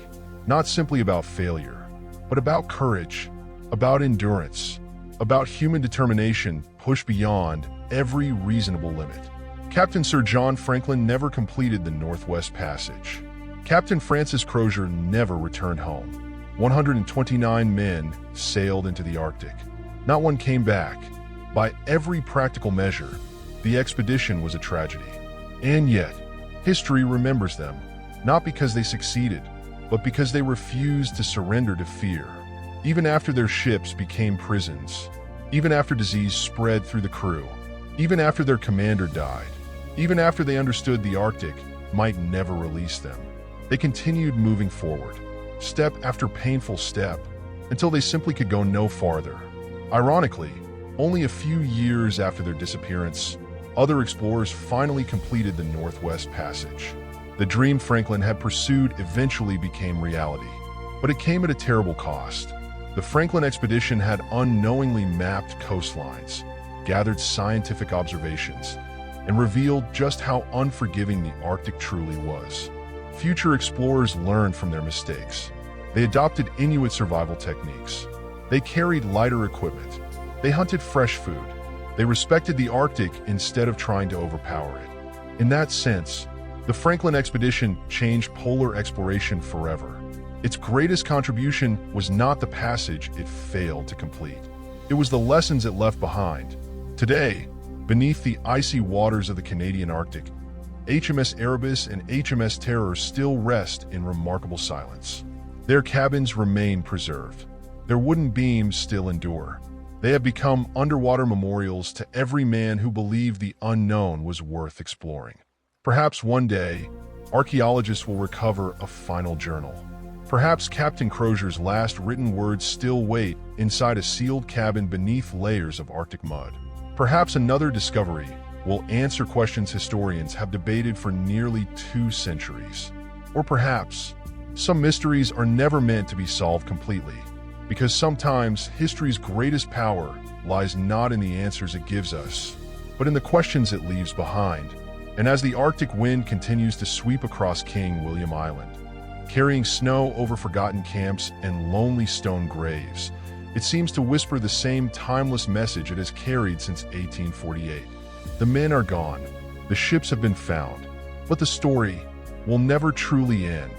not simply about failure, but about courage, about endurance, about human determination pushed beyond every reasonable limit. Captain Sir John Franklin never completed the Northwest Passage. Captain Francis Crozier never returned home. 129 men sailed into the Arctic. Not one came back. By every practical measure, the expedition was a tragedy. And yet, history remembers them, not because they succeeded, but because they refused to surrender to fear. Even after their ships became prisons, even after disease spread through the crew, even after their commander died, even after they understood the Arctic might never release them, they continued moving forward, step after painful step, until they simply could go no farther. Ironically, only a few years after their disappearance, other explorers finally completed the Northwest Passage. The dream Franklin had pursued eventually became reality, but it came at a terrible cost. The Franklin expedition had unknowingly mapped coastlines, gathered scientific observations, and revealed just how unforgiving the Arctic truly was. Future explorers learned from their mistakes. They adopted Inuit survival techniques. They carried lighter equipment. They hunted fresh food. They respected the Arctic instead of trying to overpower it. In that sense, the Franklin expedition changed polar exploration forever. Its greatest contribution was not the passage it failed to complete. It was the lessons it left behind. Today, beneath the icy waters of the Canadian Arctic, HMS Erebus and HMS Terror still rest in remarkable silence. Their cabins remain preserved. Their wooden beams still endure. They have become underwater memorials to every man who believed the unknown was worth exploring. Perhaps one day, archaeologists will recover a final journal. Perhaps Captain Crozier's last written words still wait inside a sealed cabin beneath layers of Arctic mud. Perhaps another discovery will answer questions historians have debated for nearly 2 centuries. Or perhaps, some mysteries are never meant to be solved completely, because sometimes history's greatest power lies not in the answers it gives us, but in the questions it leaves behind. And as the Arctic wind continues to sweep across King William Island, carrying snow over forgotten camps and lonely stone graves, it seems to whisper the same timeless message it has carried since 1848. The men are gone, the ships have been found, but the story will never truly end.